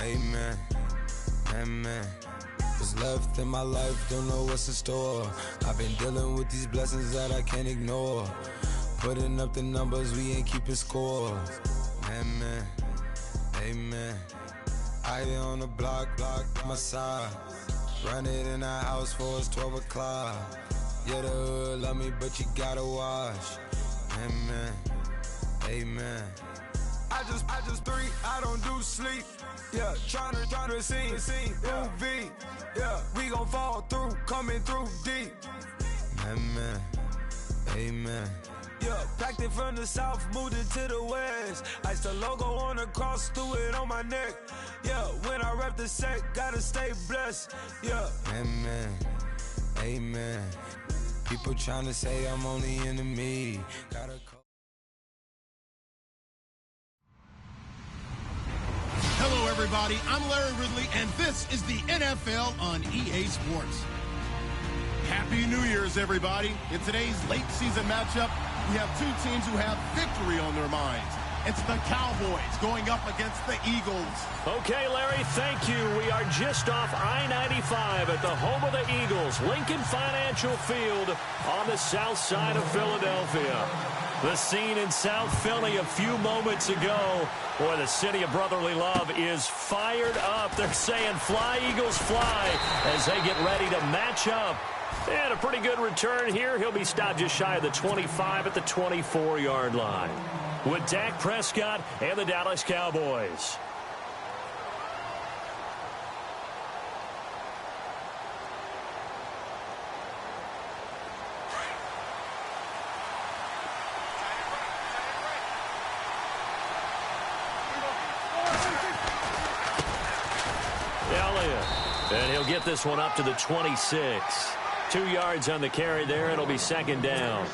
Amen, amen. What's left in my life, don't know what's in store. I've been dealing with these blessings that I can't ignore. Putting up the numbers, we ain't keeping score. Amen, amen. I be on the block, my side. Run it in our house for it's 12 o'clock. Yeah, the hood love me, but you gotta watch. Amen, amen. I just three, I don't do sleep. Yeah, tryna see, UV. Yeah, we gon' fall through, coming through deep. Amen, amen. Yeah, packed it from the south, moved it to the west. Iced the logo on the cross, threw it on my neck. Yeah, when I rep the set, gotta stay blessed. Yeah, amen, amen. People tryna say I'm on the enemy. Gotta Hello, everybody. I'm Larry Ridley, and this is the NFL on EA Sports. Happy New Year's, everybody. In today's late season matchup, we have two teams who have victory on their minds. It's the Cowboys going up against the Eagles. Okay, Larry, thank you. We are just off I-95 at the home of the Eagles, Lincoln Financial Field on the south side of Philadelphia. The scene in South Philly a few moments ago. Boy, the city of brotherly love is fired up. They're saying, fly, Eagles, fly, as they get ready to match up. And a pretty good return here. He'll be stopped just shy of the 25 at the 24-yard line. With Dak Prescott and the Dallas Cowboys. And he'll get this one up to the 26. 2 yards on the carry there. It'll be second down.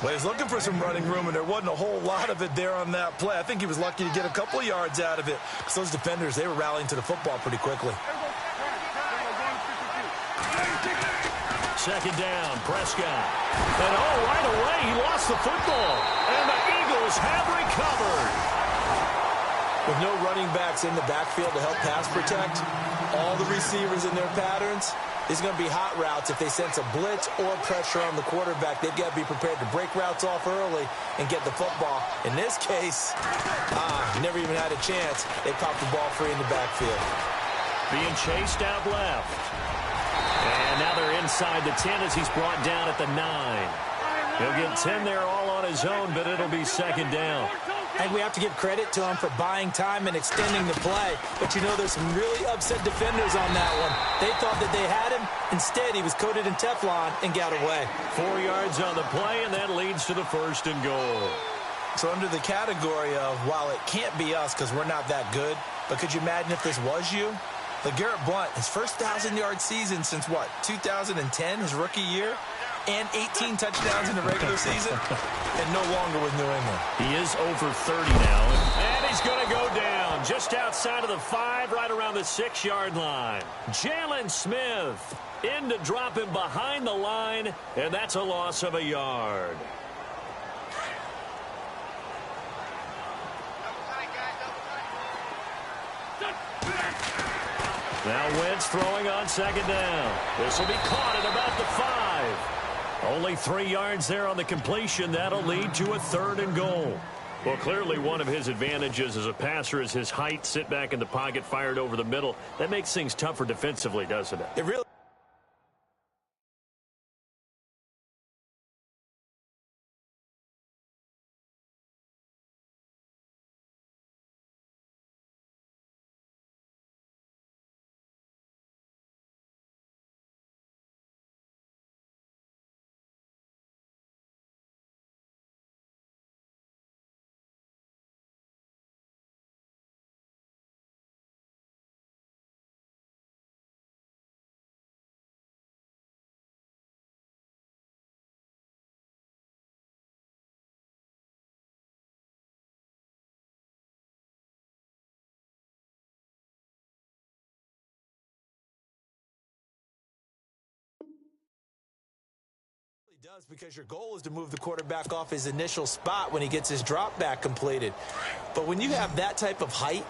Well, he's looking for some running room, and there wasn't a whole lot of it there on that play. I think he was lucky to get a couple of yards out of it, because those defenders, they were rallying to the football pretty quickly. Second down, Prescott. And right away, he lost the football. And the Eagles have recovered. With no running backs in the backfield to help pass protect, all the receivers in their patterns, it's going to be hot routes. If they sense a blitz or pressure on the quarterback, they've got to be prepared to break routes off early and get the football. In this case, never even had a chance. They popped the ball free in the backfield. Being chased out left. And now they're inside the 10 as he's brought down at the 9. He'll get 10 there all on his own, but it'll be second down. I think we have to give credit to him for buying time and extending the play. But, you know, there's some really upset defenders on that one. They thought that they had him. Instead, he was coated in Teflon and got away. 4 yards on the play, and that leads to the first and goal. So under the category of, while it can't be us because we're not that good, but could you imagine if this was you? LeGarrette Blount, his first 1,000-yard season since, what, 2010, his rookie year? And 18 touchdowns in the regular season, and no longer with New England. He is over 30 now, and he's going to go down just outside of the 5, right around the 6-yard line. Jalen Smith in to drop him behind the line, and that's a loss of a yard. Now Wentz throwing on second down. This will be caught at about the 5. Only 3 yards there on the completion. That'll lead to a third and goal. Well, clearly one of his advantages as a passer is his height. Sit back in the pocket, fired over the middle. That makes things tougher defensively, doesn't it? It really does, because your goal is to move the quarterback off his initial spot when he gets his drop back completed. But when you have that type of height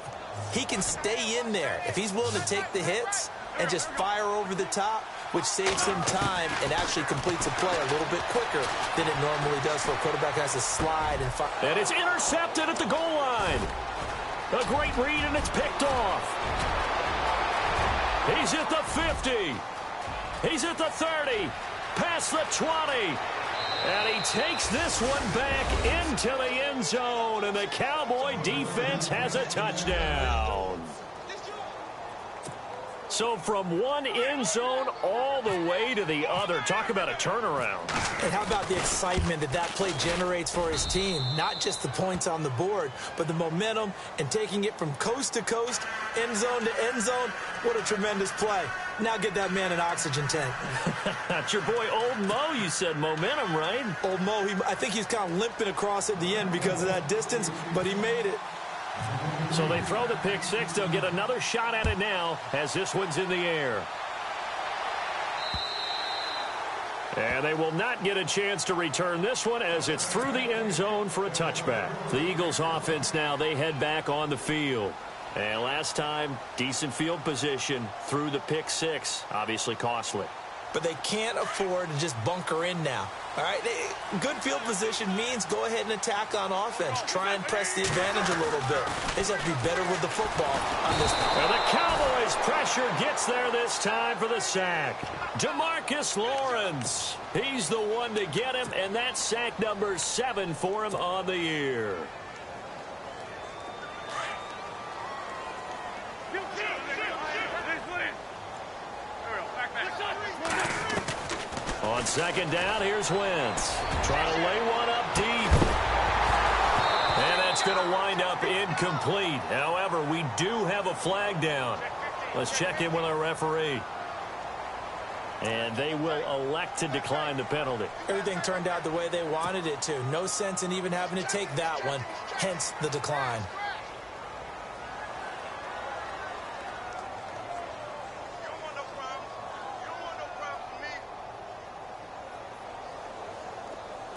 He can stay in there if he's willing to take the hits and just fire over the top, which saves him time and actually completes a play a little bit quicker than it normally does for a quarterback who has to slide and fire. And it's intercepted at the goal line. A great read, and it's picked off. He's at the 50. He's at the 30. Past the 20. And he takes this one back into the end zone, and the Cowboy defense has a touchdown. So from one end zone all the way to the other. Talk about a turnaround. And how about the excitement that play generates for his team? Not just the points on the board, but the momentum and taking it from coast to coast, end zone to end zone. What a tremendous play. Now get that man an oxygen tank. That's your boy Old Mo. You said momentum, right? Old Mo, I think he's kind of limping across at the end because of that distance, but he made it. So they throw the pick six. They'll get another shot at it now as this one's in the air. And they will not get a chance to return this one as it's through the end zone for a touchback. The Eagles offense now, they head back on the field. And last time, decent field position through the pick six. Obviously costly. But they can't afford to just bunker in now. All right, good field position means go ahead and attack on offense. Try and press the advantage a little bit. They just have to be better with the football on this. And the Cowboys' pressure gets there this time for the sack. Demarcus Lawrence. He's the one to get him, and that's sack number 7 for him on the year. On second down, here's Wentz. Trying to lay one up deep. And that's going to wind up incomplete. However, we do have a flag down. Let's check in with our referee. And they will elect to decline the penalty. Everything turned out the way they wanted it to. No sense in even having to take that one, hence the decline.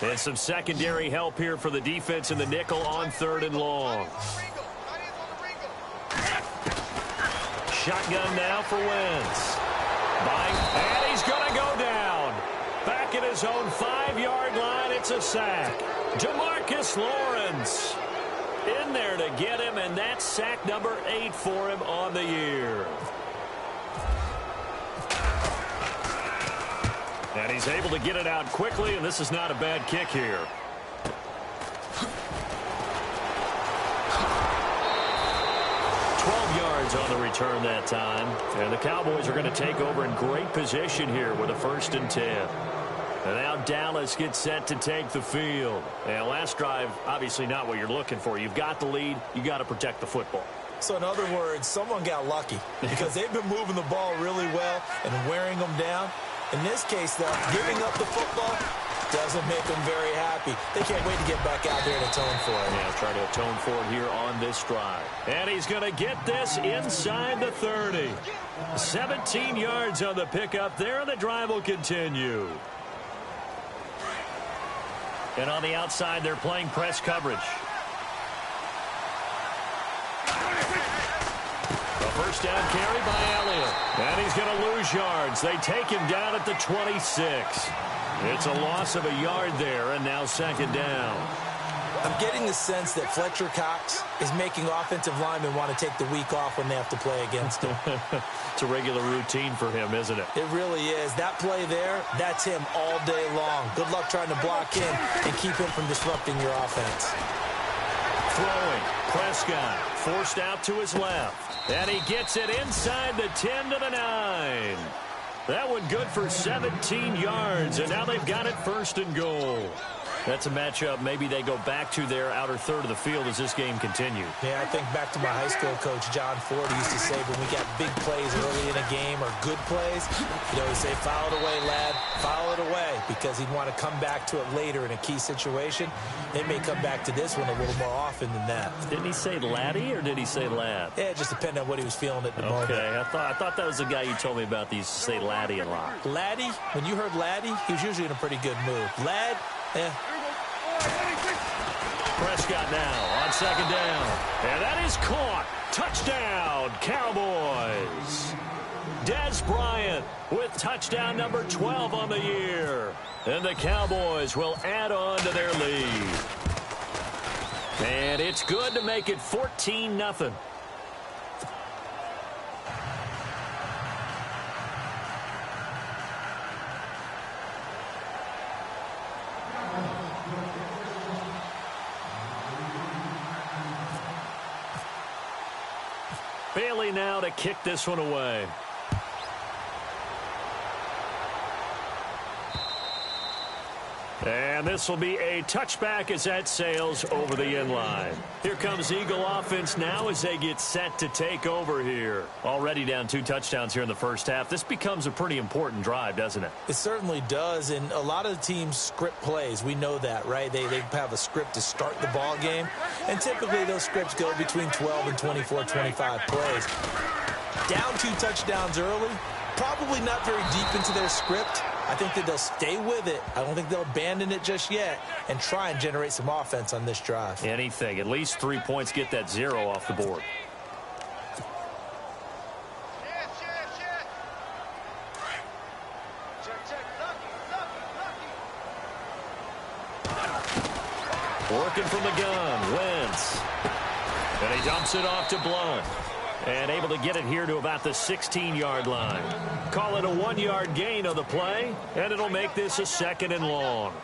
And some secondary help here for the defense in the nickel on 3rd and long. Shotgun now for Wentz. And he's going to go down. Back at his own 5-yard line, it's a sack. Demarcus Lawrence in there to get him, and that's sack number 8 for him on the year. And he's able to get it out quickly, and this is not a bad kick here. On the return that time. And the Cowboys are going to take over in great position here with a 1st and 10. And now Dallas gets set to take the field. And last drive, obviously not what you're looking for. You've got the lead. You got to protect the football. So in other words, someone got lucky because they've been moving the ball really well and wearing them down. In this case, though, giving up the football doesn't make them very happy. They can't wait to get back out there and atone for it. Yeah, try to atone for it here on this drive. And he's going to get this inside the 30. 17 yards on the pickup there, and the drive will continue. And on the outside, they're playing press coverage. A 1st down carry by Elliott. And he's going to lose yards. They take him down at the 26. It's a loss of a yard there, and now 2nd down. I'm getting the sense that Fletcher Cox is making offensive linemen want to take the week off when they have to play against him. It's a regular routine for him, isn't it? It really is. That play there, that's him all day long. Good luck trying to block him and keep him from disrupting your offense. Throwing. Prescott forced out to his left. And he gets it inside the 10 to the 9. That one good for 17 yards, and now they've got it 1st and goal. That's a matchup maybe they go back to their outer third of the field as this game continues. Yeah, I think back to my high school coach, John Ford, used to say when we got big plays early in a game or good plays, he'd say, foul it away, lad, foul it away, because he'd want to come back to it later in a key situation. They may come back to this one a little more often than that. Didn't he say laddie or did he say lad? Yeah, it just depended on what he was feeling at the moment. Okay, I thought that was the guy you told me about. He used to say laddie a lot. Laddie, when you heard laddie, he was usually in a pretty good mood. Lad, Prescott now on 2nd down. And that is caught. Touchdown, Cowboys. Dez Bryant with touchdown number 12 on the year. And the Cowboys will add on to their lead. And it's good to make it 14-0. Bailey now to kick this one away. And this will be a touchback as that sails over the end line. Here comes Eagle offense now as they get set to take over here. Already down 2 touchdowns here in the first half. This becomes a pretty important drive, doesn't it? It certainly does, and a lot of the teams script plays. We know that, right? They have a script to start the ball game, and typically those scripts go between 12 and 24, 25 plays. Down 2 touchdowns early, probably not very deep into their script. I think that they'll stay with it. I don't think they'll abandon it just yet and try and generate some offense on this drive. Anything. At least 3 points, get that 0 off the board. Working from the gun, Wentz. And he dumps it off to Blunt. And able to get it here to about the 16-yard line. Call it a 1-yard gain of the play, and it'll make this a 2nd and long.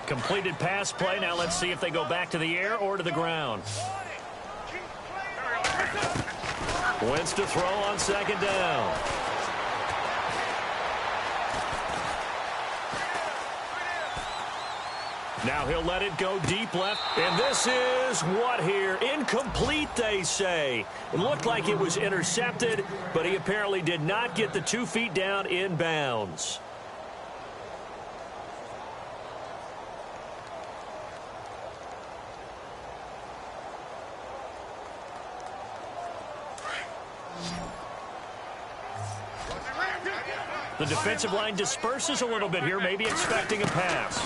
Completed pass play. Now let's see if they go back to the air or to the ground. Wentz to throw on 2nd down. Now he'll let it go deep left. And this is what here? Incomplete, they say. It looked like it was intercepted, but he apparently did not get the 2 feet down in bounds. The defensive line disperses a little bit here, maybe expecting a pass.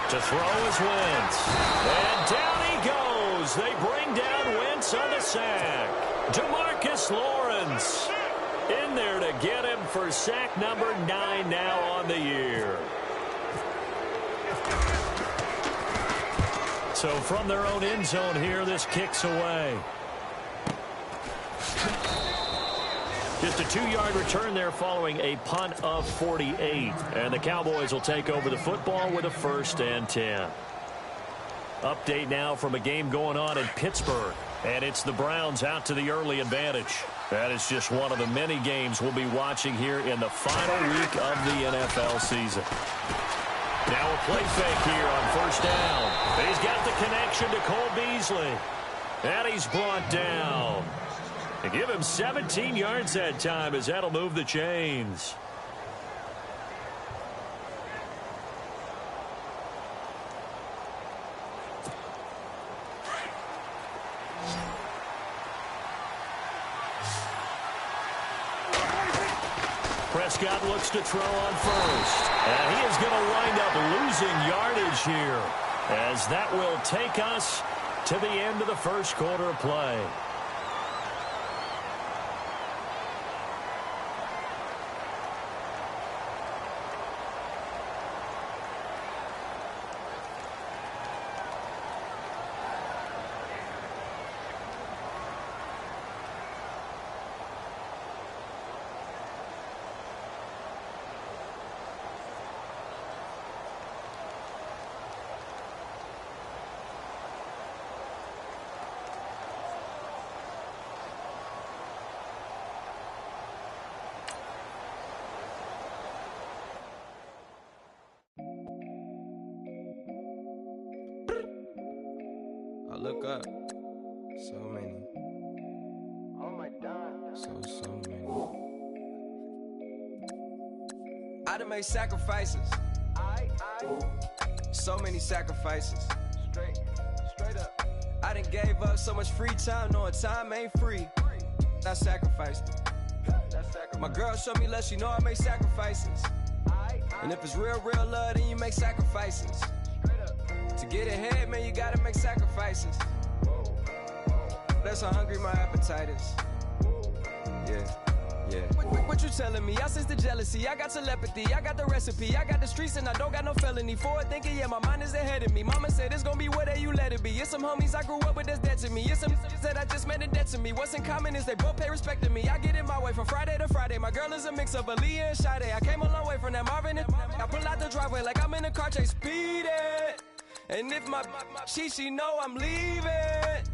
To throw is Wentz. And down he goes. They bring down Wentz on the sack. DeMarcus Lawrence in there to get him for sack number 9 now on the year. So from their own end zone here, this kicks away. Just a 2-yard return there following a punt of 48. And the Cowboys will take over the football with a 1st and 10. Update now from a game going on in Pittsburgh. And it's the Browns out to the early advantage. That is just one of the many games we'll be watching here in the final week of the NFL season. Now a play fake here on 1st down. He's got the connection to Cole Beasley. And he's brought down. And give him 17 yards that time as that'll move the chains. Prescott looks to throw on 1st. And he is going to wind up losing yardage here, as that will take us to the end of the 1st quarter of play. Look up. So many. Oh my God. So many. I done made sacrifices. So many sacrifices. Straight up. I done gave up so much free time, knowing time ain't free. I sacrificed it. My girl showed me love, she know I make sacrifices. And if it's real love, then you make sacrifices. To get ahead, man, you gotta make sacrifices. That's how hungry my appetite is. Yeah. Yeah. What you telling me? I sense the jealousy. I got telepathy. I got the recipe. I got the streets and I don't got no felony. Forward thinking, yeah, my mind is ahead of me. Mama said it's gonna be whatever you let it be. It's some homies I grew up with that's dead to me. It's some that I just met in debt to me. What's in common is they both pay respect to me. I get in my way from Friday to Friday. My girl is a mix of Aaliyah and Sade. I came a long way from that Marvin and I pull out the driveway like I'm in a car chase speeding. And if my she know I'm leaving.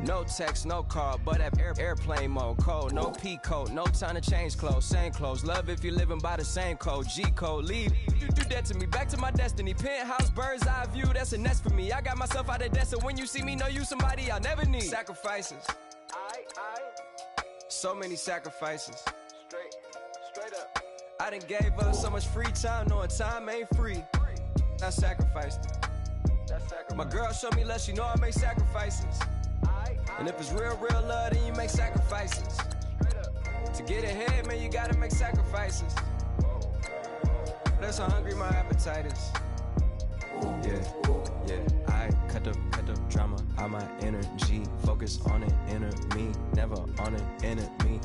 No text, no call, but at airplane mode. Code, no P code, no time to change clothes. Same clothes, love if you're living by the same code. G code, leave, you do that to me. Back to my destiny. Penthouse, bird's eye view, that's a nest for me. I got myself out of debt, so when you see me, know you somebody I'll never need. Sacrifices. So many sacrifices. Straight up. I done gave up so much free time, knowing time ain't free. I sacrificed it. My girl showed me love, she know I make sacrifices. And if it's real love, then you make sacrifices. To get ahead, man, you gotta make sacrifices. That's how hungry my appetite is. Yeah. I cut the drama out my energy. Focus on an inner me, never on an enemy.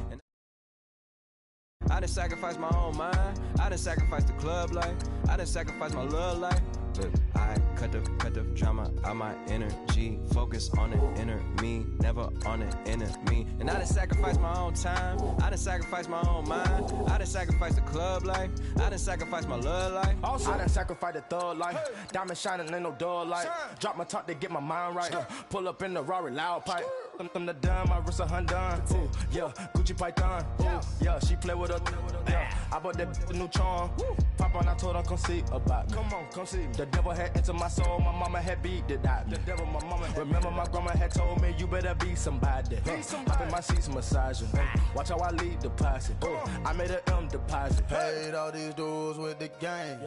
I done sacrificed my own mind. I done sacrificed the club life. I done sacrificed my love life. But I cut the drama out my energy. Focus on the inner me, never on the enemy. And I done sacrificed my own time. I done sacrificed my own mind. I done sacrificed the club life. I done sacrificed my love life. Also, I done sacrificed the thug life. Diamond shining, ain't no dull light. Drop my top to get my mind right. Pull up in the Rari loud pipe. I'm the dime, my wrist a Hyundai. Ooh, yeah, Gucci Python. Ooh, yeah, she play with her. Yeah, I bought that new charm. Pop on, I told her come see about. Come on, come see. The devil had entered my soul. My mama had beat the dot. The devil, my mama. Remember, my grandma had told me you better be somebody. Hop in my seats, massaging. Watch how I lead the posse. I made an M deposit. Paid all these dues with the game.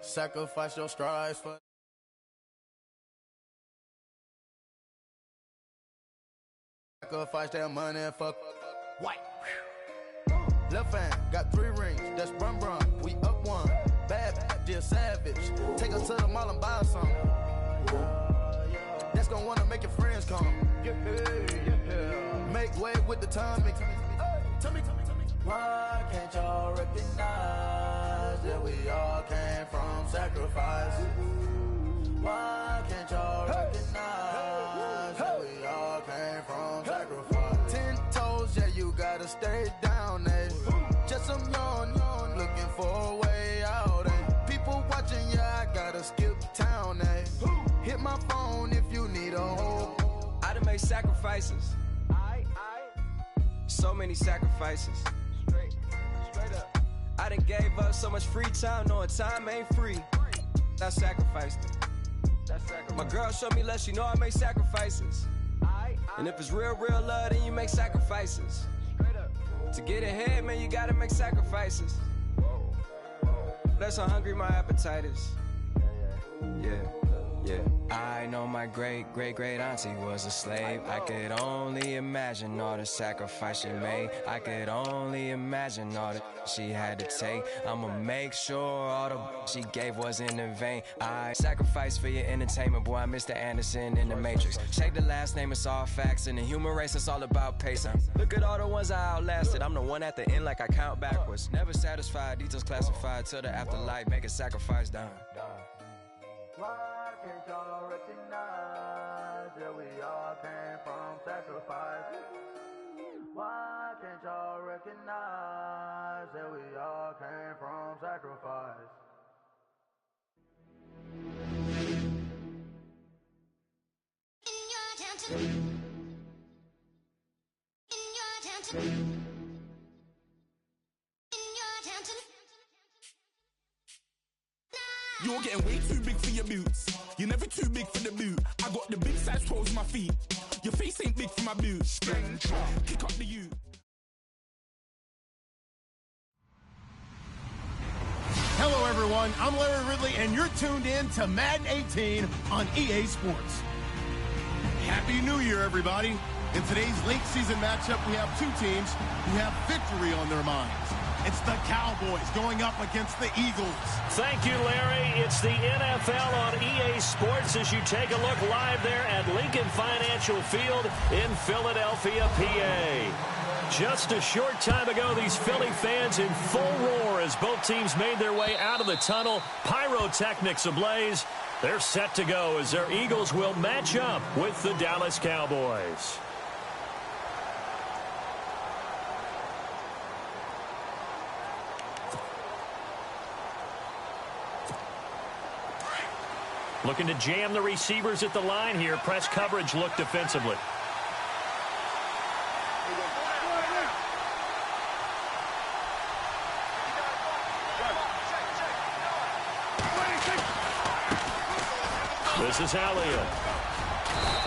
Sacrifice your strides for. Sacrifice that money and fuck. White. Left hand got 3 rings. That's brum. We up one. Bad, dear savage. Take her to the mall and buy some. That's gonna wanna make your friends come. Make way with the timing. Tell me. Why can't y'all recognize that we all came from sacrifice? Why can't y'all recognize that we all came from sacrifice? 10 toes, yeah, you gotta stay down, eh? Just some yawn, looking for a way out, eh? People watching, yeah, I gotta skip town, eh? Hit my phone if you need a home. I done made sacrifices. So many sacrifices. Straight up. I done gave up so much free time, knowing time ain't free. I sacrificed it. My girl showed me love, she know I make sacrifices. And if it's real love, then you make sacrifices. To get ahead, man, you gotta make sacrifices. That's how hungry my appetite is. Yeah. I know my great auntie was a slave. I could only imagine all the sacrifice she made. I could only imagine all that she had to take. I'ma make sure all the she gave wasn't in vain. I sacrificed for your entertainment, boy. I'm Mr. Anderson in the Matrix. Check the last name, it's all facts. In the human race, it's all about pacing. Look at all the ones I outlasted. I'm the one at the end, like I count backwards. Never satisfied, details classified till the afterlife. Make a sacrifice done. Why can't y'all recognize that we all came from sacrifice? Why can't y'all recognize that we all came from sacrifice? You're getting way too big for your boots. You're never too big for the boot. I got the big size toes on my feet. Your face ain't big for my boots. Kick up the U. Hello, everyone. I'm Larry Ridley, and you're tuned in to Madden 18 on EA Sports. Happy New Year, everybody. In today's late season matchup, we have 2 teams who have victory on their minds. It's the Cowboys going up against the Eagles. Thank you, Larry. It's the NFL on EA Sports as you take a look live there at Lincoln Financial Field in Philadelphia, PA. Just a short time ago, these Philly fans in full roar as both teams made their way out of the tunnel. Pyrotechnics ablaze. They're set to go as their Eagles will match up with the Dallas Cowboys. Looking to jam the receivers at the line here. Press coverage look defensively. This is Elliott.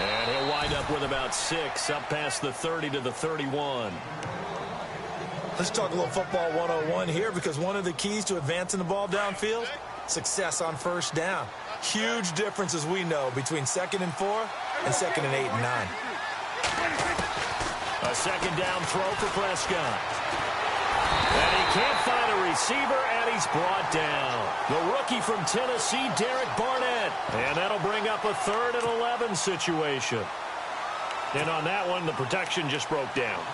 And he'll wind up with about 6, up past the 30 to the 31. Let's talk a little football 101 here, because one of the keys to advancing the ball downfield, success on first down. Huge difference, as we know, between 2nd and 4 and 2nd and 8 and 9. A second down throw for Prescott. And he can't find a receiver, and he's brought down. The rookie from Tennessee, Derek Barnett. And that'll bring up a 3rd and 11 situation. And on that one, the protection just broke down.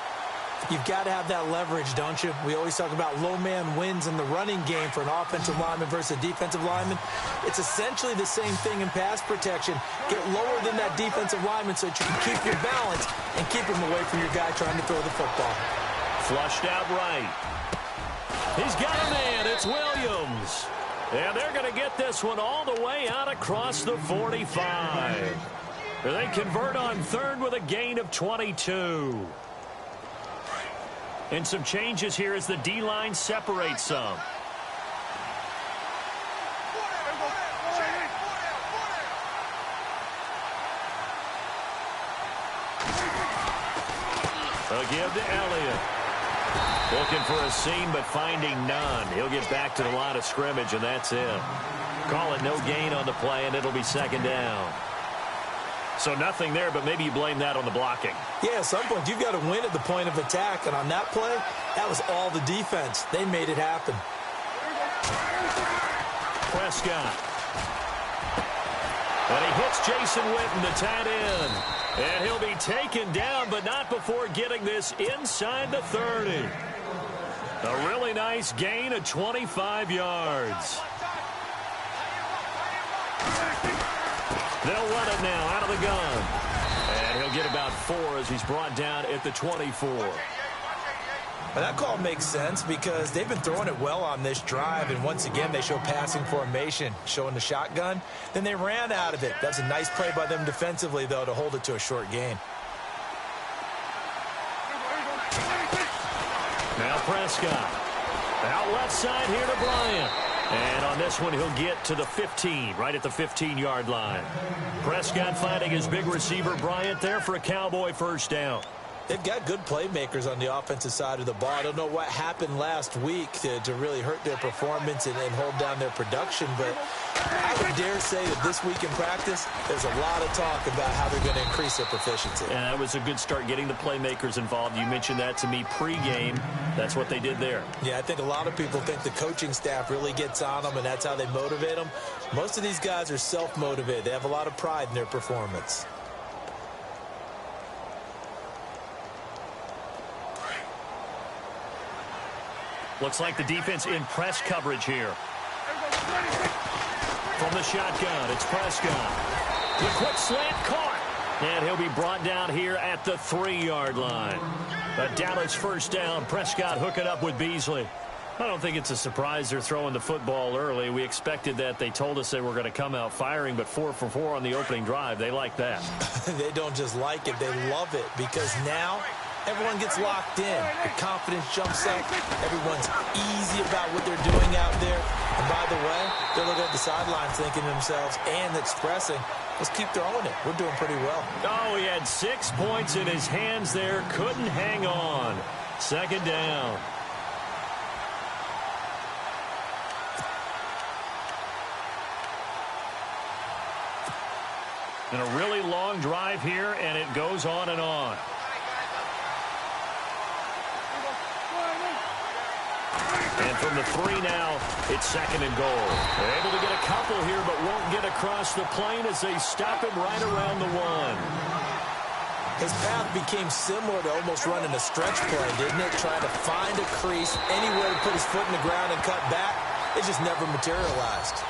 You've got to have that leverage, don't you? We always talk about low man wins in the running game for an offensive lineman versus a defensive lineman. It's essentially the same thing in pass protection. Get lower than that defensive lineman so that you can keep your balance and keep him away from your guy trying to throw the football. Flushed out right. He's got a man. It's Williams. And they're going to get this one all the way out across the 45. They convert on 3rd with a gain of 22. And some changes here as the D-line separates some. A give to Elliott. Looking for a seam, but finding none. He'll get back to the line of scrimmage, and that's it. Call it no gain on the play, and it'll be 2nd down. So nothing there, but maybe you blame that on the blocking. Yeah, at some point, you've got to win at the point of attack. And on that play, that was all the defense. They made it happen. Prescott. And he hits Jason Witten, the tight end. And he'll be taken down, but not before getting this inside the 30. A really nice gain of 25 yards. They'll run it now out of the gun. And he'll get about 4 as he's brought down at the 24. Well, that call makes sense because they've been throwing it well on this drive. And once again, they show passing formation, showing the shotgun. Then they ran out of it. That's a nice play by them defensively, though, to hold it to a short gain. Now Prescott. Out left side here to Bryant. And on this one, he'll get to the 15, right at the 15-yard line. Prescott finding his big receiver, Bryant, there for a Cowboy first down. They've got good playmakers on the offensive side of the ball. I don't know what happened last week to really hurt their performance and hold down their production, but I would dare say that this week in practice, there's a lot of talk about how they're going to increase their proficiency. And that was a good start getting the playmakers involved. You mentioned that to me pregame. That's what they did there. Yeah, I think a lot of people think the coaching staff really gets on them, and that's how they motivate them. Most of these guys are self-motivated. They have a lot of pride in their performance. Looks like the defense in press coverage here. From the shotgun, it's Prescott. The quick slant caught. And he'll be brought down here at the 3-yard line. A Dallas first down. Prescott hooking up with Beasley. I don't think it's a surprise they're throwing the football early. We expected that. They told us they were going to come out firing, but 4 for 4 on the opening drive. They like that. They don't just like it. They love it because now everyone gets locked in. The confidence jumps up. Everyone's easy about what they're doing out there. And by the way, they're looking at the sidelines thinking to themselves and expressing, let's keep throwing it. We're doing pretty well. Oh, he had 6 points in his hands there. Couldn't hang on. 2nd down. And a really long drive here, and it goes on and on. And from the 3 now, it's 2nd and goal. They're able to get a couple here, but won't get across the plane as they stop him right around the 1. His path became similar to almost running a stretch play, didn't it? Trying to find a crease, anywhere to put his foot in the ground and cut back. It just never materialized.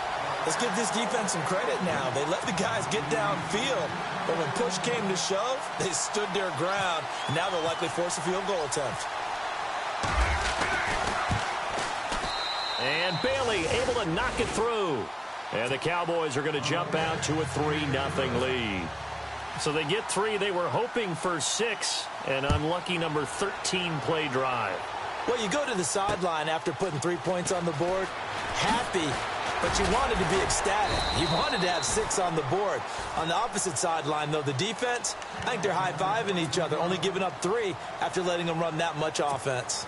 Let's give this defense some credit now. They let the guys get downfield, but when push came to shove, they stood their ground, and now they'll likely force a field goal attempt. And Bailey able to knock it through. And the Cowboys are going to jump out to a 3-0 lead. So they get 3. They were hoping for 6. An unlucky number 13 play drive. Well, you go to the sideline after putting 3 points on the board, happy, but you wanted to be ecstatic. You wanted to have 6 on the board. On the opposite sideline, though, the defense, I think they're high-fiving each other, only giving up 3 after letting them run that much offense.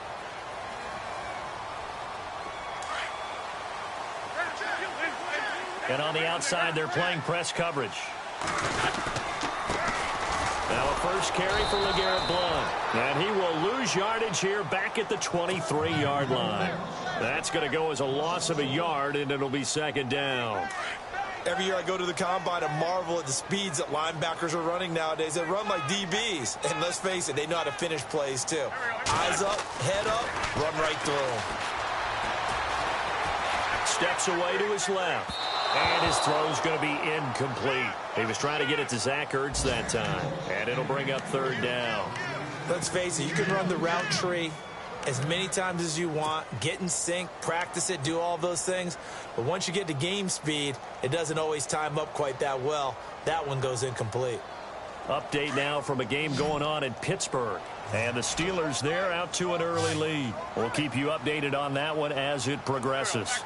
And on the outside, they're playing press coverage. Now a first carry for LeGarrette Blount. And he will lose yardage here back at the 23-yard line. That's going to go as a loss of a yard, and it'll be 2nd down. Every year I go to the combine and marvel at the speeds that linebackers are running nowadays. They run like DBs. And let's face it, they know how to finish plays too. Eyes up, head up, run right through them. Steps away to his left. And his throw's going to be incomplete. He was trying to get it to Zach Ertz that time. And it'll bring up 3rd down. Let's face it, you can run the route tree as many times as you want, get in sync, practice it, do all those things. But once you get to game speed, it doesn't always time up quite that well. That one goes incomplete. Update now from a game going on in Pittsburgh. And the Steelers there out to an early lead. We'll keep you updated on that one as it progresses.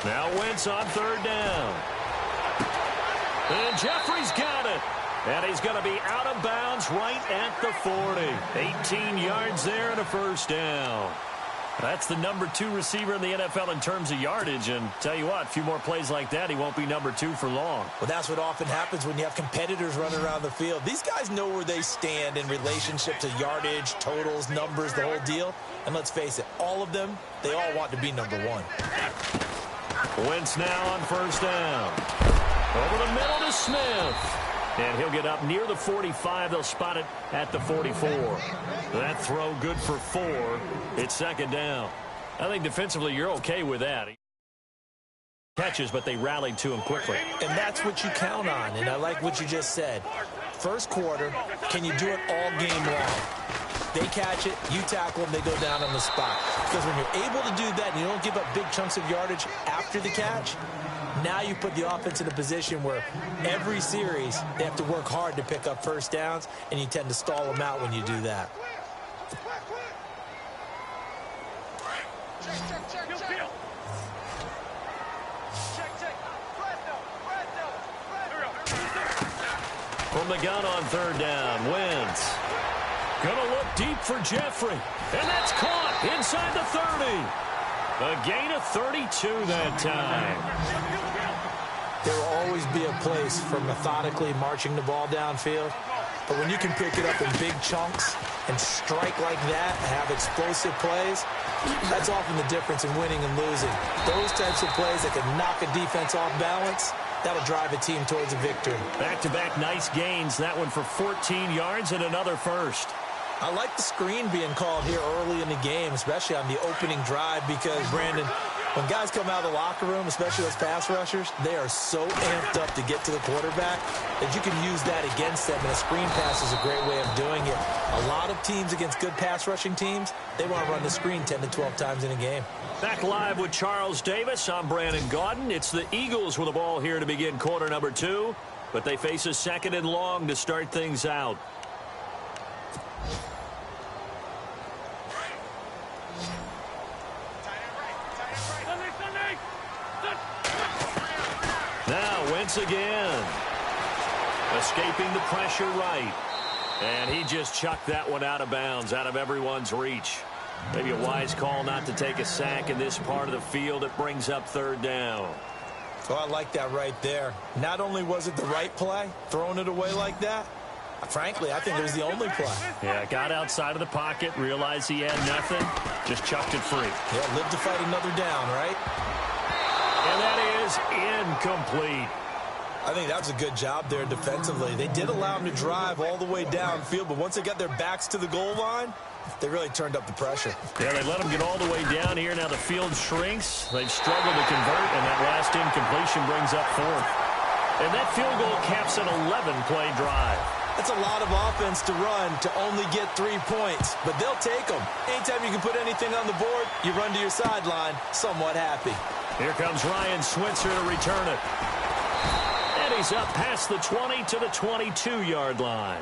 Now Wentz on 3rd down. And Jeffrey's got it. And he's going to be out of bounds right at the 40. 18 yards there and a 1st down. That's the number 2 receiver in the NFL in terms of yardage. And tell you what, a few more plays like that, he won't be number 2 for long. Well, that's what often happens when you have competitors running around the field. These guys know where they stand in relationship to yardage, totals, numbers, the whole deal. And let's face it, all of them, they all want to be number 1. Wentz now on 1st down. Over the middle to Smith. And he'll get up near the 45. They'll spot it at the 44. That throw good for 4. It's 2nd down. I think defensively you're okay with that. Catches, but they rallied to him quickly. And that's what you count on. And I like what you just said. First quarter, can you do it all game long? They catch it, you tackle them, they go down on the spot. Because when you're able to do that and you don't give up big chunks of yardage after the catch, now you put the offense in a position where every series they have to work hard to pick up 1st downs, and you tend to stall them out when you do that. From the gun on 3rd down, Wentz. Gonna look deep for Jeffrey. And that's caught inside the 30. A gain of 32 that time. There will always be a place for methodically marching the ball downfield. But when you can pick it up in big chunks and strike like that and have explosive plays, that's often the difference in winning and losing. Those types of plays that can knock a defense off balance, that'll drive a team towards a victory. Back-to-back nice gains. That one for 14 yards and another 1st. I like the screen being called here early in the game, especially on the opening drive, because, Brandon, when guys come out of the locker room, especially those pass rushers, they are so amped up to get to the quarterback that you can use that against them, and a screen pass is a great way of doing it. A lot of teams against good pass rushing teams, they want to run the screen 10 to 12 times in a game. Back live with Charles Davis. I'm Brandon Gaudin. It's the Eagles with the ball here to begin quarter number 2, but they face a 2nd and long to start things out. Now Wentz again. Escaping the pressure right. And he just chucked that one out of bounds, out of everyone's reach. Maybe a wise call not to take a sack in this part of the field. It brings up 3rd down. Oh, I like that right there. Not only was it the right play, throwing it away like that, Frankly, I think it was the only play. Yeah, got outside of the pocket, realized he had nothing, just chucked it free. Yeah, live to fight another down, right? And that is incomplete. I think that was a good job there defensively. They did allow him to drive all the way downfield, but once they got their backs to the goal line, they really turned up the pressure. Yeah, they let them get all the way down here. Now the field shrinks. They've struggled to convert, and that last incompletion brings up fourth. And that field goal caps an 11-play drive. That's a lot of offense to run to only get 3 points, but they'll take them. Anytime you can put anything on the board, you run to your sideline somewhat happy. Here comes Ryan Switzer to return it. And he's up past the 20 to the 22-yard line.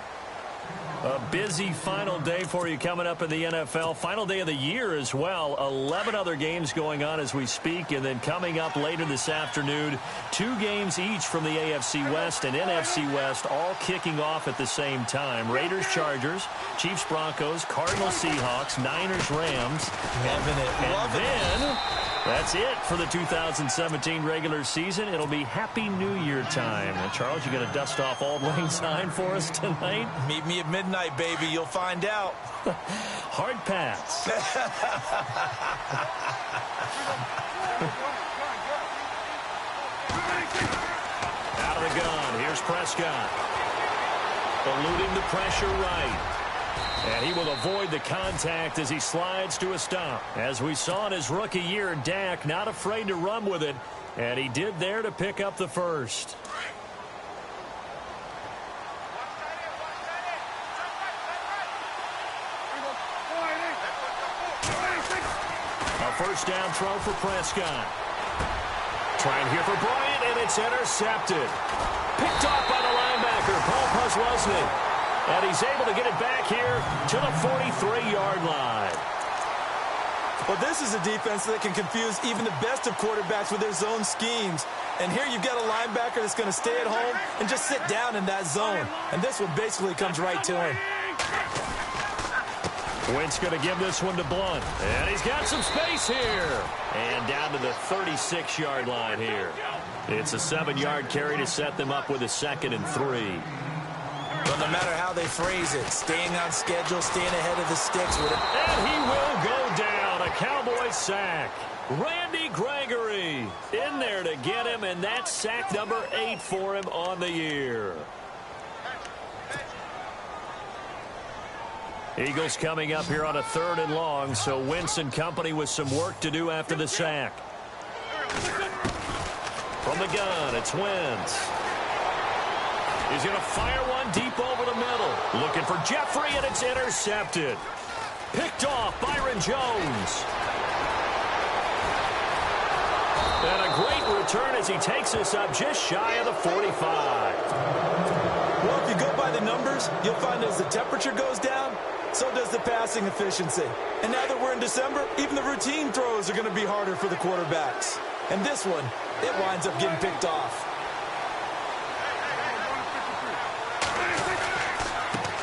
A busy final day for you coming up in the NFL. Final day of the year as well. 11 other games going on as we speak. And then coming up later this afternoon, 2 games each from the AFC West and NFC West, all kicking off at the same time. Raiders, Chargers, Chiefs, Broncos, Cardinals, Seahawks, Niners, Rams. And then that's it for the 2017 regular season. It'll be Happy New Year time. And Charles, you going to dust off Auld Lang Syne for us tonight? Meet me at midnight, baby. You'll find out. Hard pass. Out of the gun. Here's Prescott. Eluding the pressure right. And he will avoid the contact as he slides to a stop. As we saw in his rookie year, Dak not afraid to run with it. And he did there to pick up the first. A first down throw for Prescott. Trying here for Bryant, and it's intercepted. Picked off by the linebacker, Paul Posluszny. And he's able to get it back here to the 43-yard line. Well, this is a defense that can confuse even the best of quarterbacks with their zone schemes. And here you've got a linebacker that's going to stay at home and just sit down in that zone. And this one basically comes right to him. Wentz going to give this one to Blunt. And he's got some space here. And down to the 36-yard line here. It's a 7-yard carry to set them up with a 2nd and 3. But no matter how they phrase it, staying on schedule, staying ahead of the sticks with it. And he will go down. A Cowboy sack. Randy Gregory in there to get him, and that's sack number 8 for him on the year. Eagles coming up here on a 3rd and long, so Wentz and company with some work to do after the sack. From the gun, it's Wentz. He's going to fire one deep over the middle. Looking for Jeffrey, and it's intercepted. Picked off Byron Jones. And a great return as he takes us up just shy of the 45. Well, if you go by the numbers, you'll find as the temperature goes down, so does the passing efficiency. And now that we're in December, even the routine throws are going to be harder for the quarterbacks. And this one, it winds up getting picked off.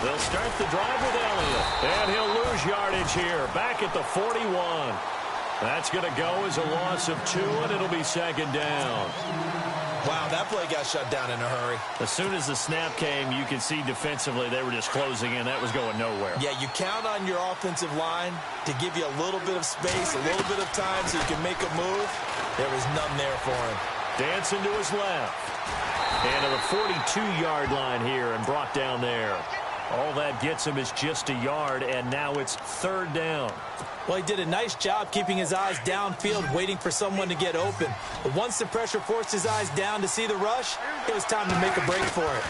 They'll start the drive with Elliott. And he'll lose yardage here. Back at the 41. That's going to go as a loss of 2, and it'll be 2nd down. Wow, that play got shut down in a hurry. As soon as the snap came, you could see defensively they were just closing in. That was going nowhere. Yeah, you count on your offensive line to give you a little bit of space, a little bit of time so you can make a move. There was none there for him. Dancing to his left. And to the 42-yard line here and brought down there. All that gets him is just a yard, and now it's 3rd down. Well, he did a nice job keeping his eyes downfield, waiting for someone to get open. But once the pressure forced his eyes down to see the rush, it was time to make a break for it.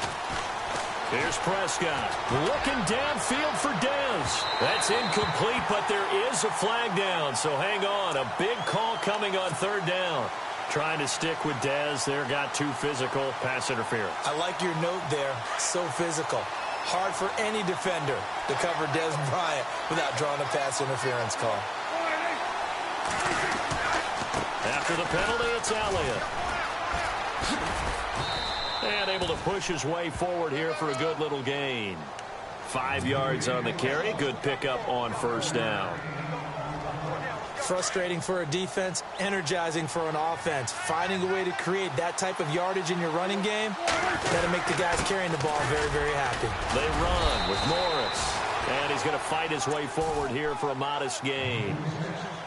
Here's Prescott looking downfield for Dez. That's incomplete, but there is a flag down, so hang on. A big call coming on 3rd down. Trying to stick with Dez. There got too physical. Pass interference. I like your note there. So physical. Hard for any defender to cover Dez Bryant without drawing a pass interference call. After the penalty, it's Elliott. And able to push his way forward here for a good little gain. 5 yards on the carry. Good pickup on 1st down. Frustrating for a defense, energizing for an offense. Finding a way to create that type of yardage in your running game, got to make the guys carrying the ball very, very happy. They run with Morris. And he's going to fight his way forward here for a modest gain.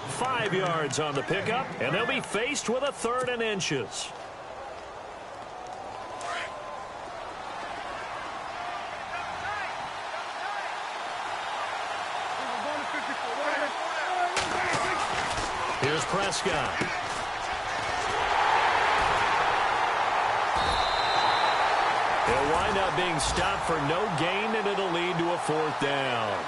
5 yards on the pickup, and they'll be faced with a 3rd and inches. Here's Prescott. He'll wind up being stopped for no gain, and it'll lead to a 4th down.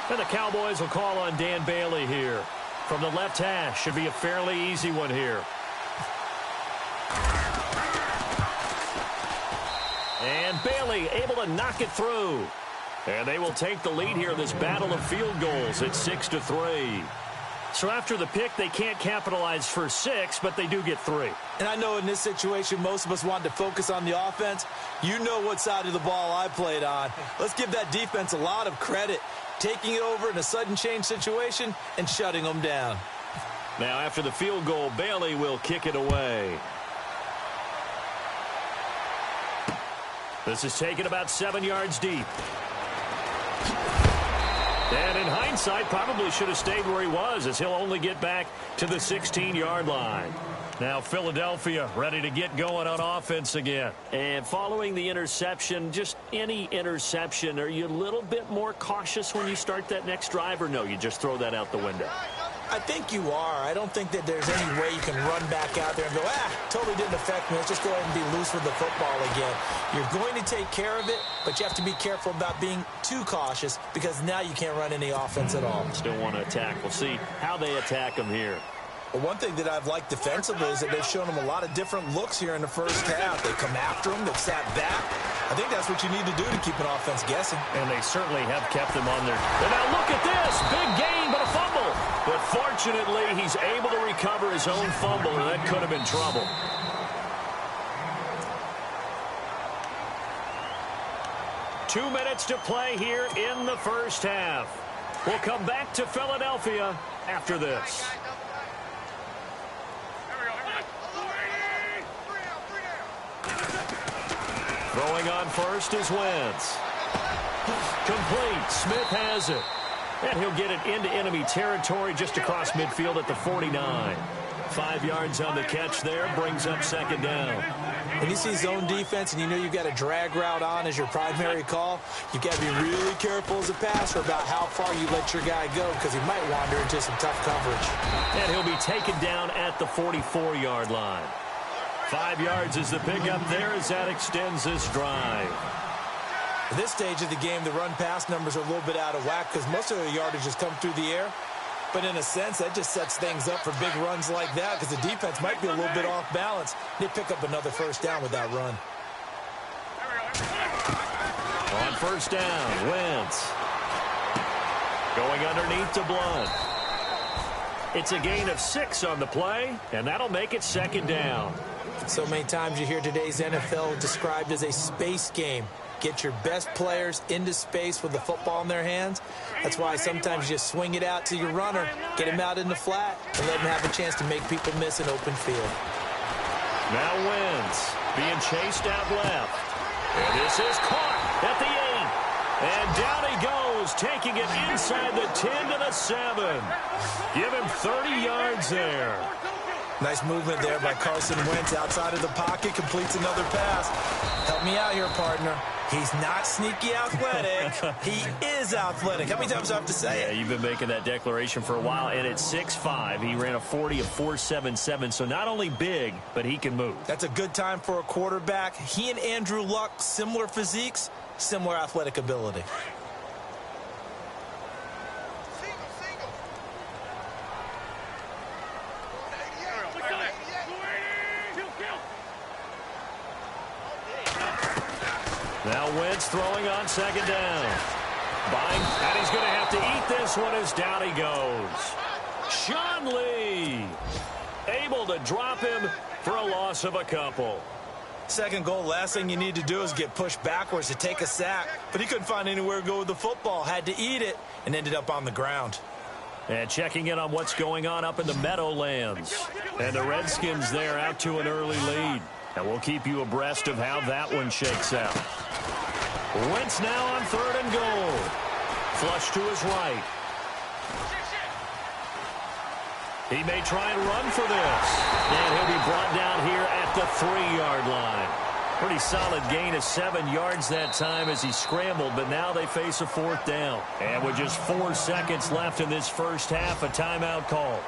And the Cowboys will call on Dan Bailey here. From the left hash, should be a fairly easy one here. And Bailey able to knock it through. And they will take the lead here in this battle of field goals at 6-3. So after the pick, they can't capitalize for 6, but they do get 3. And I know in this situation, most of us wanted to focus on the offense. You know what side of the ball I played on. Let's give that defense a lot of credit. Taking it over in a sudden change situation and shutting them down. Now after the field goal, Bailey will kick it away. This is taken about 7 yards deep. And in hindsight, probably should have stayed where he was, as he'll only get back to the 16-yard line. Now Philadelphia ready to get going on offense again. And following the interception, just any interception, are you a little bit more cautious when you start that next drive, or no, you just throw that out the window? I think you are. I don't think that there's any way you can run back out there and go, totally didn't affect me. Let's just go ahead and be loose with the football again. You're going to take care of it, but you have to be careful about being too cautious because now you can't run any offense at all. Still want to attack. We'll see how they attack them here. Well, one thing that I've liked defensively is that they've shown them a lot of different looks here in the first half. They come after them. They've sat back. I think that's what you need to do to keep an offense guessing. And they certainly have kept them on their... And now look at this. Big gain, but a fumble. But fortunately, he's able to recover his own fumble, and that could have been trouble. Two minutes to play here in the first half. We'll come back to Philadelphia after this. Throwing on first is Wentz. Complete. Smith has it. And he'll get it into enemy territory just across midfield at the 49. 5 yards on the catch there. Brings up 2nd down. When you see zone defense and you know you've got a drag route on as your primary call, you've got to be really careful as a passer about how far you let your guy go because he might wander into some tough coverage. And he'll be taken down at the 44-yard line. 5 yards is the pickup there as that extends this drive. At this stage of the game, the run-pass numbers are a little bit out of whack because most of the yardage has come through the air. But in a sense, that just sets things up for big runs like that because the defense might be a little bit off balance. They pick up another first down with that run. On first down, Wentz. Going underneath to Blunt. It's a gain of 6 on the play, and that'll make it 2nd down. So many times you hear today's NFL described as a space game. Get your best players into space with the football in their hands. That's why sometimes you just swing it out to your runner, get him out in the flat, and let him have a chance to make people miss an open field. Now Wentz being chased out left. And this is caught at the 8. And down he goes, taking it inside the 10 to the 7. Give him 30 yards there. Nice movement there by Carson Wentz outside of the pocket, completes another pass. Help me out here, partner. He's not sneaky athletic. He is athletic. How many times do I have to say it? Yeah, you've been making that declaration for a while, and at 6'5", he ran a 40 of 4.77, so not only big, but he can move. That's a good time for a quarterback. He and Andrew Luck, similar physiques, similar athletic ability. Now Wentz throwing on 2nd down. And he's going to have to eat this one as down he goes. Sean Lee. able to drop him for a loss of a couple. Second goal, last thing you need to do is get pushed backwards to take a sack. But he couldn't find anywhere to go with the football. Had to eat it and ended up on the ground. And checking in on what's going on up in the Meadowlands. And the Redskins there out to an early lead. And we'll keep you abreast of how that one shakes out. Wentz now on 3rd and goal. Flush to his right. He may try and run for this. And he'll be brought down here at the 3-yard line. Pretty solid gain of 7 yards that time as he scrambled, but now they face a 4th down. And with just 4 seconds left in this first half, a timeout call.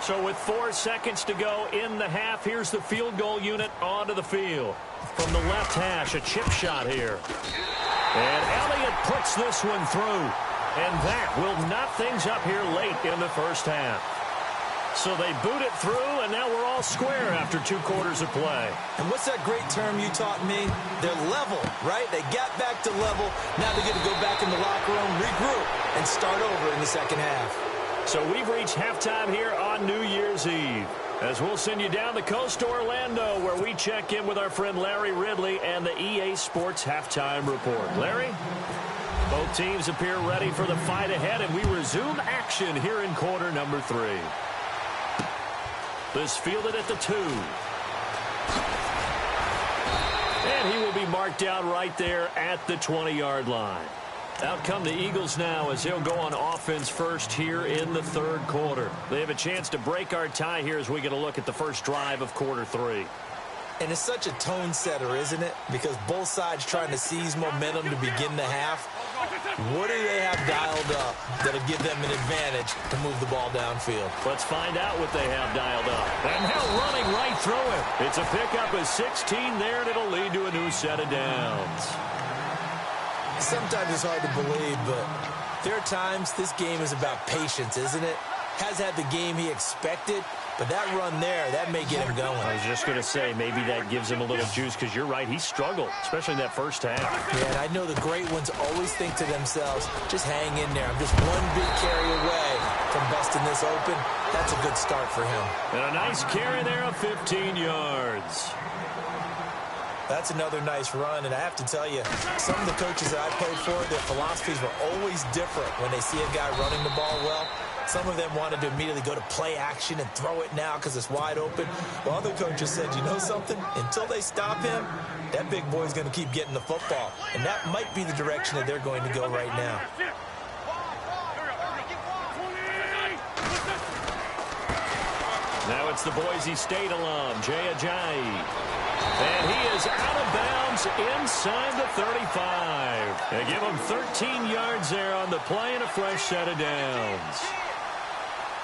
So with 4 seconds to go in the half, here's the field goal unit onto the field. From the left hash, a chip shot here. And Elliott puts this one through. And that will knot things up here late in the first half. So they boot it through, and now we're all square after 2 quarters of play. And what's that great term you taught me? They're level, right? They got back to level. Now they get to go back in the locker room, regroup, and start over in the second half. So we've reached halftime here on New Year's Eve, as we'll send you down the coast to Orlando, where we check in with our friend Larry Ridley and the EA Sports Halftime Report. Larry? Both teams appear ready for the fight ahead, and we resume action here in quarter number 3. This fielded at the 2. And he will be marked down right there at the 20-yard line. Out come the Eagles now as they'll go on offense first here in the 3rd quarter. They have a chance to break our tie here as we get a look at the first drive of quarter 3. And it's such a tone setter, isn't it? Because both sides trying to seize momentum to begin the half. What do they have dialed up that'll give them an advantage to move the ball downfield? Let's find out what they have dialed up. And now running right through it. It's a pickup of 16 there, and it'll lead to a new set of downs. Sometimes it's hard to believe, but there are times this game is about patience, isn't it? Has had the game he expected, but that run there, that may get him going. I was just going to say, maybe that gives him a little juice, because you're right, he struggled, especially in that first half. Yeah, and I know the great ones always think to themselves, just hang in there. I'm just one big carry away from busting this open. That's a good start for him. And a nice carry there of 15 yards. That's another nice run, and I have to tell you, some of the coaches that I played for, their philosophies were always different when they see a guy running the ball well. Some of them wanted to immediately go to play action and throw it now because it's wide open. While other coaches said, you know something? Until they stop him, that big boy's going to keep getting the football. And that might be the direction that they're going to go right now. Now it's the Boise State alum, Jay Ajayi. And he is out of bounds inside the 35. They give him 13 yards there on the play and a fresh set of downs.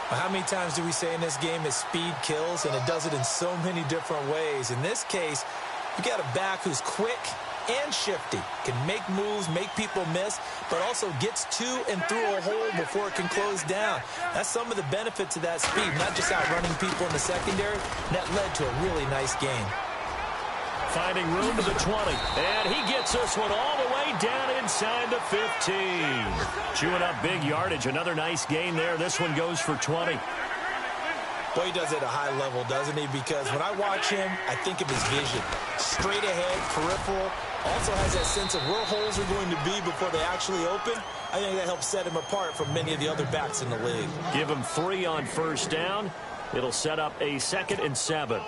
How many times do we say in this game that speed kills, and it does it in so many different ways? In this case, you got a back who's quick and shifty, can make moves, make people miss, but also gets to and through a hole before it can close down. That's some of the benefits of that speed, not just outrunning people in the secondary. That led to a really nice game. Finding room to the 20, and he gets this one all the way down inside the 15. Chewing up big yardage, another nice gain there. This one goes for 20. Boy, he does it at a high level, doesn't he? Because when I watch him, I think of his vision. Straight ahead, peripheral, also has that sense of where holes are going to be before they actually open. I think that helps set him apart from many of the other backs in the league. Give him 3 on first down. It'll set up a 2nd and 7.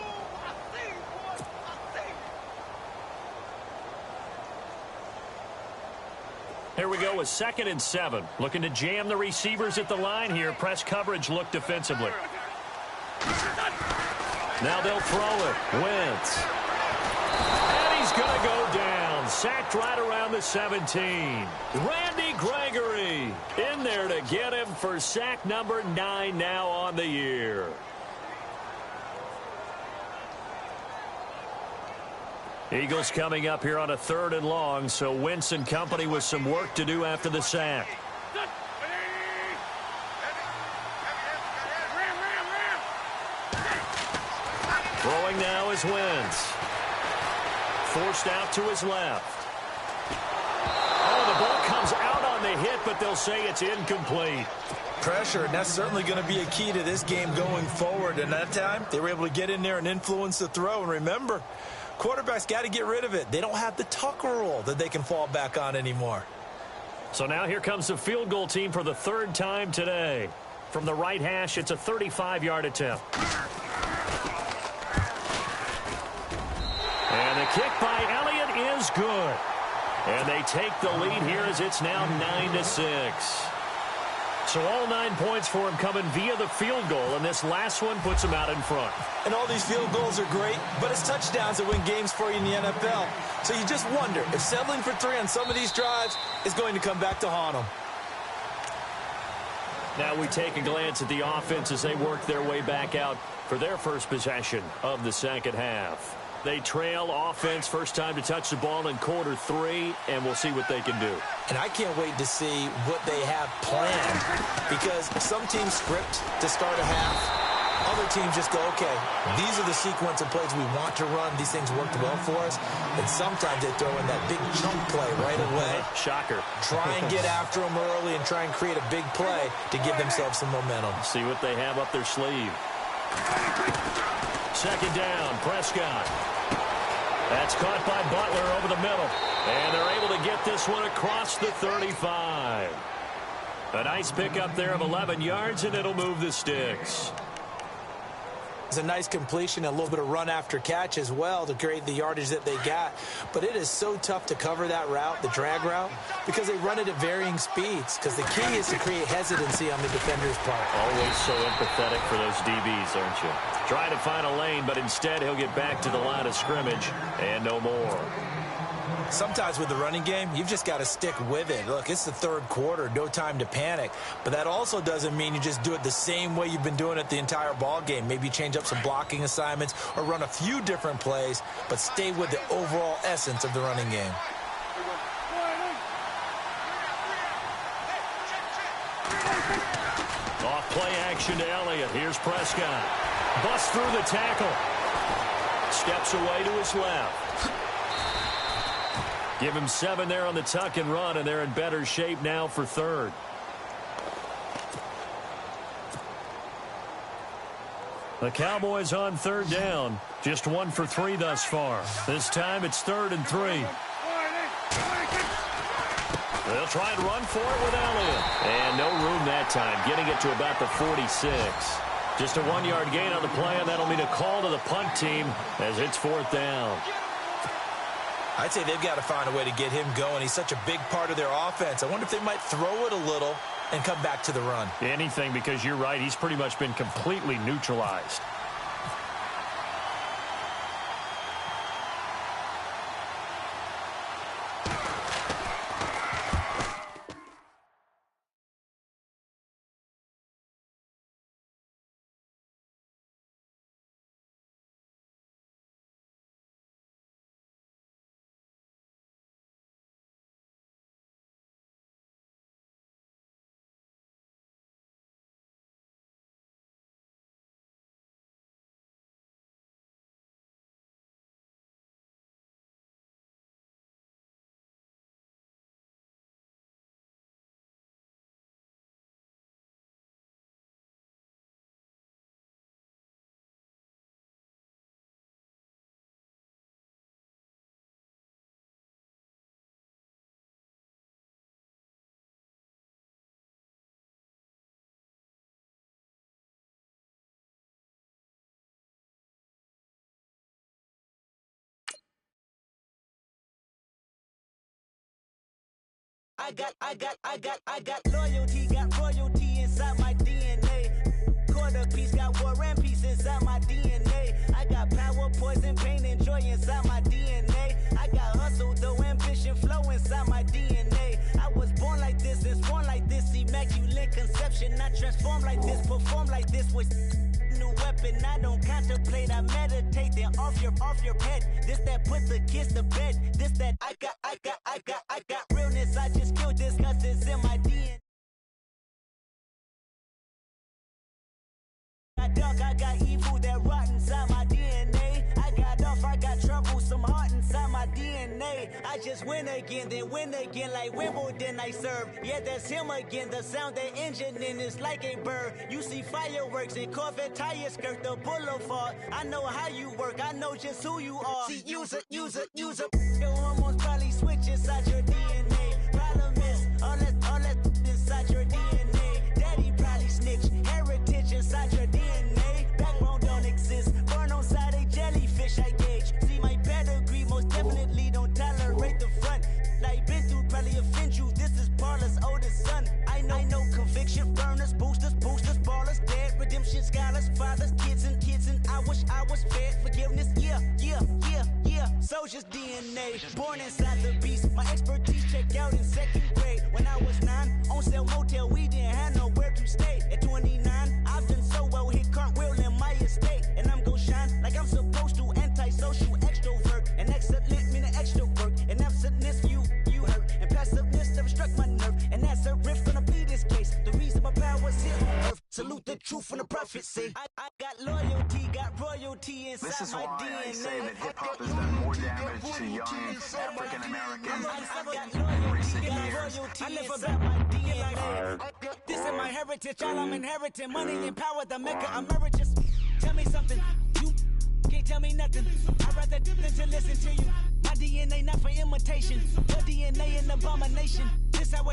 Here we go with 2nd and 7. Looking to jam the receivers at the line here. Press coverage look defensively. Now they'll throw it. Wentz. And he's going to go down. Sacked right around the 17. Randy Gregory in there to get him for sack number 9 now on the year. Eagles coming up here on a 3rd and long, so Wentz and company with some work to do after the sack. Throwing now is Wentz. Forced out to his left. Oh, the ball comes out on the hit, but they'll say it's incomplete. Pressure, and that's certainly going to be a key to this game going forward. And that time, they were able to get in there and influence the throw. And remember, quarterbacks got to get rid of it. They don't have the Tucker rule that they can fall back on anymore. So now here comes the field goal team for the third time today. From the right hash, it's a 35-yard attempt. And the kick by Elliott is good. And they take the lead here as it's now 9-6. So all 9 points for him coming via the field goal, and this last one puts him out in front. And all these field goals are great, but it's touchdowns that win games for you in the NFL. So you just wonder if settling for 3 on some of these drives is going to come back to haunt them. Now we take a glance at the offense as they work their way back out for their first possession of the second half. They trail offense first time to touch the ball in quarter 3, and we'll see what they can do. And I can't wait to see what they have planned, because some teams script to start a half. Other teams just go, okay, these are the sequence of plays we want to run. These things worked well for us. And sometimes they throw in that big chunk play right away. Shocker. Try and get after them early and try and create a big play to give themselves some momentum. See what they have up their sleeve. Second down, Prescott. That's caught by Butler over the middle. And they're able to get this one across the 35. A nice pickup there of 11 yards, and it'll move the sticks. It's a nice completion, a little bit of run after catch as well to create the yardage that they got. But it is so tough to cover that route, the drag route, because they run it at varying speeds. Because the key is to create hesitancy on the defender's part. Always so empathetic for those DBs, aren't you? Trying to find a lane, but instead he'll get back to the line of scrimmage and no more. Sometimes with the running game, you've just got to stick with it. Look, it's the third quarter, no time to panic. But that also doesn't mean you just do it the same way you've been doing it the entire ball game. Maybe change up some blocking assignments or run a few different plays, but stay with the overall essence of the running game. Off play action to Elliott. Here's Prescott. Busts through the tackle. Steps away to his left. Give him 7 there on the tuck and run, and they're in better shape now for third. The Cowboys on third down. Just 1 for 3 thus far. This time it's 3rd and 3. They'll try and run for it with Elliott. And no room that time, getting it to about the 46. Just a 1-yard gain on the play, and that'll mean a call to the punt team as it's 4th down. I'd say they've got to find a way to get him going. He's such a big part of their offense. I wonder if they might throw it a little and come back to the run. Anything, because you're right. He's pretty much been completely neutralized. I got loyalty, got royalty inside my DNA. Quarter piece, got war and peace inside my DNA. I got power, poison, pain, and joy inside my DNA. I got hustle, though ambition, flow inside my DNA. I was born like this, and born like this, immaculate conception. I transform like this, perform like this with new weapon. I don't contemplate, I meditate. Then off your head. This that put the kids to bed. This that I got realness. I just killed this 'cause it's in my DNA. I dark, I got evil that rot inside my DNA. I got off, I got trouble, some heart inside my DNA. DNA. I just win again, then win again like Wimbledon I serve. Yeah, that's him again. The sound that engine in is like a bird. You see fireworks and Corvette tires skirt the boulevard. I know how you work. I know just who you are. See, use it. Your hormones probably switch inside your DNA. Problem is, all that inside your DNA. Daddy probably snitch. Heritage inside your DNA. Backbone don't exist. Born on side a jellyfish I gauge. See my pedigree most definitely don't tolerate the front. Like been through probably offend you. This is Parlor's oldest son. I know conviction burners, boosters, ballers, dead redemption scholars, fathers, kids and I wish I was fed forgiveness. Yeah. Soldier's DNA, born inside the beast. My expertise checked out in 2nd grade. When I was 9, on sale motel, we didn't have nowhere to stay. At 29, I've done so well, hit cartwheel in my estate. And I'm gon' shine like I'm supposed to, antisocial extrovert. And excellent meaning extra work. And absentness, you hurt. And passiveness never struck my nerve. And that's a riff gonna plead this case. The reason my power's here on earth. Salute the truth and the prophecy. I got loyalty, got royalty inside this is my why DNA. I say that hip-hop has done more damage to young African Americans in recent years. I live about my DNA. This is my heritage, all I'm inheriting. Money and power, the maker emeritus. Tell me something, you can't tell me nothing. I'd rather than to listen to you. My DNA not for imitation. Your DNA an abomination.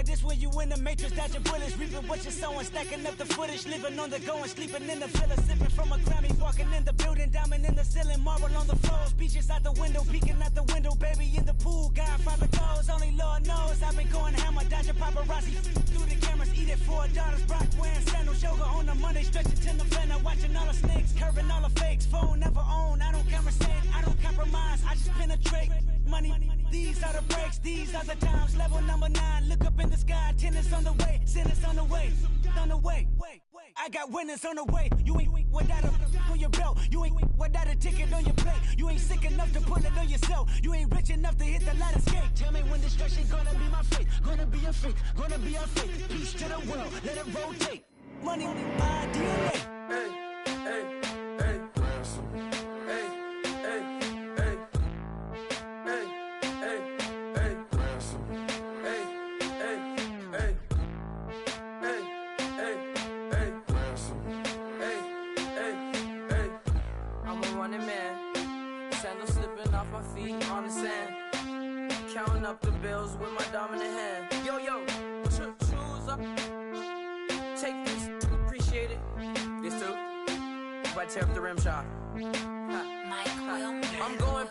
This where you in the matrix, dodging bullets, reaping what you're sowing, stacking up the footage, living on the go and sleeping in the villa, sipping from a Grammy, walking in the building, diamond in the ceiling, marble on the floors, beaches out the window, peeking out the window, baby in the pool, Godfather goes, only Lord knows, I've been going hammer, dodging paparazzi, through the cameras, eat it 4 daughters, Brock wearing sandals, yoga on a Monday, stretching to November, watching all the snakes, curving all the fakes, phone never own, I don't conversate, I don't compromise, I just penetrate, money, these are the breaks, these are the times, level number 9, look up in the sky, tennis on the way, sinners on the way, I got winners on the way. You ain't without a on your belt. You ain't without a ticket on your plate. You ain't sick enough to pull it on yourself. You ain't rich enough to hit the ladder skate. Tell me when destruction gonna be my fate. Gonna be a fate, gonna be a fate. Peace to the world, let it rotate. Money, my DNA. Hey. Counting up the bills with my dominant hand. Yo, choose up. Take this, appreciate it. This too. If I tear up the rim shot. I'm going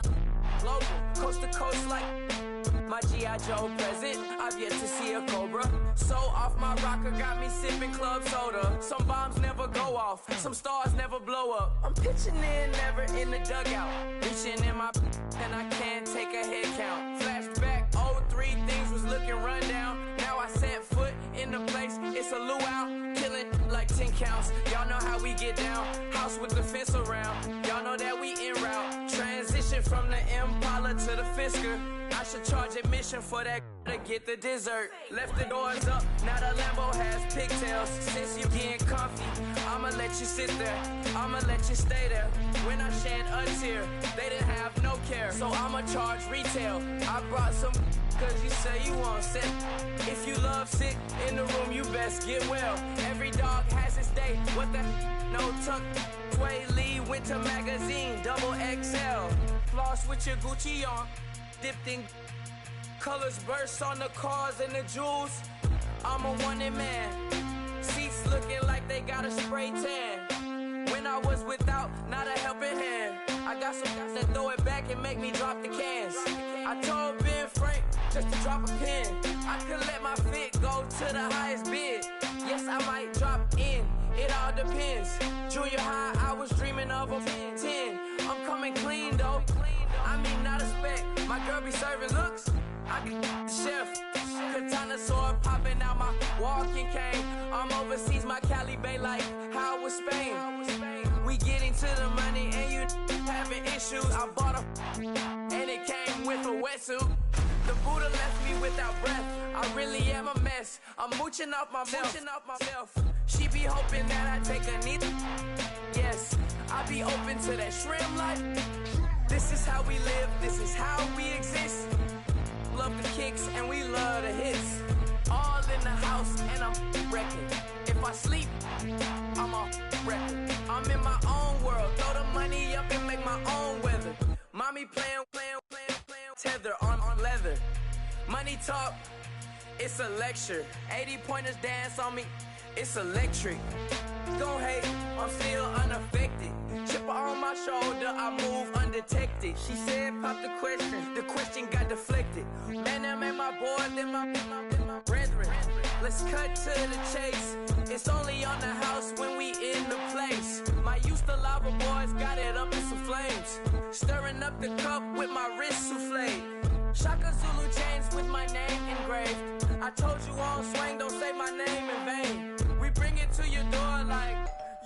global, coast to coast like my G.I. Joe present. I've yet to see a Cobra. So off my rocker got me sipping club soda. Some bombs never go off, some stars never blow up. I'm pitching in, never in the dugout. Reaching in my and I can't take a head count. Flashback, 03, things was looking run down. Now I set foot in the place, it's a luau. Killing like 10 counts, y'all know how we get down. House with the fence around, y'all know that we en route. Transition from the Impala to the Fisker. I should charge admission for that to get the dessert. Left the doors up, now the Lambo has pigtails. Since you getting comfy, I'ma let you sit there, I'ma let you stay there. When I shed a tear, they didn't have no care, so I'ma charge retail. I brought some cause you say you want set. If you love sick in the room, you best get well. Every dog has its day, what the no tuck. Sway Lee, Winter Magazine, double XL. Floss with your Gucci on, dipped in colors burst on the cars and the jewels. I'm a wanted man. Seats looking like they got a spray tan. When I was without, not a helping hand. I got some guys that throw it back and make me drop the cans. I told Ben Frank just to drop a pin. I could let my fit go to the highest bid. Yes, I might drop in, it all depends. Junior high, I was dreaming of a 10. I'm coming clean though. I mean, not a spec. My girl be serving looks. I can the chef. Katana sword popping out my walking cane. I'm overseas, my Cali Bay life. How was Spain? We getting to the money and you having issues. I bought a and it came with a wetsuit. The Buddha left me without breath. I really am a mess. I'm mooching off myself. She be hoping that I take a knee. Yes, I be open to that shrimp life. This is how we live, this is how we exist. mix and we love the hits. All in the house and I'm wrecking. If I sleep, I'm a record. I'm in my own world. Throw the money up and make my own weather. Mommy playing tether on leather. Money talk, it's a lecture. 80 pointers dance on me, it's electric. Don't hate, I'm still unaffected. Chipper on my shoulder, I move undetected. She said pop the question got deflected. Man, that made my boy, then my brethren. Let's cut to the chase. It's only on the house when we in the place. My used to lava boys got it up in some flames. Stirring up the cup with my wrist souffle. Shaka Zulu chains with my name engraved. I told you on swing, don't say my name in vain. We bring it to your door like,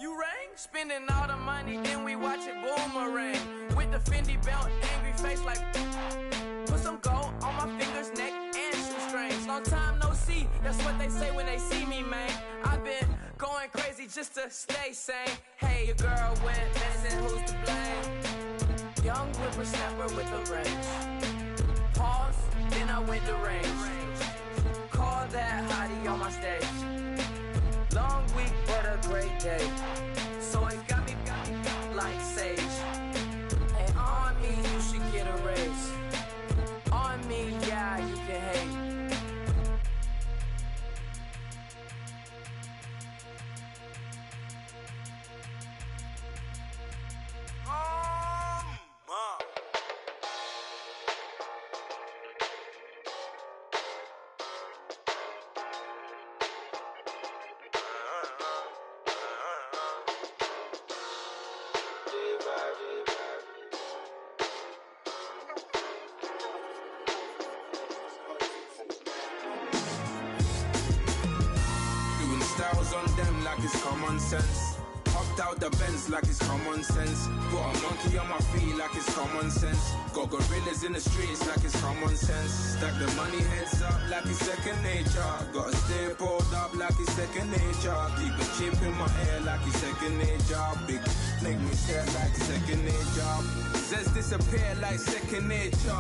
you rang? Spending all the money, then we watch it boomerang. With the Fendi belt, angry face like, put some gold on my fingers, neck, and shoestrings. Long time no see, that's what they say when they see me, man. I've been going crazy just to stay sane. Hey, your girl went missing, who's to blame? Young whippersnapper with a range. Pause, then I went to range. Call that hottie on my stage. Long week, but a great day. So it got me like sage. And on me, you should get a raise. On me, yeah, you can hate. Styles on them like it's common sense. Hopped out the Benz like it's common sense. Put a monkey on my feet like it's common sense. Got gorillas in the streets like it's common sense. Stack the money heads up like it's second nature. Gotta stay pulled up like it's second nature. Keep a chip in my hair like it's second nature. Big make me stare like second nature. Says disappear like second nature.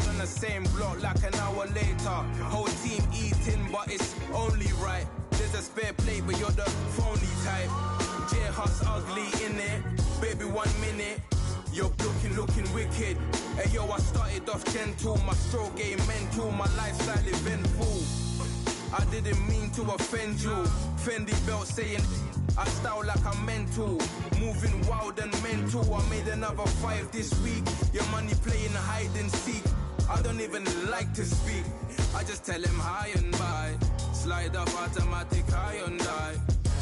On the same block like an hour later. Whole team eating but it's only right. There's a spare plate, but you're the phony type. J-Hut's ugly in it. Baby, 1 minute. You're looking wicked. Hey, yo, I started off gentle. My stroke game mental. My lifestyle eventful. I didn't mean to offend you. Fendi belt saying I style like I'm mental. Moving wild and mental. I made another 5 this week. Your money playing hide and seek. I don't even like to speak. I just tell him hi and bye. Slide off automatic, high on die.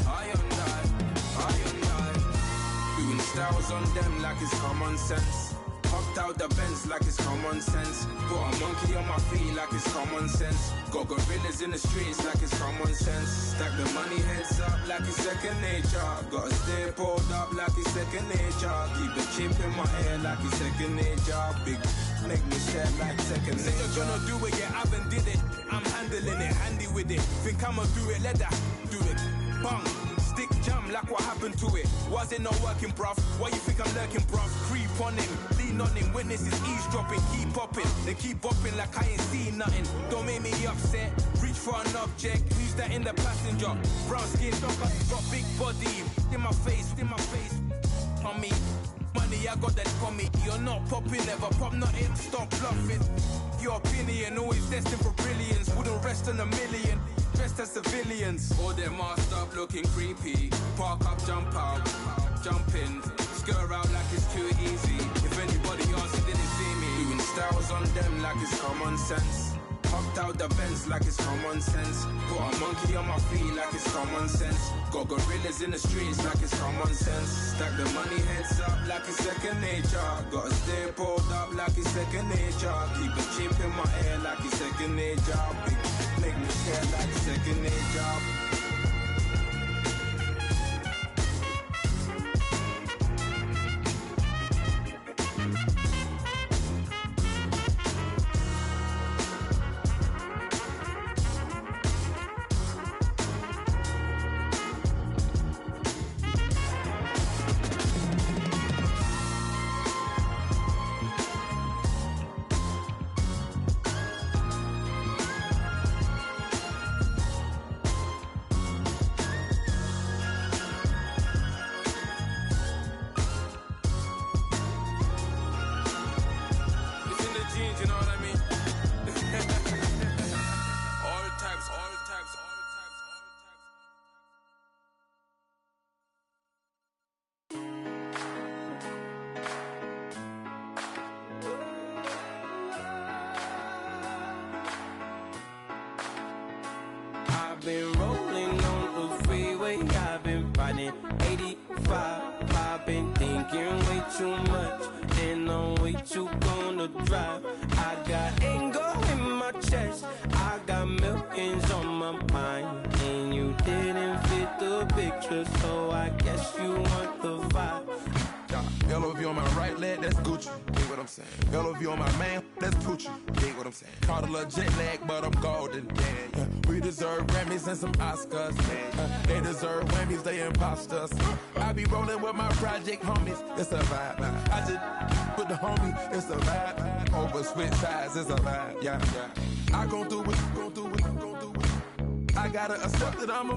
High on die, high on die. Doing styles on them like it's common sense. Hopped out the Benz like it's common sense. Put a monkey on my feet like it's common sense. Got gorillas in the streets like it's common sense. Stack the money heads up like it's second nature. Gotta stay pulled up like it's second nature. Keep the chip in my hair like it's second nature. Big make me stare like second nature. You're gonna do it, yeah, I haven't did it. I'm handling it, handy with it. Think I'ma do it, let that do it. Bang, stick jam like what happened to it. Was it not working, bruv? Why you think I'm lurking, bruv? Creep on him, lean on him. Witnesses eavesdropping, keep popping. They keep bopping like I ain't seen nothing. Don't make me upset. Reach for an object. Who's that in the passenger? Brown skin, got big body. In my face, on me. Money, I got that for me. You're not popping, never pop nothing. Stop bluffing. Your opinion always destined for brilliance. Wouldn't rest on a million. Dressed as civilians. All them masked up looking creepy. Park up, jump out, jump in. Skirt out like it's too easy. If anybody else didn't see me. Doing styles on them like it's common sense. Hopped out the Benz like it's common sense. Put a monkey on my feet like it's common sense. Got gorillas in the streets like it's common sense. Stack the money heads up like it's second nature. Gotta stay pulled up like it's second nature. Keep a chip in my hair like it's second nature. Big make me stare like second nature. too much, and I'm way too gonna drive. I got anger in my chest, I got millions on my mind, and you didn't fit the picture, so I guess you want the vibe. LOV on my right leg, that's Gucci. Dig what I'm saying? LOV on my man, that's Poochie. Dig what I'm saying? Caught a little jet lag, but I'm golden. Yeah. We deserve Grammys and some Oscars. They deserve whammies, they imposters. I be rolling with my project homies. It's a vibe. I just with the homie. It's a vibe. Over switch sides, it's a vibe. Yeah. I gon' do it, gon' do it, gon' do it. I gotta accept that I'm a.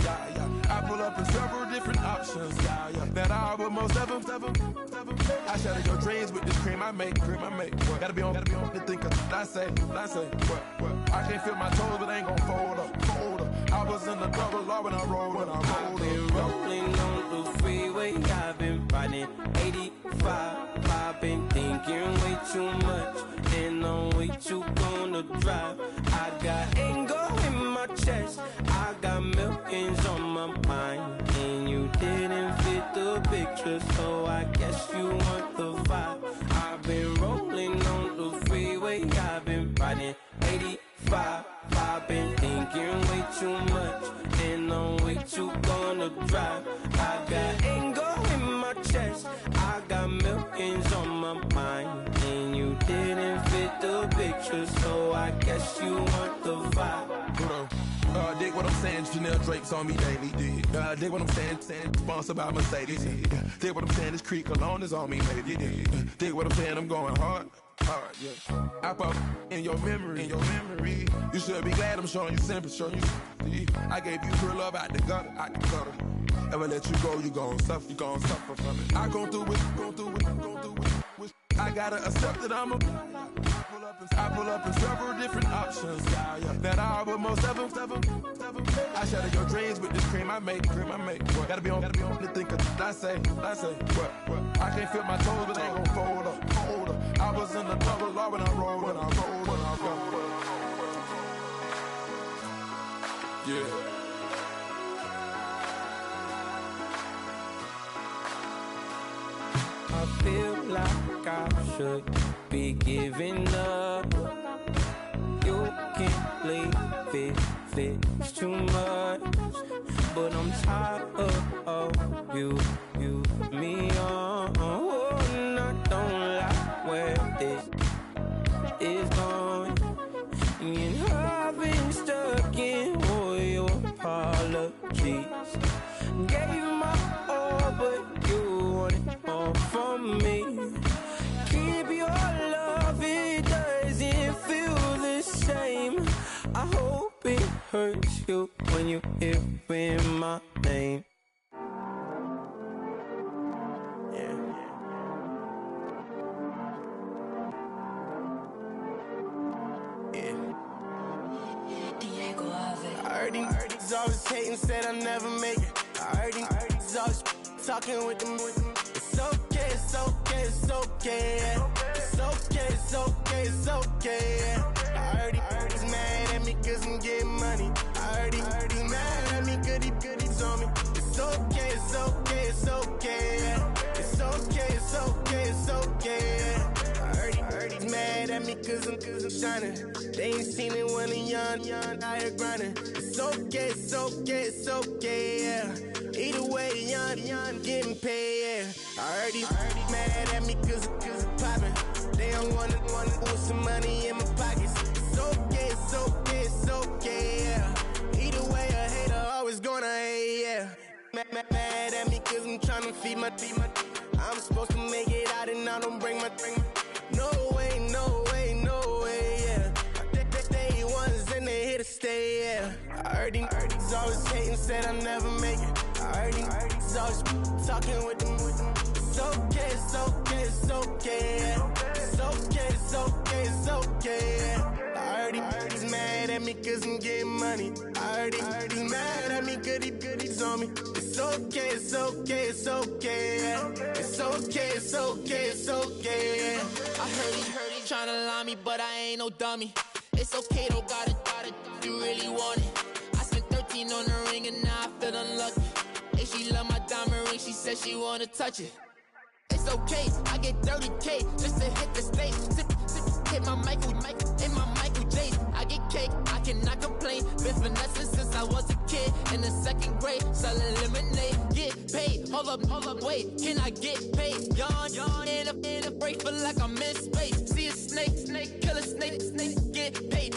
Yeah. I pull up in several different options. Yeah. That I would most ever. I shatter your dreams with this cream I make. What? Gotta be on the thinker. I say. What? I can't feel my toes, but I ain't gon' fold up. I was in the double law when I rolled. I've been rolling on the freeway. I've been riding 85. I've been thinking way too much, and I'm way too gonna drive. I got anger in my chest, I got millions on my mind, and you didn't fit the picture, so I guess you want the vibe. I've been rolling on the freeway, I've been riding 85. I've been thinking way too much, and I'm way too gonna drive. I got anger in my chest, I got millions on my mind, and you didn't fit the picture, so I guess you want the vibe. Dig what I'm saying, Chanel drapes on me daily. Dig what I'm saying, sponsored by Mercedes. Dig what I'm saying, this Creek Cologne is on me, baby. Dig what I'm saying, I'm going hard, yeah. I pop in your memory. You should be glad I'm showing you sympathy. I gave you pure love out the gutter. Ever let you go, you gon' suffer from it. I gon' do it. I gotta accept that I'm a. I pull up in several different options. That I would most ever. I shatter your dreams with this cream I make. What? Gotta be on the thinker. I say. What? I can't feel my toes, but I ain't gon' fold up. I was in the double law when I rolled. Yeah. I feel like I should be giving up. You can't leave it's too much. But I'm tired of you, me on. And I don't like where this is going. And I've been stuck in all your apologies. Gave my all, but you want it all from me. Keep your love, it doesn't feel the same. I hope it hurts you when you hear my name. I heard these always hating, said I never make it. I heard these always talking with them. It's okay, it's okay, it's okay. It's okay, it's okay, it's okay. I heard he's mad at me cause I'm getting money. I heard he's mad at me cause he's on me. It's okay, it's okay, it's okay. It's okay, it's okay, it's okay. I heard he's mad at me cause I'm shining. They ain't seen it when I'm young, out here grinding. It's okay, it's okay, it's okay, yeah. Either way, young, getting paid, yeah. I heard he's mad at me cause I'm poppin'. They don't wanna put some money in my pockets. It's okay, it's okay, it's okay, yeah. Either way, a hater always gonna hate, yeah. Mad at me cause I'm tryna feed my I'm supposed to make it out and I don't bring my No way, yeah. They ones and they here to stay, yeah. I heard he's always hating, said I never make it. I heard he's always talking with them. It's okay, it's okay, it's okay, yeah. It's okay, it's okay, it's okay, yeah. I heard he's mad at me cause I'm getting money. I heard he's mad at me cause he's on me. It's okay, it's okay, it's okay, yeah. It's okay, it's okay, it's okay, yeah. I heard he tryna lie me, but I ain't no dummy. It's okay, though, got it, you really want it. I spent 13 on the ring and now I feel unlucky. If she love my diamond ring, she said she wanna touch it. It's okay. I get 30K just to hit the stage. Hit my Michael, in my Michael J. I get cake, I cannot complain. Been finessing since I was a kid. In the second grade, selling lemonade. Get paid, hold up, wait. Can I get paid? Yawn, in a break, feel like I'm in space. See a snake, kill a snake, get paid.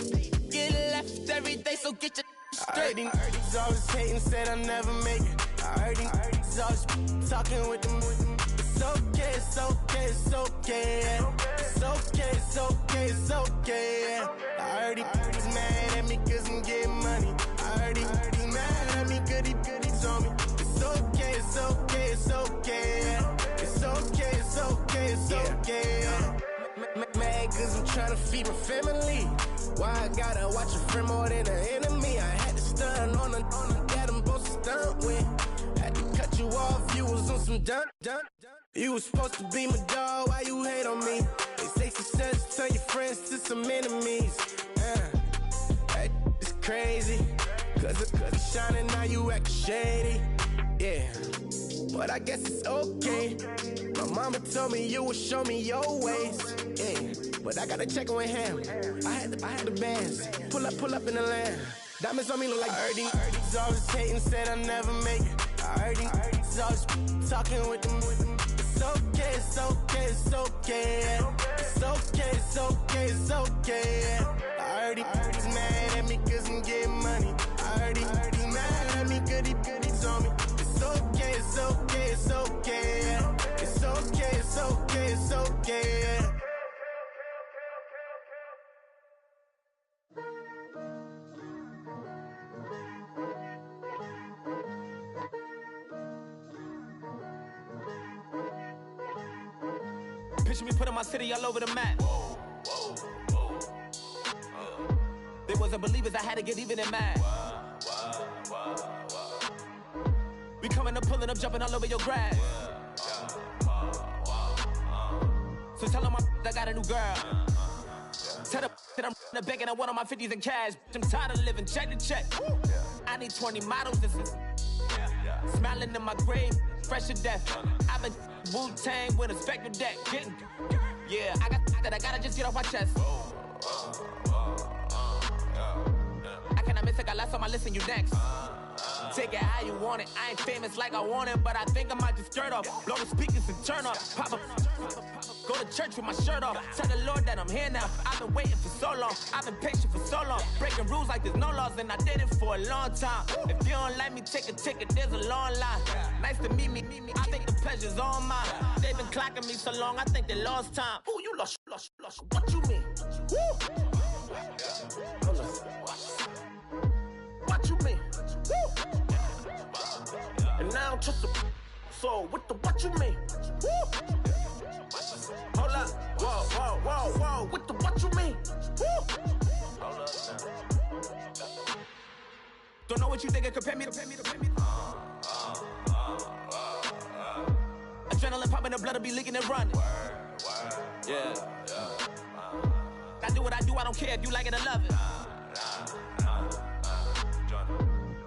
Get left every day, so get your straight. I heard he's always hating, said I'll never make it. I heard he's always talking with them. It's okay, it's okay, it's okay. It's okay, it's okay, it's okay. I heard he's mad at me cause I'm getting money. I heard he's mad at me cause he's on me. It's okay, it's okay, it's okay. It's okay, it's okay, it's okay. Mad cause I'm trying to feed my family. Why I gotta watch a friend more than an enemy? I had to stun on the dad I'm supposed to stunt with. Had to cut you off, you was on some dun. You was supposed to be my dog, why you hate on me? They say success turn your friends to some enemies. That is crazy. Cause it's shining, now you acting shady. Yeah, but I guess it's okay. My mama told me you would show me your ways. Yeah, but I gotta check with him. I had the bands. Pull up in the land. Diamonds on me look like I heard he's always hating, said I'll never make it. I heard he's always talking with them. It's okay, it's okay, it's okay. It's okay, it's okay, it's okay. I heard he's mad at me cause I'm getting money. I heard he's mad at me cause he's on me. It's okay, it's okay, it's okay. It's okay, it's okay, it's okay. Picture me putting my city all over the map. They wasn't believers, I had to get even and mad. We coming up, pulling up, jumping all over your grass. So tell them I got a new girl. Tell them that I'm the bank and I want all my 50s in cash. I'm tired of living check to check. I need 20 models, this is smiling in my grave, fresh to death. I've been Wu-Tang with a spectre deck. Yeah, I got that, I gotta just get off my chest. I cannot miss it, got last on my list and you next. Take it how you want it, I ain't famous like I want it, but I think I might just skirt off. Blow the speakers and turn up, pop up. Go to church with my shirt off. Tell the Lord that I'm here now. I've been waiting for so long. I've been patient for so long. Breaking rules like there's no laws, and I did it for a long time. If you don't like me, take a ticket. There's a long line. Nice to meet me. I think the pleasure's all mine. They've been clocking me so long, I think they lost time. Ooh, you lost. What you mean? Woo. What you mean? Woo. And now I'm just a so what you mean? Woo. Hold up, whoa, what you mean? Woo. Hold up now. Don't know what you think, compare me. Adrenaline popping, the blood will be leaking and running. Yeah. I do what I do, I don't care if you like it or love it.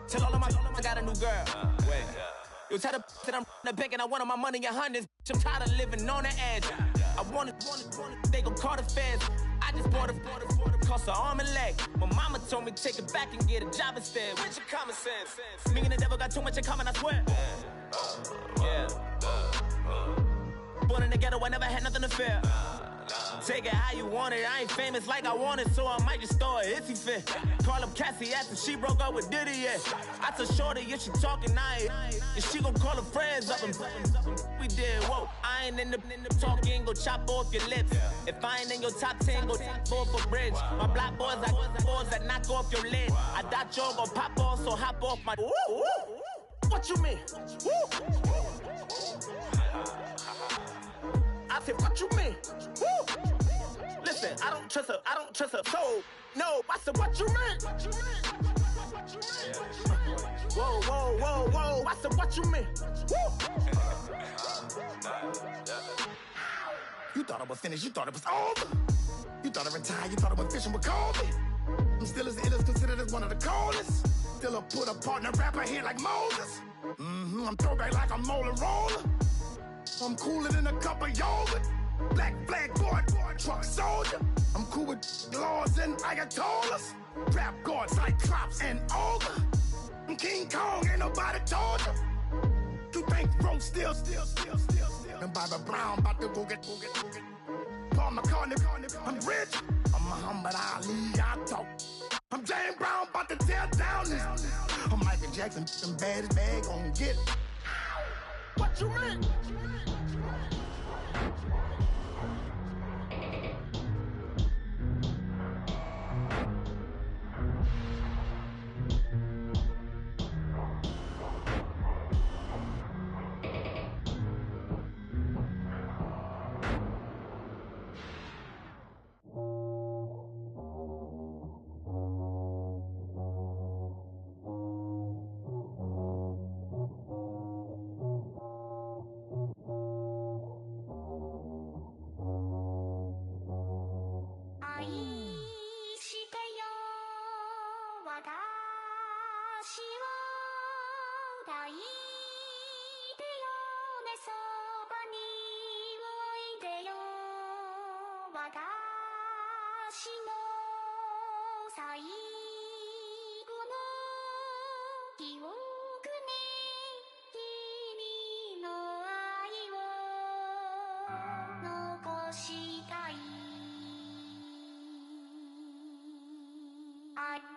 Tell all of my I got a new girl. Wait. Yo, tell the that I'm the bank and I want all my money in hundreds. I'm tired of living on the edge. I want it, they gon' call the feds. I just bought a cost an arm and leg. My mama told me take it back and get a job instead. Where's your common sense? Me and the devil got too much in common, I swear. Yeah. Born in the ghetto, I never had nothing to fear. Take it how you want it, I ain't famous like I want it, so I might just throw it if he fit. Call up Cassie after she broke up with Diddy, yeah. I told Shorty if she talking, and she gon' call her friends up and we did, whoa. I ain't in the talking, go chop off your lips. If I ain't in your top 10, go top 4 for bridge. My black boys, I got boys that knock off your lid. I thought y'all gon' pop off, so hop off my. What you mean? I said, what you mean? Woo! Listen, I don't trust her soul. No, I said, what you mean? Whoa. I said, what you mean? Woo! You thought I was finished, you thought it was over. You thought I retired, you thought I was fishing with Kobe. I'm still as ill as considered as one of the coldest. Still a put a partner rapper here like Moses. I'm throwback like a molar roller. I'm cooler than a cup of yogurt. Black flag board, truck soldier. I'm cool with laws and Ayatollahs. Rap god, Cyclops and Ogre. I'm King Kong, ain't nobody told you. You think bro still. And Bobby Brown about to go get. Paul McCartney, I'm rich. I'm Muhammad Ali, I talk. I'm James Brown, about to tear down this. I'm Michael Jackson, some baddest bag gon' get it. What you mean?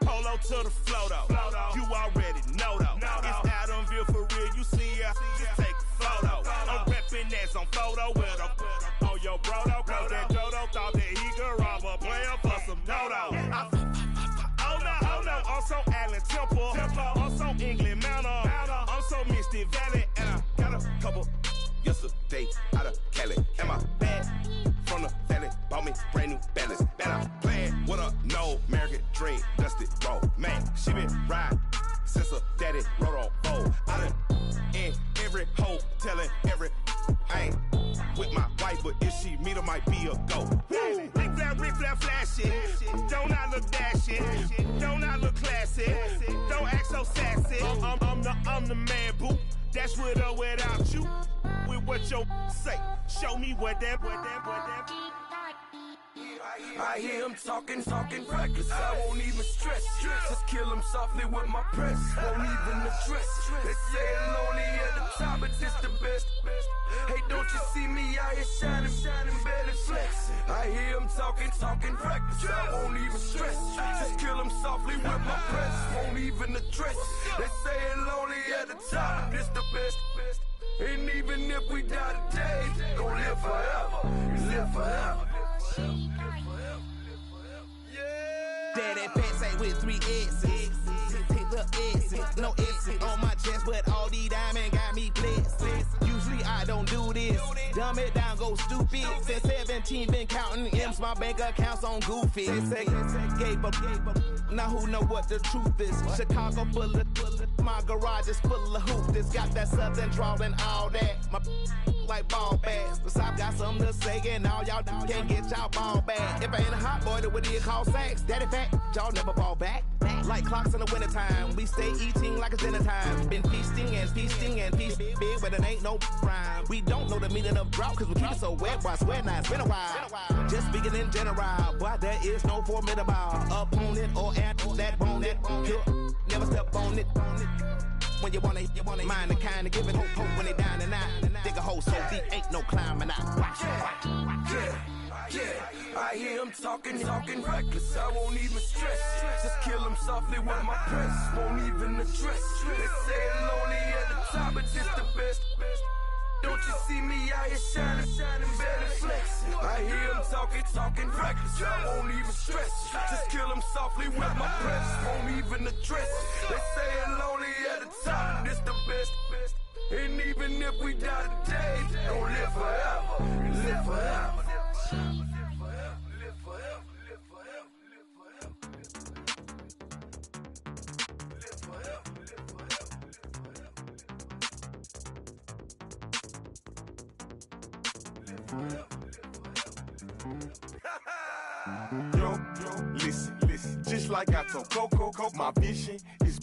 Polo to the flow though. You already know though. It's Adamville for real. You see ya, just take a photo. I'm reppin' that's on photo with a on your bro though. Cause that Dodo thought that he could rob a player for some dodo. Oh no, also Allen Temple. Also England Mountain. Also Misty Valley. And I got a couple yesterday out of Cali. Am I bad? From the valley, bought me brand new balance. Better playing with a no American dream, dusty roll. Man, she been riding since her daddy rode on bowl. I done in every hole, telling every I ain't with my wife, but if she meet her, might be a go. Rick Flair flashing. Don't I look dashing? Don't I look classy? Don't act so sassy. I'm the man, boo. That's with or without you. With what your say. Show me what that. I hear him talking reckless. I won't even stress. Just kill him softly with my press. Won't even address. They say I'm lonely at the top, but this the best. Hey, don't you see me out here shining, belly flex? I hear him talking reckless. I won't even stress. Just kill him softly with my press. Won't even address. They say I'm lonely at the top, but this the best. And even if we die today, gon' live forever. Live forever. Daddy pants ain't with 3 S's. The S's, no S's on my chest, but all these diamonds got me blessed. Usually I don't do this. Dumb it down, go stupid. Since 17, been counting M's, my bank accounts on Goofy. They gave up. Now who know what the truth is? Chicago full of my garage is full of hoop. This got that southern drawl and all that. My like ball bags. The South got something to say, and all y'all can't get y'all ball back. If I ain't a hot boy, then what do you call sacks? Daddy fact, y'all never ball back. Like clocks in the wintertime, we stay eating like it's dinner time. Been feasting and feasting big, but it ain't no rhyme. We don't know the meaning of drought, cause we keep it so wet, boy, I swear now it's been a while. Just speaking in general, boy, there is no formidable opponent or that bone that you never step on it. When you wanna mind the kind of giving hope when they down and out. Dig a hole so deep, ain't no climbing out. Yeah, I hear him talking reckless. I won't even stress. Just kill him softly with my press. Won't even address. They say I'm lonely at the top, but this the best. Don't you see me out here shining, belly flex? I hear him talking reckless. I won't even stress. Just kill him softly with my press. Won't even address. They say I'm lonely at the top, this the best. And even if we die today, don't live forever. Live forever. Yo, listen, just like I told Coco, my vision is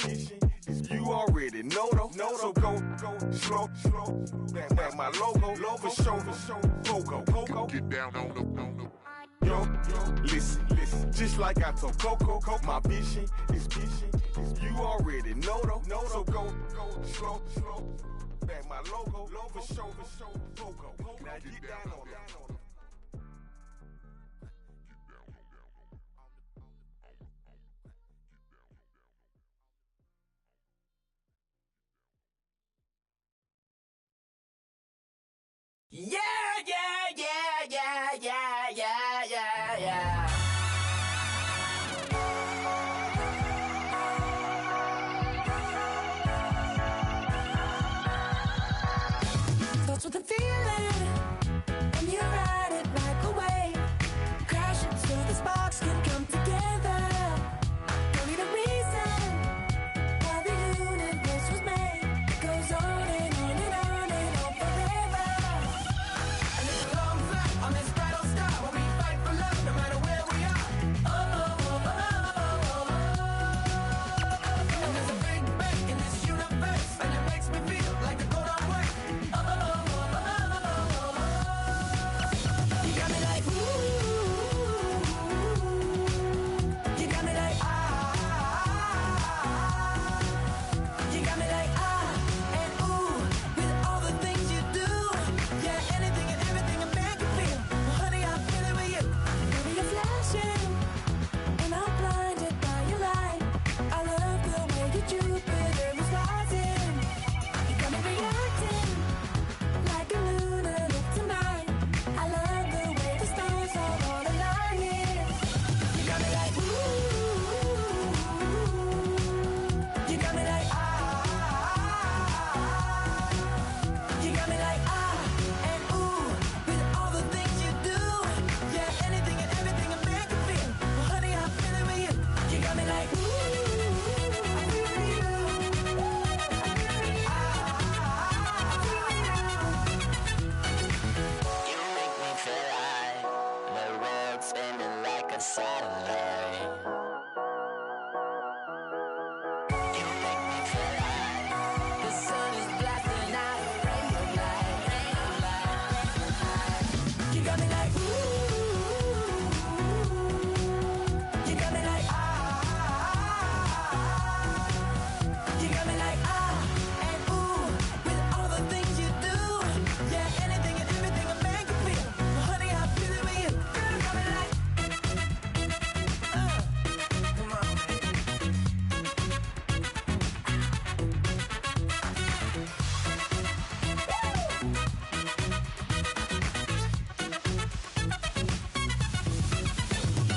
You already know though. So go slow. Back my logo. For show. Pogo. Get down on the. Yo, listen. Just like I told Coco, my vision is vision. You already know though. So go slow. Back my logo. For show. Pogo. Now get down on the. Yeah. Starts with a feeling, and you ride it like a wave. Crash it so the sparks can come together. Don't need a reason why the universe was made. It goes on and on and on and on forever. And it's a long flight on this battle star where we fight for love no matter where we are. And there's a big bang in this universe, and it makes me feel like the go don't work. You got me like ooh. You got me like You got me like and ooh. With all the things you do, yeah, anything and everything a man can feel. Well, honey, I feel it with you. Baby, you're flashing, and I'm blinded by your light. I love the way you Jupiter is rising. You got me reacting like a lunar tonight. I love the way the stars are all aligning. You got me like ooh. You got me like You got me like and ooh. With all the things you do, yeah, anything and everything a man can feel. Well, honey, I feel it with you. You got me like ooh. I feel you. You make me feel like the world's spinning like a satellite. You make me feel like The sun is blasting out a ray of light. You got me like ooh. You got me like You got me like and ooh. With all the things you do, yeah, anything and everything a man can feel. Well, honey, I feel it with you. Girl, you got me like come on,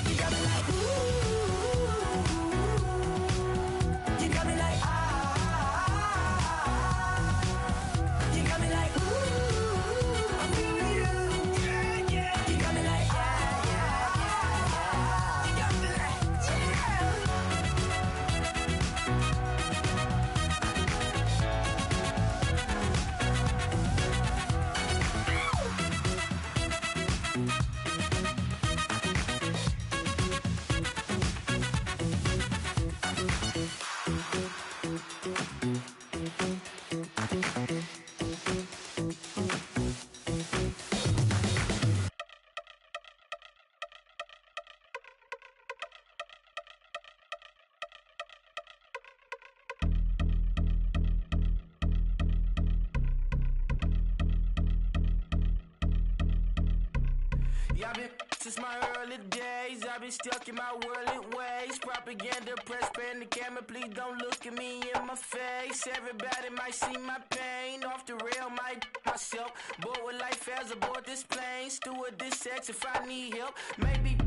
You got me like ooh. You got me like You got me like ooh. I feel you. Yeah. You got me like You got me like I've been since my early days. I've been stuck in my worldly ways. Propaganda, press, pen, the camera. Please don't look at me in my face. Everybody might see my pain. Off the rail, might myself. Bored with life as aboard this plane. Steward this sex if I need help. Maybe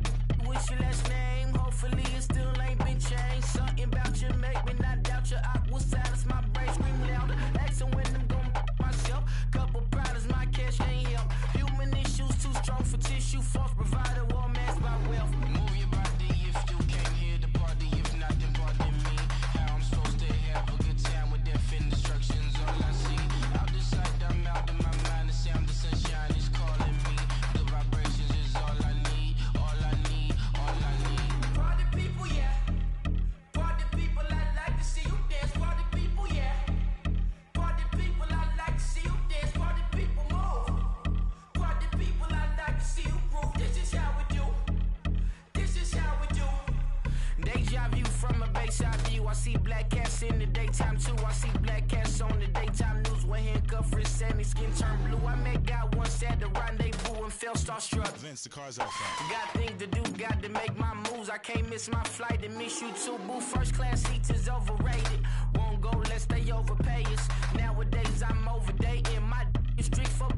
what's your last name? Hopefully it still ain't been changed. Something about you make me not doubt you. I will silence my brain, scream louder. Asking when I'm gonna myself. Couple problems, my cash ain't help. Human issues too strong for tissue. False provider, war mass by wealth. Move your body if you came here to party. If not, then pardon me. How I'm supposed to have a good time with death and destruction's all I see. Out the sight, I'm out of my mind. The sound of sunshine is calling me. The vibrations is all I need. All I from a bayside view. I see black cats in the daytime too. I see black cats on the daytime news when handcuffed, wrist and his skin turned blue. I met God once at the rendezvous and felt starstruck. Vince, the car's outside. Got things to do, got to make my moves. I can't miss my flight and miss you too, boo. First class seats is overrated. Won't go lest they overpay us. Nowadays I'm overdating. My is strict for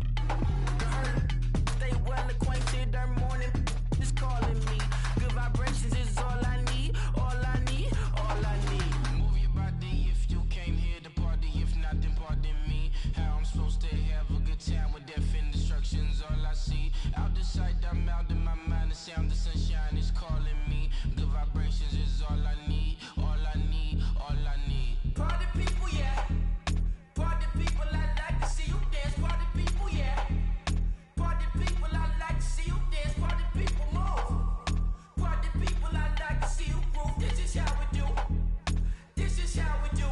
stay well acquainted. Their morning is calling me. Good vibrations is all I need. All I need, all I need. Move your body if you came here to party. If not, then pardon me. How I'm supposed to have a good time with death and destruction's all I see. Out the sight, I'm out in my mind. The sound of sunshine is calling me. Good vibrations is all I need. All I need, all I need. Party people, yeah. Party people, I like to see you dance. Party people, yeah. Party people, I like to see you dance. Party people, move. Party people, I like to see you groove. This is how we do. This is how we do.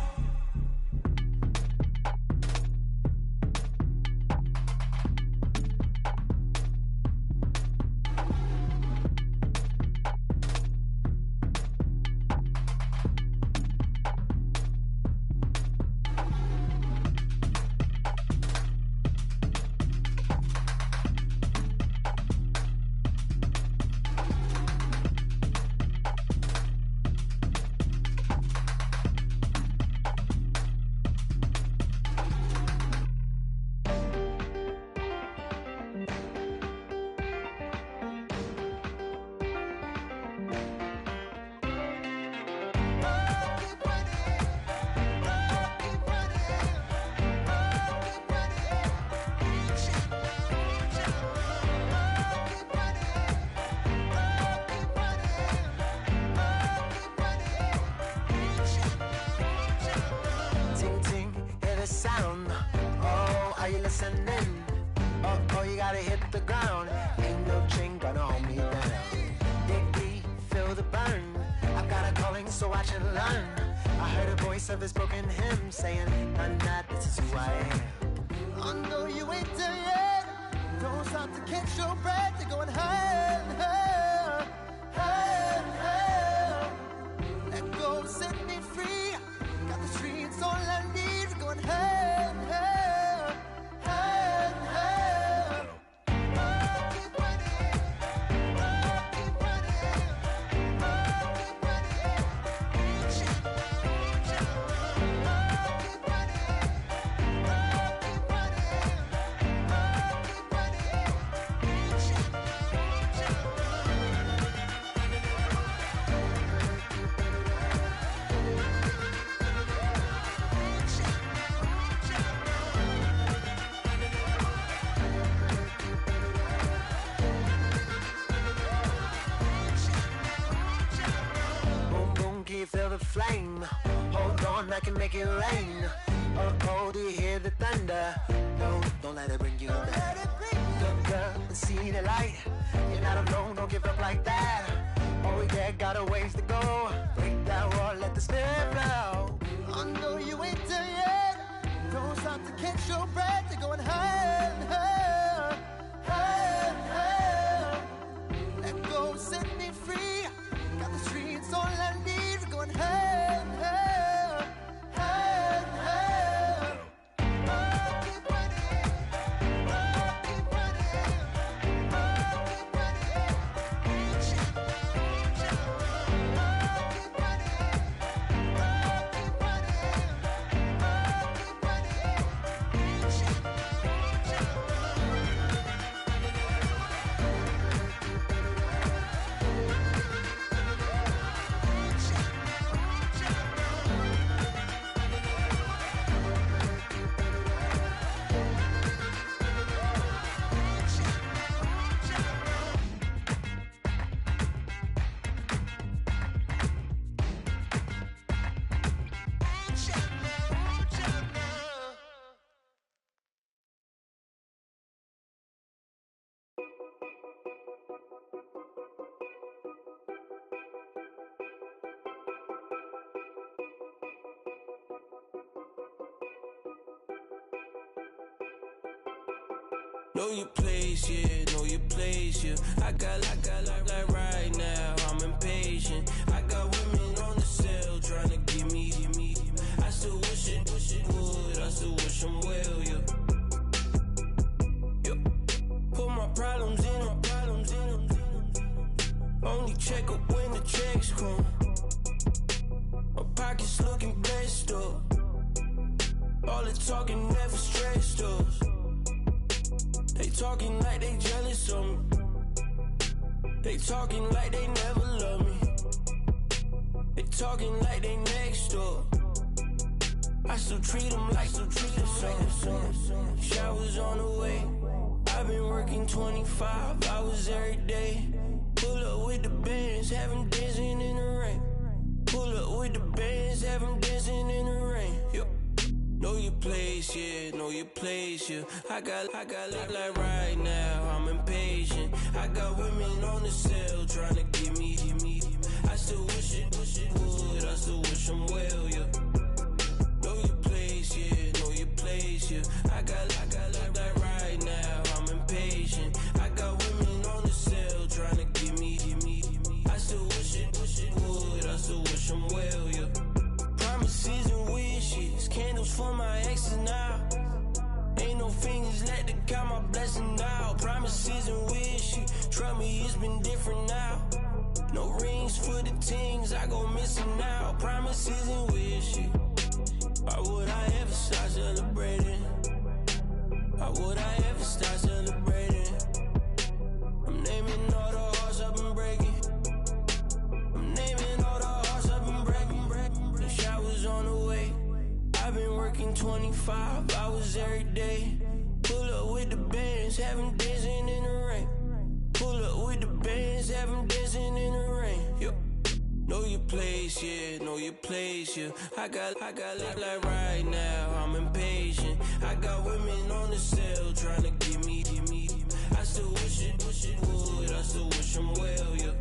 Of his broken hymn saying, "Nah, this is who I am." I know you ain't there yet. Don't stop to catch your breath. You're going higher and higher, higher and higher. Let go, set me free. Got the streets all I need. We're going higher and higher, higher and higher. Keep running, keep running, keep running. Feel the flame, hold on, I can make it rain. Oh, do you hear the thunder? No, don't let it bring you down. Look up and see the light. You're not alone, don't give up like that. Oh yeah, got a ways to go. Break that wall, let the spirit flow. I know you ain't there yet. Don't stop to catch your breath. You're going higher and higher, higher and higher. Let go, set me free. Got the streets all I need. Going higher and higher, higher and higher. Keep running, keep running, keep running. Keep Know your place, yeah, know your place, yeah. I got like right now, I'm impatient. I got women on the same pockets looking blessed up. All the talking never stressed us. They talking like they jealous of me. They talking like they never love me. They talking like they next door. I still treat them like so. Showers on the way. I've been working 25 hours every day. Pull up with the bands, have them dancing in the rain. Pull up with the bands, have them dancing in the rain. Yo. Know your place, yeah, know your place, yeah. I got look like right now, I'm impatient. I got women on the cell trying to give me. I still wish it would, I still wish them well, yeah. Know your place, yeah, know your place, yeah. I got look like right now, I'm impatient. I got women on the cell trying to give me. I still wish it would, I still wish them well, yeah. Promises and wishes, candles for my exes now. Ain't no fingers left to count my blessing now. Promises and wishes, trust me, it's been different now. No rings for the things I go missing now. Promises and wishes, why would I ever start celebrating? Why would I ever start celebrating? I'm naming all the hearts I've been breaking. I'm naming all the hearts I've been breaking. The showers on the way. I've been working 25 hours every day. Pull up with the bands, have them dancing in the rain. Pull up with the bands, have them dancing in the rain. Yo. Know your place, yeah, know your place, yeah. I got look like right now, I'm impatient. I got women on the cell trying to give me. I still wish it would, I still wish them well, yeah.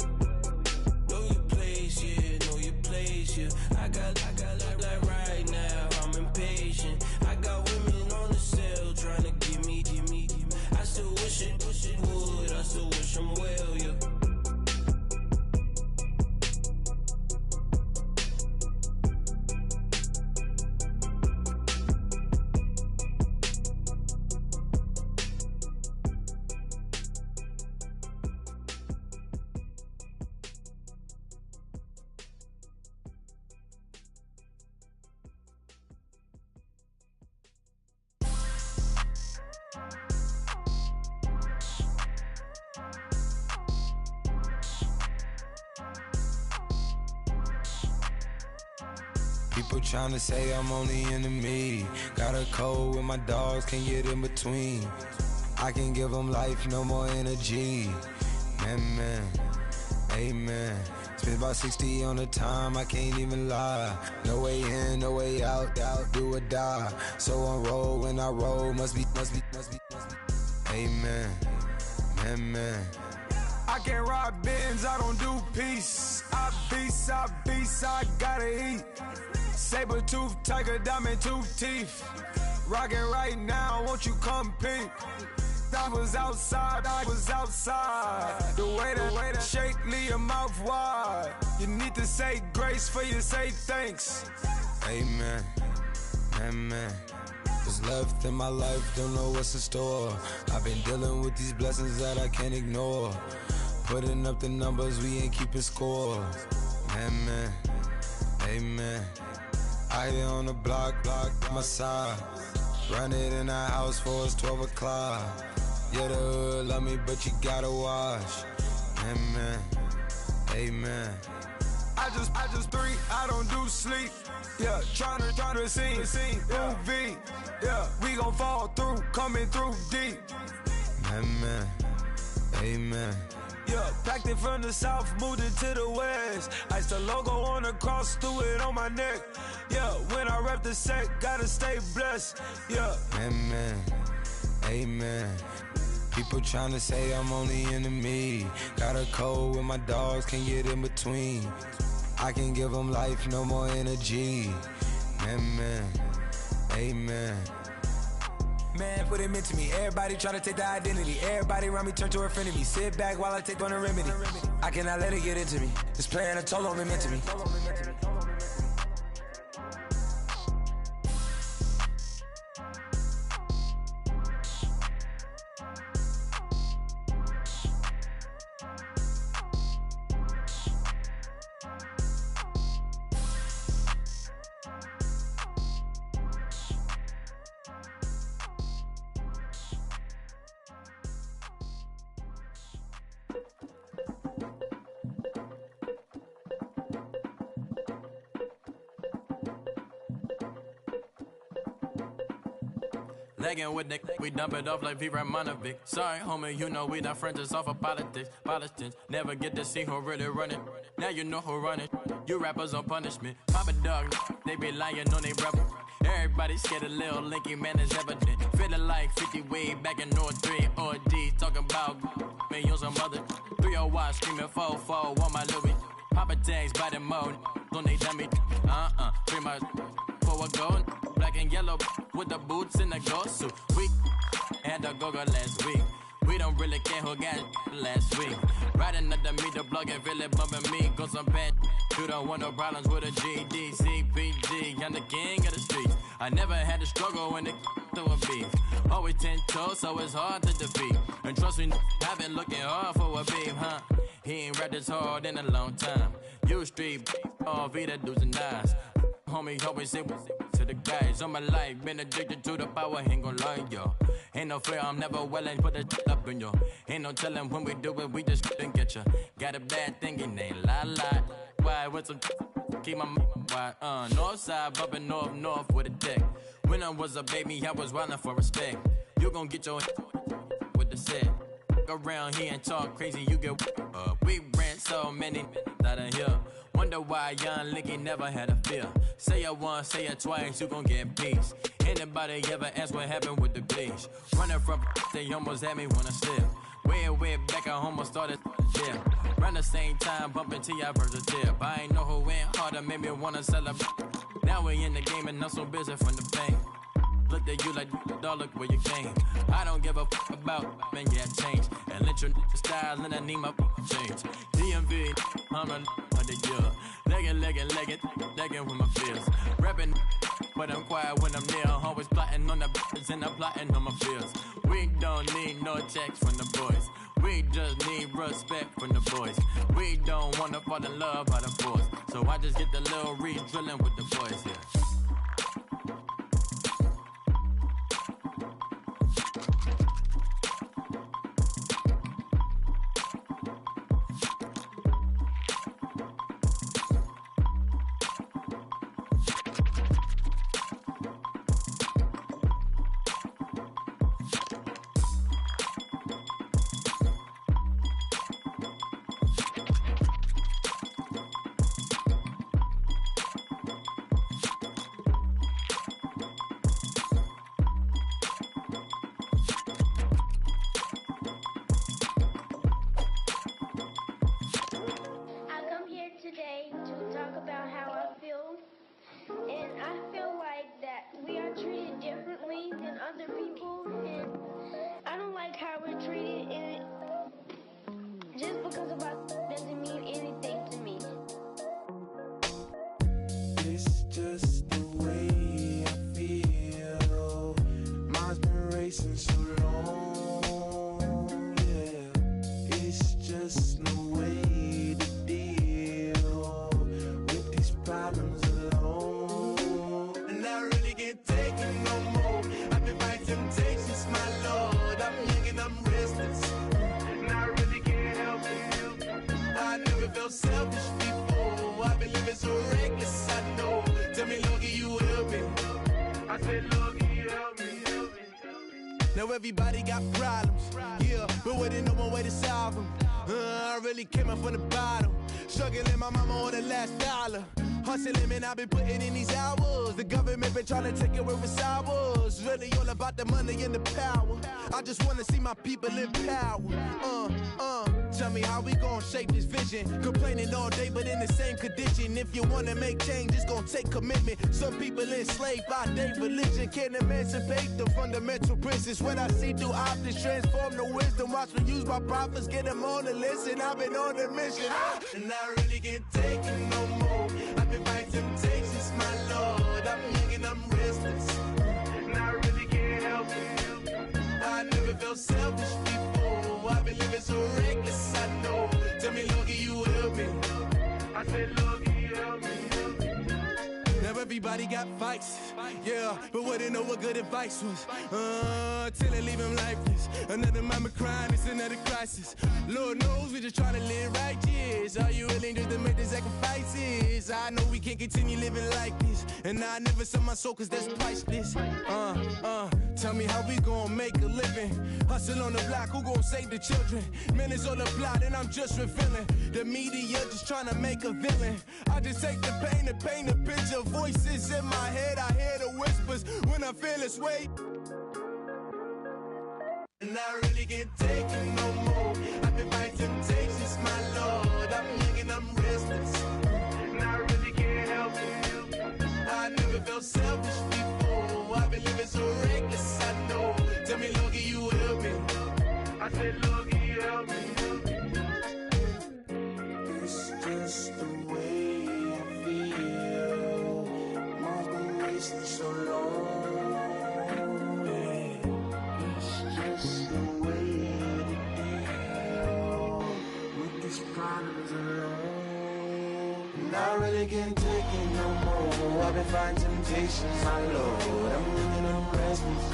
Know your place, yeah, know your place, yeah. I got look like right now, I'm impatient. I got women on the cell trying to give me. I still wish it would, I still wish them well, yeah. People tryna say I'm only enemy. Got a code with my dogs, can't get in between. I can give them life, no more energy. Man, amen. Spent about 60 on the time, I can't even lie. No way in, no way out, do or die. So on roll, when I roll, must be. Amen, man. I can't ride Benz, I don't do peace. I beast, I gotta eat. Saber tooth, tiger, diamond tooth teeth. Rockin' right now, won't you come peek? I was outside. The way that shake, leave your mouth wide. You need to say grace for you say thanks. Amen, what's left in my life, don't know what's in store. I've been dealing with these blessings that I can't ignore. Putting up the numbers, we ain't keeping score. Amen. I here on the block, my side. Run it in the house for us 12 o'clock. Yeah, the hood love me, but you gotta watch. Amen. I just three, I don't do sleep. Yeah, tryna see movie. Yeah, we gon' fall through, coming through deep. Amen. Yeah, packed it from the south, moved it to the west. Iced the logo on the cross, threw it on my neck. Yeah, when I rep the set, gotta stay blessed. Yeah. Amen. People tryna say I'm only enemy. Got a code with my dogs, can't get in between. I can give them life, no more energy. Amen. Man, put it into me. Everybody try to take the identity. Everybody around me turn to a friend of me. Sit back while I take on a remedy. I cannot let it get into me. It's playing a toll on me, meant to me. Legging with the, we dump it off like V. Ramanovic. Sorry, homie, you know we not friends, it's off of politics. Politics, never get to see who really running. Now you know who running. You rappers on punishment. Papa dog, they be lying on they rebel. Everybody scared of Lil Linky, man, it's evident. Feeling like 50 way back in 03 OD. Talking about me on some other 301 screaming 4-4 on my Louis. Papa tags by the mode on they dummy. Pretty much for a gold. Black and yellow with the boots and the gold suit. We had a go-go last week. We don't really care who got last week. Riding under me, the blog and really bumping me. Cause I'm bad. You don't want no problems with a GD, CPG. I'm the king of the streets. I never had to struggle when it to a beef. Always 10 toes, so it's hard to defeat. And trust me, I've been looking hard for a beef, huh? He ain't rapped this hard in a long time. You street, all Vita dudes and eyes. Homie, always say to the guys on my life. Been addicted to the power, ain't gon' lie, yo. Ain't no fear, I'm never willing, put the up in yo. Ain't no telling when we do it, we just didn't get ya. Got a bad thing, it ain't lie. Why, with some keep my wide, north side, bumpin' north with a dick. When I was a baby, I was wildin' for respect. You gon' get your with the set. Around here and talk crazy, you get we ran so many out of here. Wonder why young Licky never had a fear. Say it once, say it twice, you gon' get peace. Anybody ever ask what happened with the bleach? Running from they almost had me wanna slip. Way back I almost started yeah. Around the same time, bumping till I burst a tip. I ain't know who went harder, made me wanna celebrate. Now we in the game and I'm so busy from the pain. Look at you like, dog, look where you came. I don't give a about, man, yeah, change. And let your style and I need my change. DMV, I'm a year. Legging with my fears. Rapping, but I'm quiet when I'm near. Always plotting on the bitches and I'm plotting on my fears. We don't need no checks from the boys. We just need respect from the boys. We don't wanna fall in love by the force. So I just get the little re-drilling with the boys, yeah. Now everybody got problems, yeah, but waiting no one way to solve them. I really came up from the bottom, struggling my mama on the last dollar. Hustling, man, I've been putting in these hours. The government been trying to take away what's ours. Really all about the money and the power. I just wanna see my people in power. Tell me how we gon' shape this vision. Complaining all day, but in the same condition. If you wanna make change, it's gon' take commitment. Some people enslaved by their religion can't emancipate the fundamental principles. What I see through optics transform the wisdom. Watch me use my prophets, get them on the list, and I've been on the mission. And I really can't take it no more. I've been fighting temptations, my Lord. I'm young and I'm restless, and I really can't help it. I never felt selfish before. I've been living so reckless, I know. Tell me, Lord, can you help me? I said, Lord, can you help me? Now everybody got fights, yeah, but wouldn't know what good advice was. Till they leave him lifeless. Another mama crying, it's another crisis. Lord knows we just trying to live righteous. Are you willing just to make the sacrifices? I know we can't continue living like this, and I never sell my soul cause that's priceless. Tell me how we gon' make a living. Hustle on the block, who gon' save the children? Minutes on the plot and I'm just revealing. The media just tryna make a villain. I just take the pain and paint a picture. Voices in my head, I hear the whispers when I feel this way. And I really can't take it no more. I've been fighting temptations, my Lord. I'm young and I'm restless, and I really can't help it. I never felt selfish before. I've been living so reckless, I know. Tell me, Lord, can you help me? I said, Lord, can you help me? It's just the way I feel. Mom's been wasting so long. Just the way to deal with these problems alone. And I really can't take it no more. I've been fighting temptations, my Lord. I'm living on restless.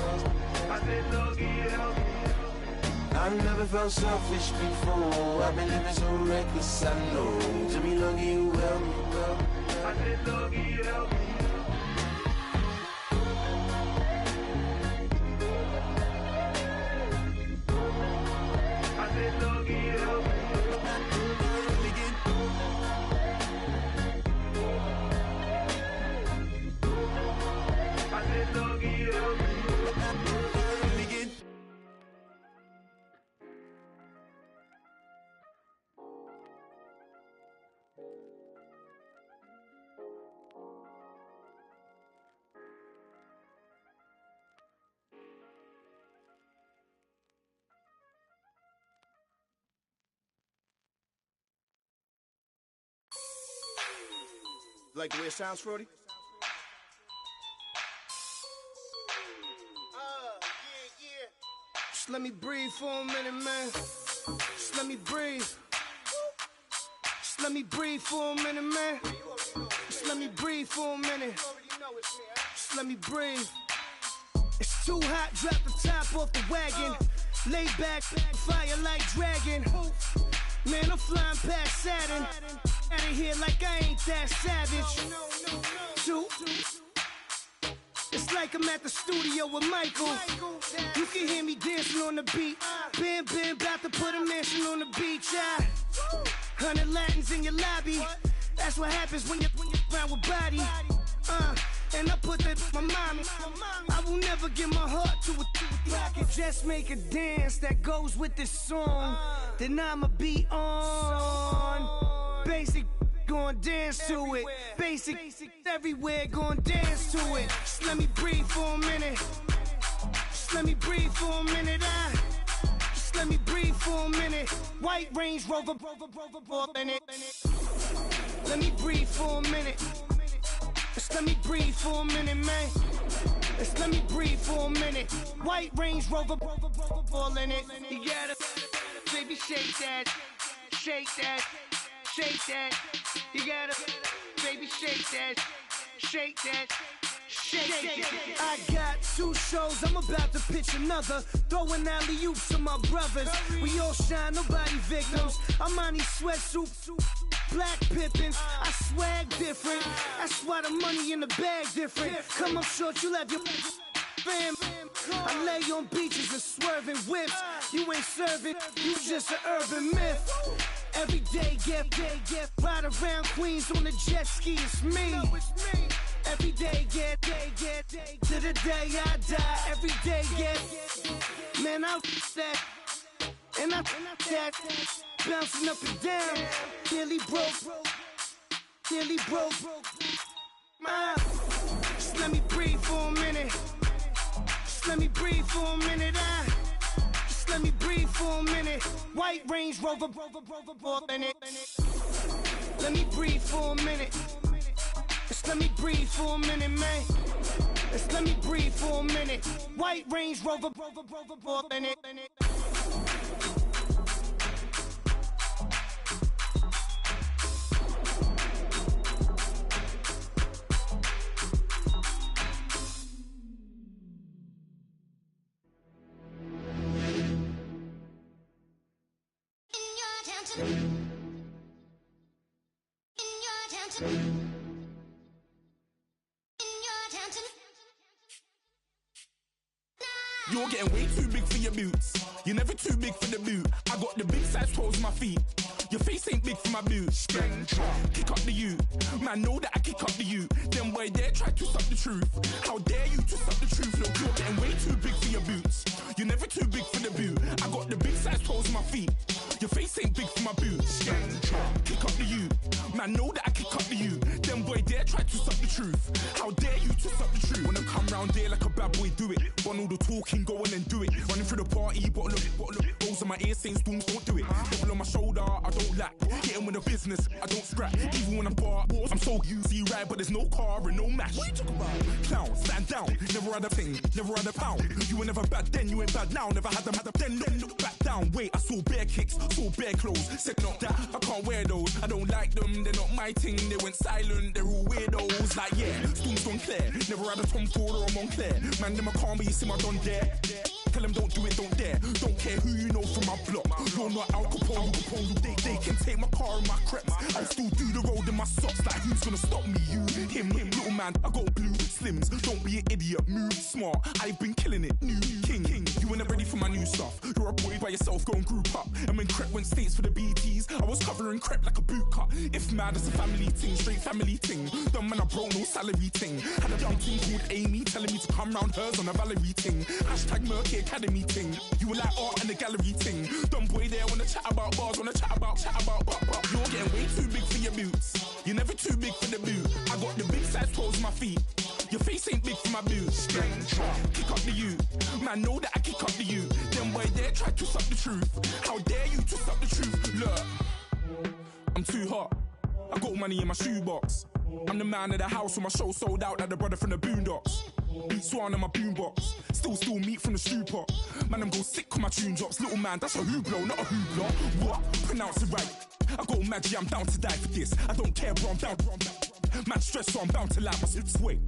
I said, Lord, can you help me? I've never felt selfish before. I've been living so reckless, I know. Tell me, Lord, can you help me? I said, Lord, can you help me? Like the way it sounds, Frody? Just let me breathe for a minute, man. Just let me breathe. Just let me breathe for a minute, man. Just let me breathe for a minute. Just let me breathe. It's too hot, drop the top off the wagon. Lay back, fire like dragon. Man, I'm flying past Saturn. Out of here like I ain't that savage. It's like I'm at the studio with Michael. You can hear me dancing on the beat. Bam, about to put a mansion on the beach. 100 Latins in your lobby. That's what happens when you're around with body. And I put that in my mommy. I will never give my heart to it. I can just make a dance that goes with this song. Then I'ma be on. Basic, gon' dance to it. Basic, everywhere, gon' dance to it. Just let me breathe for a minute. Just let me breathe for a minute. Just let me breathe for a minute. White Range Rover, in it. Let me breathe for a minute. Just let me breathe for a minute, man. Just let me breathe for a minute. White Range Rover, in it. You gotta, baby, shake that, shake that. Shake that, you gotta, baby, shake that, shake that, shake that. I got 2 shows, I'm about to pitch another. Throwing alley-oops to my brothers. We all shine, nobody victims. I'm on these sweatsuits, black Pippins. I swag different, that's why the money in the bag different. Come up short, you'll have your fam. I lay on beaches and swerving whips. You ain't serving, you just an urban myth. Every day, get ride around Queens on a jet ski, it's me. Every day, get to the day I die. Every day, get, man, I that, and I that, bouncing up and down, nearly broke. Just let me breathe for a minute. Just let me breathe for a minute. Let me breathe for a minute. White Range Rover, in it. Let me breathe for a minute. Just let me breathe for a minute, man. Just let me breathe for a minute. White Range Rover, in it. You're getting way too big for your boots. You're never too big for the boot. I got the big size toes on my feet. Your face ain't big for my boots. Kick up the you. Man, know that I kick up the you. Then boy dare try to suck the truth. How dare you to suck the truth? Look, you're getting way too big for your boots. You're never too big for the boot. I got the big size toes on my feet. Your face ain't big for my boots. Kick up the you. Man, know that I kick up the you. Then boy dare try to suck the truth. How dare you to suck the truth? When I come round there like a bad boy, do it. Want all the talking, go on and do it. Running through the party, bottle up. Balls on my ear saying storms, don't do it. Double on my shoulder, I don't lack. Getting with the business, I don't scrap. Even when I'm bar, I'm so easy right, but there's no car and no match. What you talk about? Clown, stand down. Never had a thing, never had a pound. You were never bad then, you ain't bad now. Never had them, then look back down. Wait, I saw bare kicks, saw bare clothes. Said not that, I can't wear those. I don't like them, they're not my thing. They went silent, they're all weirdos. Like yeah, Storm's gone clear. Never had a Tom Ford or a Montclair. Man, them I can't be, you see my don dare. Tell them don't do it, don't dare. Don't care who you know from my block. You're not Al Capone. They can take my car and my creps. I'll still do the road in my socks. Like who's gonna stop me? You, him, little man. I got blue slims. Don't be an idiot. Move smart. I've been killing it. New king. You ain't ready for my new stuff. You're a boy by yourself. Go and group up. And when Crep went states for the BTs, I was covering Crep like a boot cut. If mad, it's a family thing. Straight family thing. Dumb man, I broke no salary thing. Had a young thing called Amy telling me to come round hers on a Valerie thing. Hashtag Murky Academy thing. You were like art and the gallery thing. Dumb boy there wanna chat about bars, wanna chat about. You're getting way too big for your boots. You're never too big for the boot. I got the big size toes on my feet. Your face ain't big for my boots. Kick up the you. Man, know that I kick up the you. Then boy dare try to suck the truth. How dare you to suck the truth? Look, I'm too hot. I got money in my shoebox. I'm the man of the house when my show sold out like the brother from the Boondocks. Beat Swan in my boombox. Still meat from the stew pot. Man, I'm go sick when my tune drops. Little man, that's a hooplo, not a hoopla. What? Pronounce it right. I got magic, I'm down to die for this. I don't care, bro, I'm down. Man stressed, so I'm bound to lie my slips. Wait,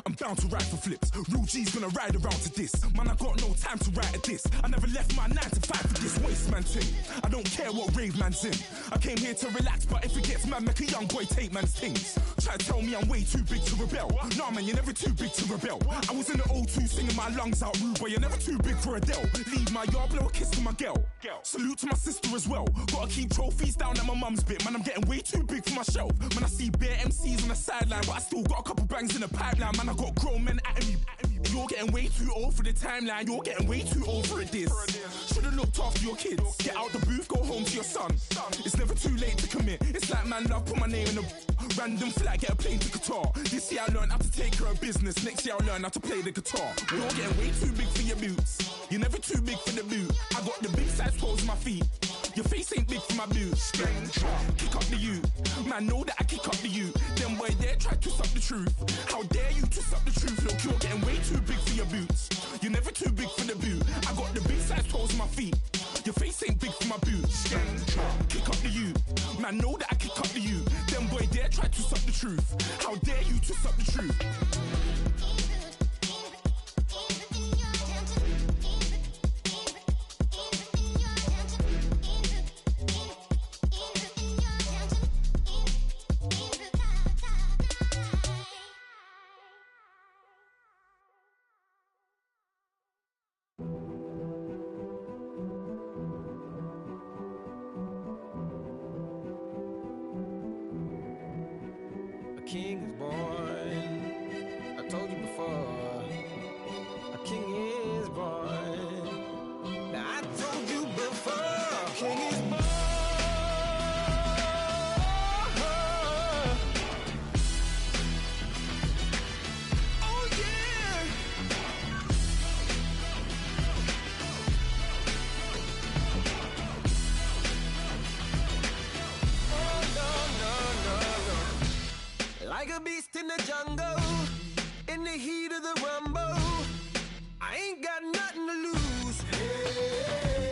I'm bound to ride for flips. Real G's gonna ride around to this. Man, I got no time to write at this. I never left my 9 to 5 for this waste man thing. I don't care what rave man's in. I came here to relax, but if it gets mad, make a young boy take man's things. Try to tell me I'm way too big to rebel. Nah, man, you're never too big to rebel. I was in the O2 singing my lungs out rude, but you're never too big for Adele. Leave my yard, blow a kiss to my girl. Salute to my sister as well. Gotta keep trophies down at my mum's bit. Man, I'm getting way too big for my shelf. Man, I see bare MCs on the sideline, but I still got a couple bangs in the pipeline. Man, I got grown men at me. You're getting way too old for the timeline. You're getting way too old for this. Should've looked after your kids. Get out the booth, go home to your son. It's never too late to commit. It's like man love, put my name in a random flat, get a plane to Qatar. This year I learned how to take care of business. Next year I'll learn how to play the guitar. You're getting way too big for your boots. You're never too big for the boot. I got the big size toes on my feet. Your face ain't big for my boots. Kick up the you. Man, know that I kick up the you. Then boy dare try to suck the truth. How dare you to suck the truth? Look, you're getting way too big for your boots. You're never too big for the boot. I got the big size toes on my feet. Your face ain't big for my boots. Kick up the you. Man, know that I kick up the you. Then boy dare try to suck the truth. How dare you to suck the truth? King is born. I told you before, a king is born. Now I told you before, a king is born. Oh yeah. Like a beast in the jungle, in the heat of the rumble, I ain't got nothing to lose. Hey,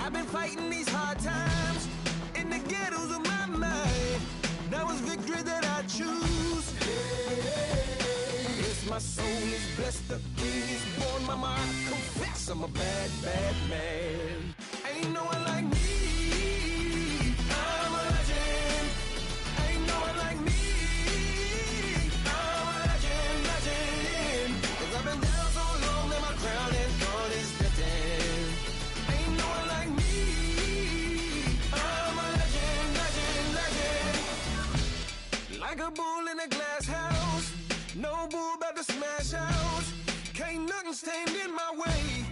I've been fighting these hard times in the ghettos of my mind. Now it's victory that I choose. Hey, yes, my soul is blessed, the king is born. Mama, I confess I'm a bad, bad man. Ain't no one like me. I'm a legend. Ain't no one like me. I'm a legend, legend. 'Cause I've been down so long that my crown No bull about to smash out. Can't nothing stand in my way.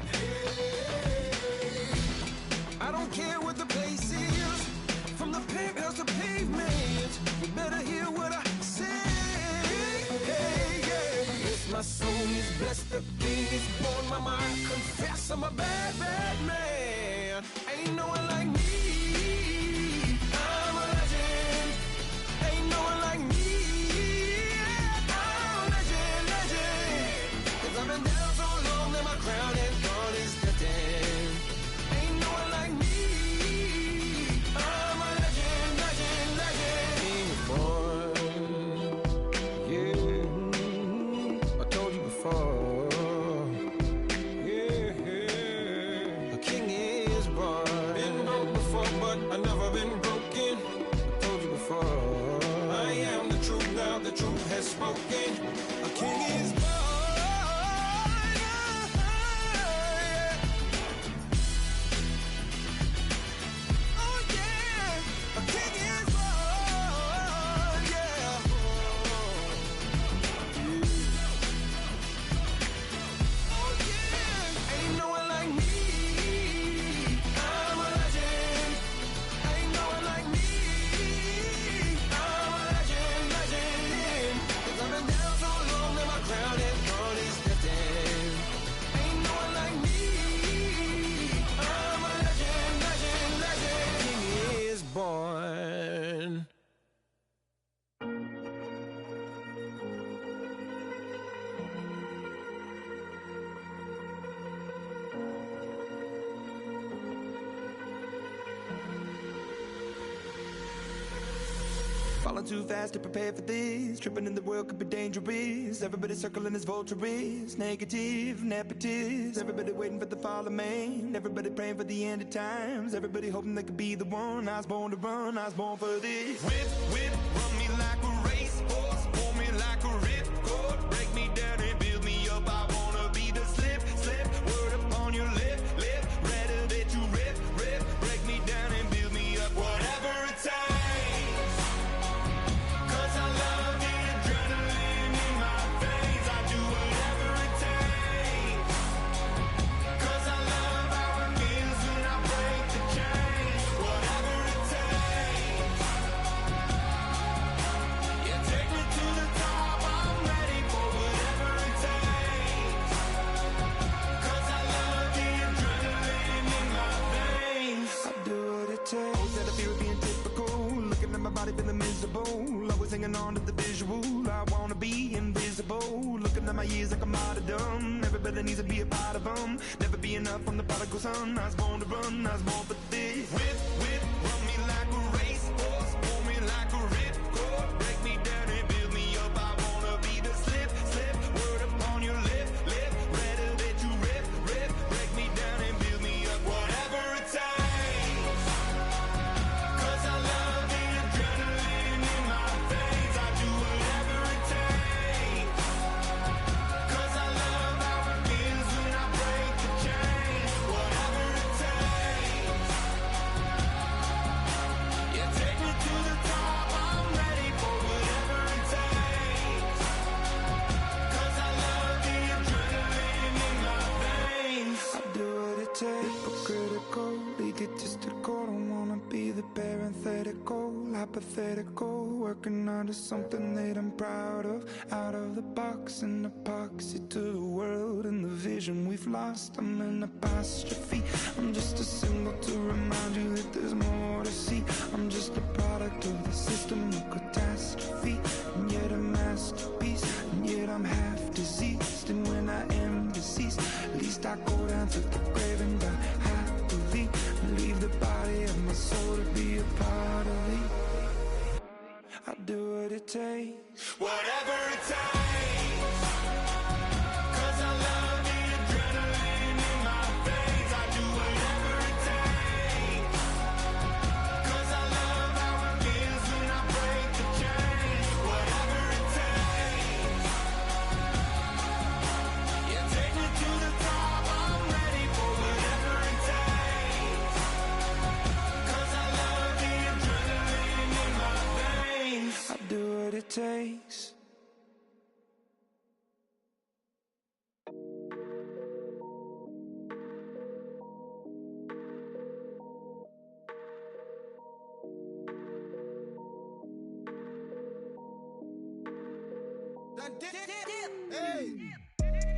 I don't care what the place is, from the penthouse to pavement. You better hear what I say. Hey, yeah. Yes, my soul is blessed, the king is born. My mind confess I'm a bad, bad man. Ain't no one like me. I'm a legend. Ain't no one like me. I'm a legend, legend. 'Cause I've been down so long that my crown and God is destined. Ain't no one like me. I'm a legend, legend, legend. King is born. Yeah, I told you before. Yeah, a king is born. Been broke before, but I've never been broken. I told you before. I am the truth now, the truth has spoken. A king is born. Falling too fast to prepare for this. Tripping in the world could be dangerous. Everybody circling as vultures. Negative, nepotist. Everybody waiting for the fall of man. Everybody praying for the end of times. Everybody hoping they could be the one. I was born to run, I was born for this. Whip, run me like a racehorse. Pull me like a ripcord. Break me down and build me up. I wanna be the slip. Word upon your lip. Rather that you rip. Break me down and build me up. Whatever it takes. Feeling miserable, always hanging on to the visual. I wanna be invisible. Looking at my years like I'm martyrdom. Everybody needs to be a part of them. Never be enough from the prodigal son. I was born to run, I was born for this. Whip, run me like a racehorse. Pull me like a ripcord. Break me down and build me up. I wanna be the slip. Word upon your lip. Rather that you rip. Break me down and build me up. Whatever it takes. 'Cause I love the adrenaline in my veins. I do whatever it takes. 'Cause I love how it feels when I break the chain. Whatever it takes. Yeah, take me to the top. I'm ready for whatever it takes. 'Cause I love the adrenaline in my veins. I do what it takes. Hypocritical, egotistical. Don't wanna be the parenthetical, hypothetical. Working under something that I'm proud of. Out of the box, an epoxy to the world and the vision we've lost. I'm an apostrophe. I'm just a symbol to remind you that there's more to see. I'm just a product of the system of catastrophe, and yet a masterpiece. And yet I'm half diseased, and when I am deceased, at least I go down to the grave and die happily, and leave the body of my soul to be a part of me. I do what it takes. Whatever it takes. 'Cause I love the adrenaline in my veins. I do whatever it takes. 'Cause I love how it feels when I break the chain. Whatever it takes. Yeah, take me to the top. I'm ready for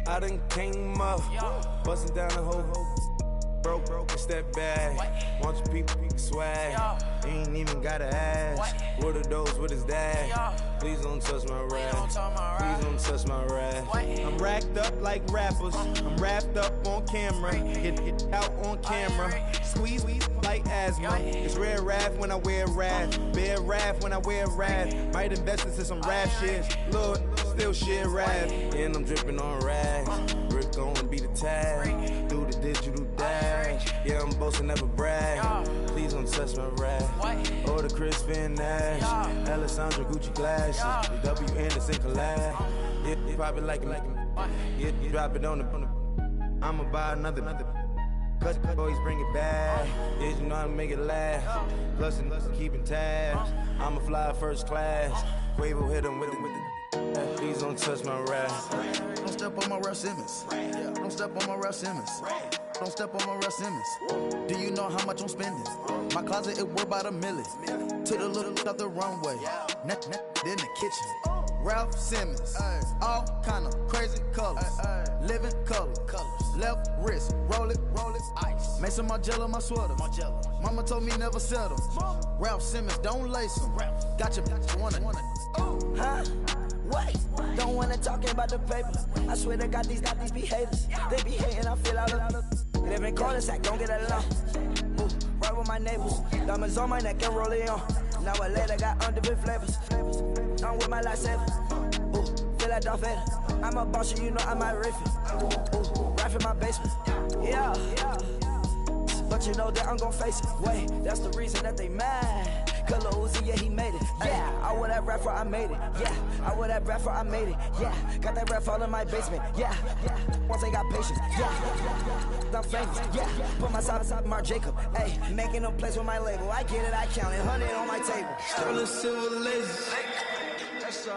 I done came up, bustin' down the whole broke and step back. Want your people swag, you ain't even gotta ask. What are those, what is that? Please don't touch my rap, please don't touch my rap. I'm racked up like rappers, I'm wrapped up on camera, get out on camera, squeeze like asthma. It's rare wrath when I wear wrath, bare wrath when I wear wrath. Might invest into some rap shit, Lord, still shit rap. And I'm dripping on rags, Rick gon' be the tag, do the digital dash. Yeah, I'm boasting, never brag. Please don't touch my rap. Or the Chris Finn Nash, Alessandra Gucci glasses, the W Anderson collab. Yeah, you pop it like it. Yeah, you drop it on the. I'ma buy another. Cause boys bring it back. Yeah, you know how to make it last. Plus and keeping tabs. I'ma fly first class. Quavo hit him with it. Please don't touch my rap. Don't step on my Ralph Simmons. Don't step on my Ralph Simmons. Don't step on my Ralph Simmons. Do you know how much I'm spending? My closet, it worth about $1 million. Took the little out the runway. In the kitchen. Ralph Simmons. All kind of crazy colors. Living color. Left wrist. Roll it. Ice. Make some Margiela my sweater. Mama told me never settle. Ralph Simmons, don't lace him. Got your wanna. Huh? Wait, don't wanna talk about the paper. I swear to God, these be haters. They be hating, I feel out of. Live in cul-de-sac, don't get along. Ooh, right with my neighbors. Diamonds on my neck and roll it on. Now I later got different flavors. I'm with my lifesaver. Ooh, feel like Darth Vader. I'm a boss, you know I might riff it. Ooh, right in my basement. Yeah. But you know that I'm gon' face it. Wait, that's the reason that they mad. Color Uzi, yeah, he made it. Yeah, I would have rap for I made it. Yeah, I would have rap for I made it. Yeah, got that rap all in my basement. Yeah, once I got patience. Yeah, I'm famous. Yeah, put myself inside Marc Jacob. Hey, making a place with my label. I get it, I count it. 100 on my table. Sterling silver lasers. That's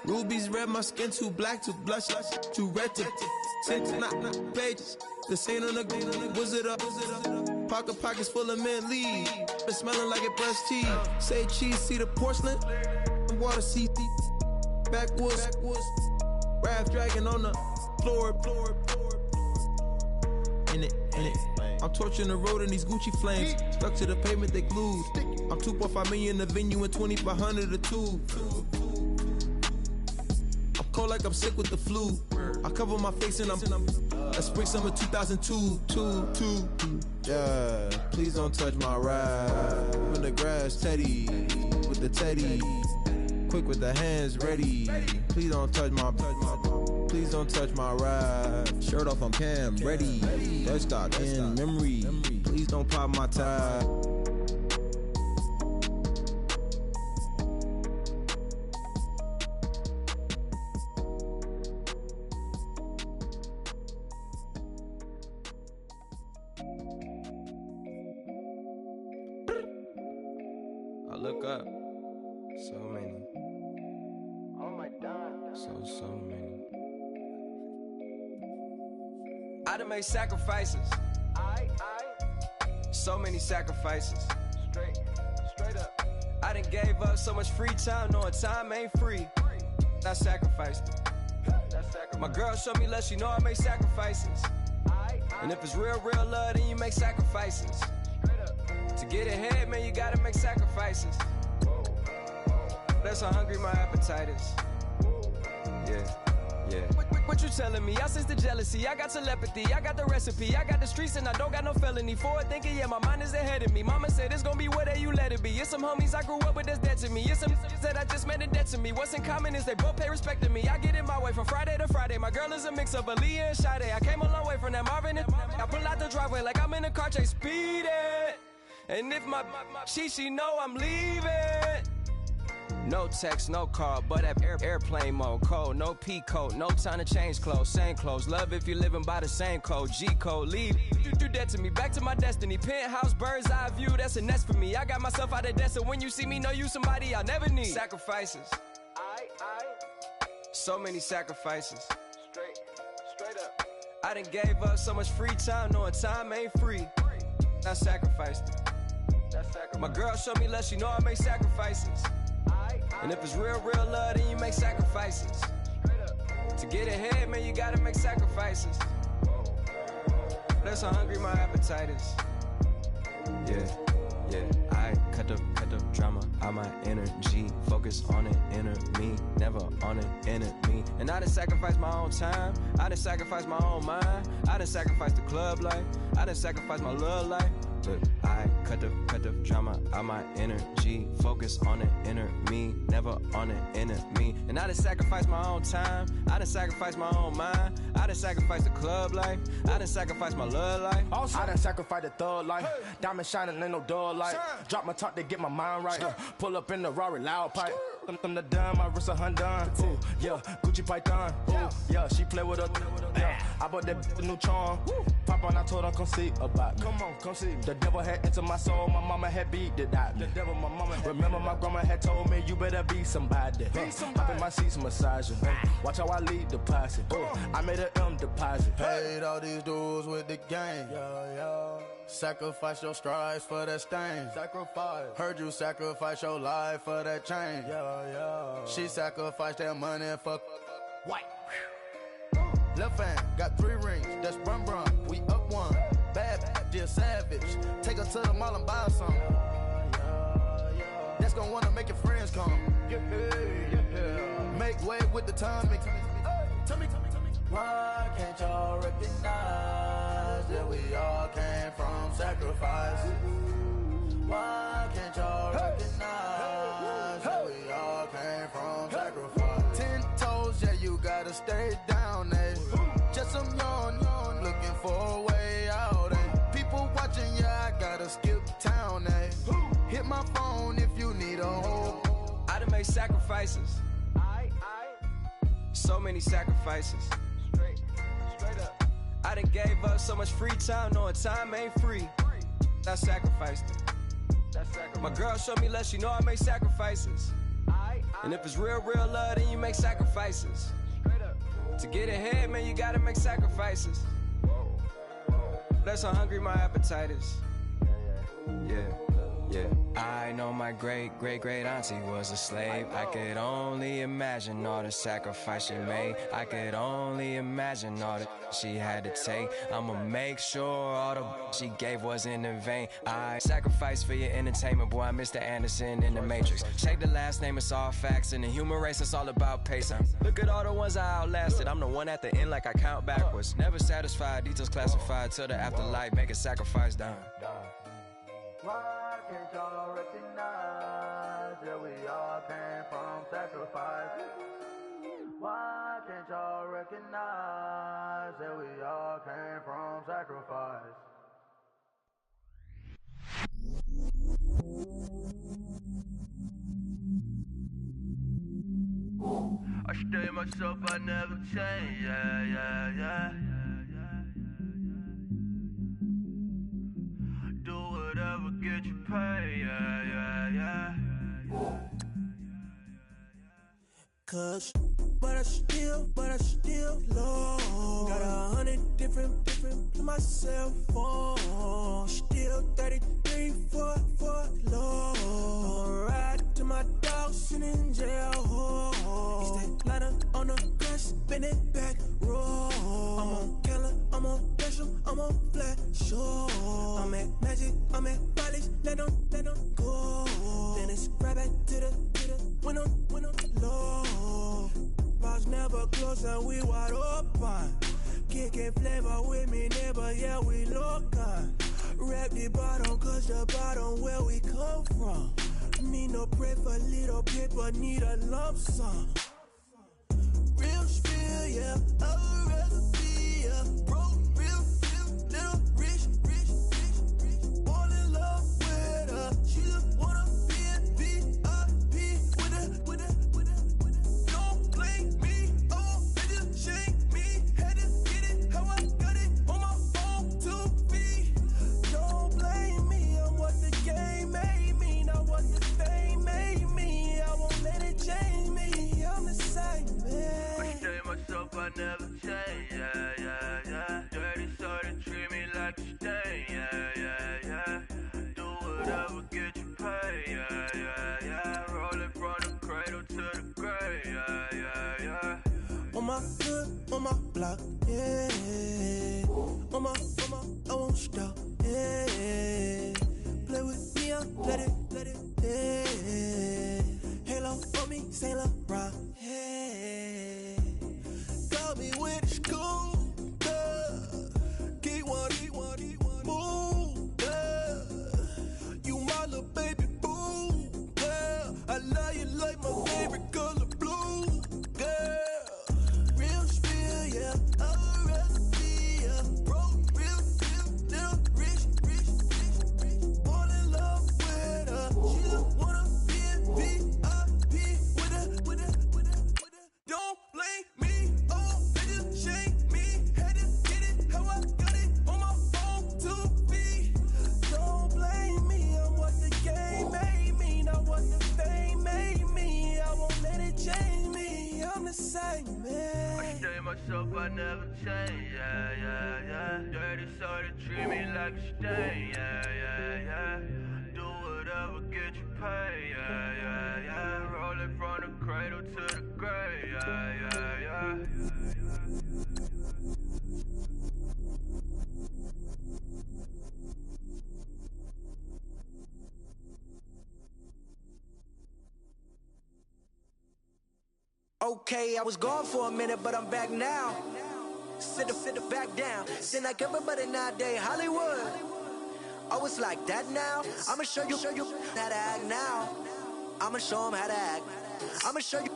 rubies red, my skin too black to blush, too red to tint, not pages. The stain on the wizard up. Pockets full of mint leaves. It's smelling like it brushed teeth. Say cheese, see the porcelain. Water, see backwoods. Raft dragging on the floor. In it. I'm torching the road in these Gucci flames. Stuck to the pavement, they glued. I'm 2.5 million in the venue and 2,500 a tube. I'm cold like I'm sick with the flu. I cover my face and I'm spring summer 2002. Yeah, please don't touch my ride. In the grass, Teddy, with the Teddy. Quick with the hands ready. Please don't touch my ride. Shirt off, I'm Cam, ready. Desktop in memory. Please don't pop my tie. I look up, so many. Oh my God. So many. I done made sacrifices. So many sacrifices. Straight up. I done gave up so much free time, knowing time ain't free. I sacrificed it. My girl showed me love, she know I make sacrifices. And if it's real love, then you make sacrifices. To get ahead, man, you gotta make sacrifices. That's how hungry my appetite is. Yeah. What you telling me? I sense the jealousy, I got telepathy, I got the recipe, I got the streets and I don't got no felony. Forward thinking, yeah, my mind is ahead of me. Mama said it's gonna be whatever you let it be. It's some homies I grew up with that's dead to me. It's some that I just made a debt to me. What's in common is they both pay respect to me. I get in my way from Friday to Friday. My girl is a mix of Aaliyah and Sade. I came a long way from that Marvin and I pull out the driveway like I'm in a car chase speeding. And if my she know I'm leaving. No text, no call, but that airplane mode. Cold, no P code, no time to change clothes. Same clothes, love if you're living by the same code. G code, leave. You do that to me, back to my destiny. Penthouse, bird's eye view, that's a nest for me. I got myself out of debt, so when you see me, know you somebody I'll never need. Sacrifices. So many sacrifices. Straight up. I done gave up so much free time, knowing time ain't free. I sacrificed it. My girl showed me love, she know I make sacrifices. And if it's real love, then you make sacrifices. get ahead, man, you gotta make sacrifices. That's how hungry my appetite is. Yeah, I cut the drama out my energy. Focus on it, inner me, never on it, enemy. And I done sacrificed my own time, I done sacrificed my own mind, I done sacrificed the club life, I done sacrificed my love life. But I cut the drama out my energy. Focus on it, inner me, never on it, enemy. And I done sacrificed my own time, I done sacrificed my own mind, I done sacrificed the club life, I done sacrificed my love life. Also, I done sacrificed the thug life. Diamond shining, ain't no dull light. Drop my top to get my mind right. Pull up in the Rari loud pipe. Them the dime, my wrist a Hyundai. Ooh, yeah, Gucci Python. Ooh, yeah, she play with her. Yeah, I bought that new charm. Pop on, I told her come see about me. Come on, come see. The devil had entered my soul, my mama had beat it out. The devil, my mama had remember my grandma had told me you better be somebody. Hop in my seats, massaging. Watch how I lead the posse. I made an M deposit. Paid all these dudes with the game. Sacrifice your strides for that stain. Sacrifice. Heard you sacrifice your life for that change. She sacrificed that money for white. Left hand got 3 rings. That's brum brum. We up one. Bad, dear savage. Take her to the mall and buy some. That's gonna wanna make your friends come. Make way with the timing. Tell me. Why can't y'all recognize that we all came from sacrifice? Why can't y'all recognize that we all came from sacrifice? 10 toes, yeah, you gotta stay down, eh? Just some yawn, looking for a way out, eh? People watching, yeah, I gotta skip town, eh? Hit my phone if you need a hold. I done made sacrifices. So many sacrifices. Straight up. I done gave up so much free time, knowing time ain't free. I sacrificed it. My girl showed me love, she know I make sacrifices. And if it's real love, then you make sacrifices. To get ahead, man, you gotta make sacrifices. That's how hungry my appetite is. Yeah. I know my great auntie was a slave. I could only imagine all the sacrifice she made. I could only imagine all that she had to take. I'ma make sure all the she gave wasn't in vain. I sacrificed for your entertainment, boy. I'm Mr. Anderson in the Matrix. Check the last name, it's all facts. In the human race, it's all about pacing. Look at all the ones I outlasted. I'm the one at the end, like I count backwards. Never satisfied, details classified till the afterlife. Make a sacrifice down. Why can't y'all recognize that we all came from sacrifice? Why can't y'all recognize that we all came from sacrifice? I stay myself, I never change, yeah. Do whatever, get you paid, yeah. Cause, but I still low. Got 100 different in my cell phone. Still 33 for low. I'ma ride to my dog sitting in jail. It's that lighter on the grass, spin it back, roll. I'm on Keller, I'm on Bishop, I'm on Flat Shore. I'm at Magic, I'm at Bally's, let them go. Then it's right back to the when I'm low. Bars never close and we wide open. Kicking flavor with me, neighbor, yeah, we local. Rap the bottom, cause the bottom where we come from. Need no pray for little paper, need a lump sum. Real spill, yeah, I'd rather be, yeah. Broke, real, little rich. All in love with her, she just wanna be a VIP with her. Don't blame me, oh, they just shame me. Had to get it, how I got it, on my own 2 feet. Don't blame me, I'm what the game made me, not what the fame made me. I won't let it change me, I'm the same man. I stay myself, I never change, yeah. Dirty so they treat me like a stain, yeah. Do whatever, get you paid, yeah. Rolling from the cradle to the grave, yeah. On my my hood, on my block, yeah. On my, I won't stop, yeah. Play with me, I let it, yeah. Halo on me, Sailor Rock, yeah. Got me with the school, keep one, move, you my little baby boo, girl. I love you like my favorite color blue, girl. Real spill, yeah, a recipe, yeah. Broke, real, little rich, fall in love with her. She don't wanna be in VIP with her. Don't blame me, oh, they just shame me. Had to get it how I got it on my own 2 feet. Don't blame me, I'm what the game made me, not what the fame made me. I won't let it change me, I'm the same man. I stay myself, I never change, yeah. Dirty soul to treat me like a stain, yeah. Do whatever, get you paid, yeah. Rolling from the cradle to the grave, yeah. Okay, I was gone for a minute, but I'm back now. Sit back down. Sit like everybody nowadays, Hollywood. Oh, it's like that now? I'ma show you how to act now. I'ma show 'em how to act. I'ma show you.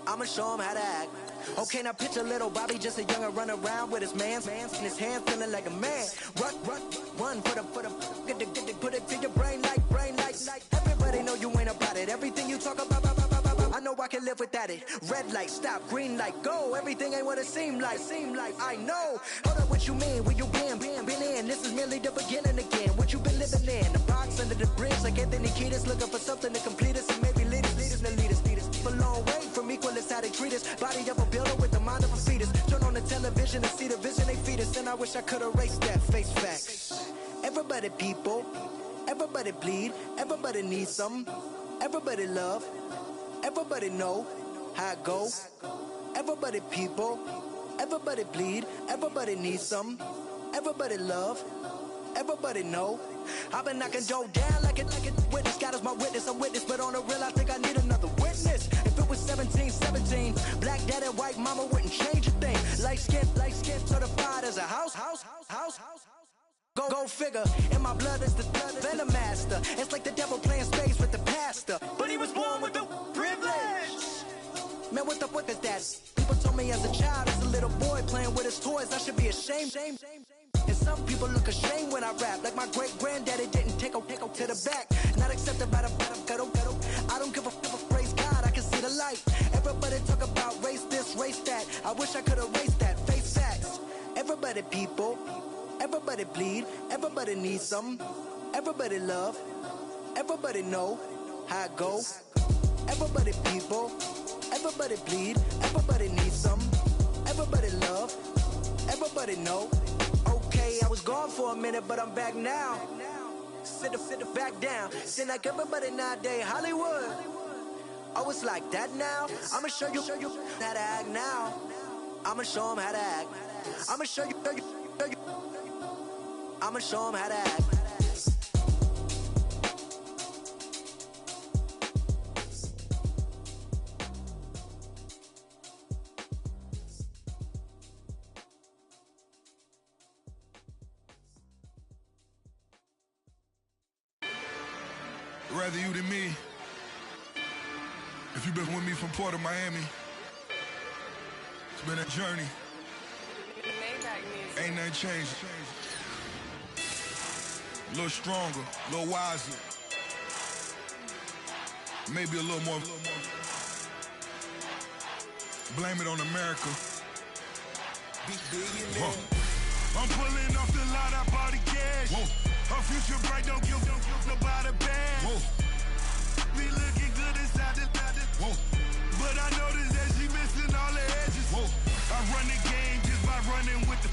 I'ma show 'em how to act. Okay, now picture little Bobby, just a younger run around with his man's in his hand, feeling like a man. Run, put it to your brain like. Everybody know you ain't about it. Everything you talk about, I know I can live without it. Red light, stop, green light, go. Everything ain't what it seem like. I know. Hold up, what you mean? Where you been in? This is merely the beginning again. What you been living in? The box under the bridge, like Anthony Kiedis, looking for something to complete us and maybe lead us. A long way from equal is how they treat us. Body of a builder with the mind of a fetus. Turn on the television and see the vision they feed us. And I wish I could erase that. Face facts. Everybody people, everybody bleed, everybody needs some. Everybody love, everybody know how it go. Everybody people, everybody bleed, everybody needs some. Everybody love, everybody know. I've been knocking Joe down like it witness. God is my witness, I'm witness, but on the real I think I need another witness. If it was 17, black dad and white mama wouldn't change a thing. Light skin, certified as a house. Go figure, in my blood is the venom master. It's like the devil playing space with the pastor. But he was born with the privilege. Man, what is that? People told me as a child, as a little boy playing with his toys, I should be ashamed. And some people look ashamed when I rap, like my great granddaddy didn't take a to the back. Not accepted by the ghetto. I don't give a praise God, I can see the light. Everybody talk about race this, race that. I wish I could erase that. Face facts. Everybody people, everybody bleed, everybody needs some. Everybody love, everybody know how it go. Everybody people, everybody bleed, everybody needs some. Everybody love, everybody know. Okay, I was gone for a minute, but I'm back now. Sit back down. Sit like everybody nowadays, Hollywood. Oh, it's like that now? I'ma show you how to act now. I'ma show 'em how to act. I'ma show you. I'ma show 'em how to act. Rather you than me. If you've been with me from Port of Miami, it's been a journey. Ain't nothing changed. A little stronger, a little wiser. Maybe a little more. Blame it on America. I'm pulling off the lot, I bought the cash. Whoa. Her future bright, don't give nobody bad. Whoa. Be looking good inside the whoa. But I noticed that she missing all the edges. Whoa. I run the game just by running with the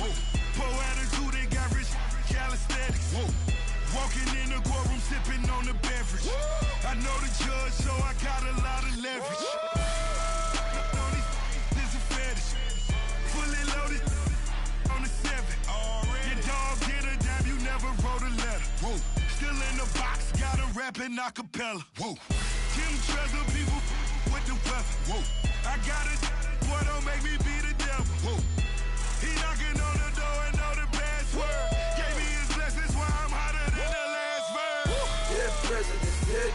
whoa. Poor attitude, they got rich calisthenics. Whoa. Walking in the courtroom, sipping on the beverage. Whoa. I know the judge, so I got a lot of leverage. Whoa. in acapella. Whoa. Kim Treasure, people with the weapon. Whoa. I got it, boy, don't make me be the devil. Whoa. He knocking on the door and know the password. Gave me his blessings while I'm hotter than the last verse. Dead president, dead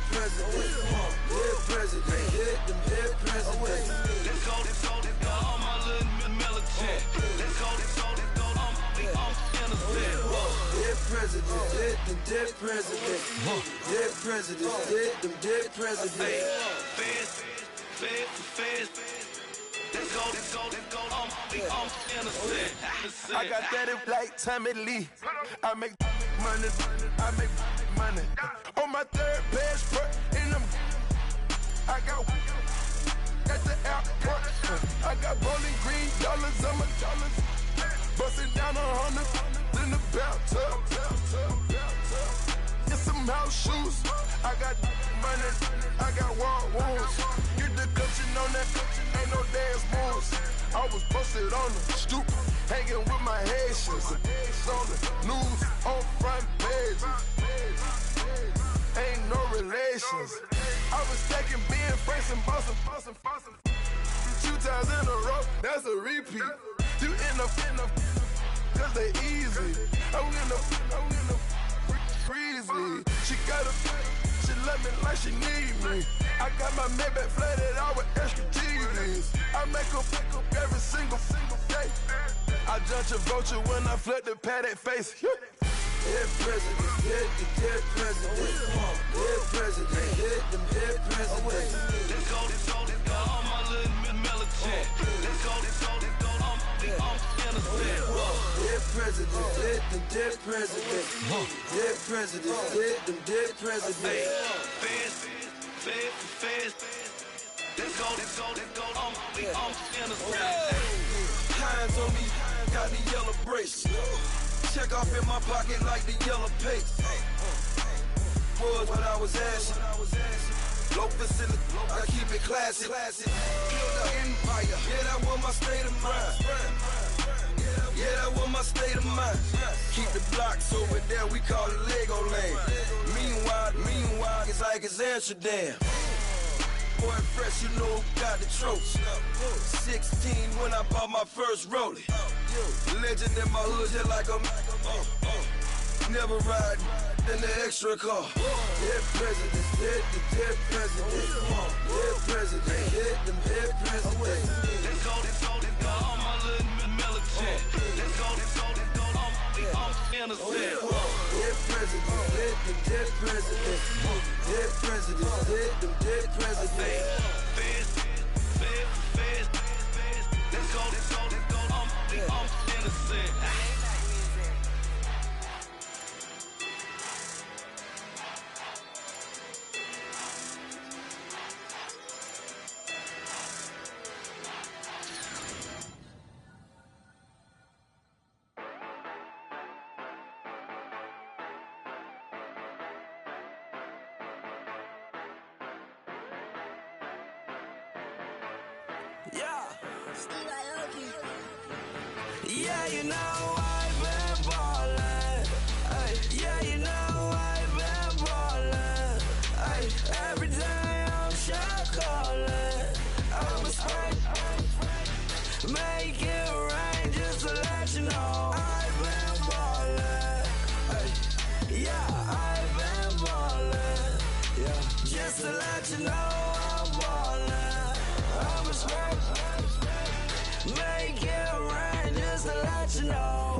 president. Dead president, dead president. Let's go, all my little militant. Let's go, I'm innocent. Dead president, dead president. Dead president, dead president. Feds. Let's go, I'm innocent. I got that like Tommy Lee. I make money. On my third passport, and I got at the airport. I got bowling green dollars on my dollars. Busting down 100 in the bathtub. Get some house shoes. I got money. I got war wounds. Get the coaching on that. Ain't no dance moves. I was posted on the stoop, hanging with my Haitians. On the news, on front pages. Ain't no relations. I was stacking being Franks and Boston. 2 times in a row, that's a repeat. You end up, cause they easy. I'm in the breezy. She love me like she need me. I got my Maybach flooded out with extra TVs. I make up every single day. I judge a vulture when I flip the Paddock face. Dead president, dead president. Dead president, dead president. Let's go, all my little militant. Let's go, I'm innocent. Dead president, dead president. Dead president, dead president. Feds. Let's go, I'm innocent. Hands on me, got the yellow brace. Check off in my pocket like the yellow paste. Was what I was asking. Low facility, I keep it classy. Build an empire, yeah, that was my state of mind. Yeah, that was my state of mind. Keep the blocks over there, we call it Lego Land. Meanwhile, it's like it's Amsterdam. Boy fresh, you know who got the tropes. 16 when I bought my first rollie. Legend in my hood, just like a never ride in the extra car. Dead president, dead president. Dead president, dead president. Let's go, all my little militant. Let's go, I'm innocent. Dead president, dead president. Dead president, dead president. Feds. Let's go, I'm innocent. Yeah, you know I've been ballin'. Yeah, you know I've been ballin'. Every day I'm shot callin'. I'm a straight, make it rain just to let you know I've been ballin'. Yeah, I've been ballin'. Yeah, just to let you know I'm ballin'. I'm a straight, make it rain just to let you know.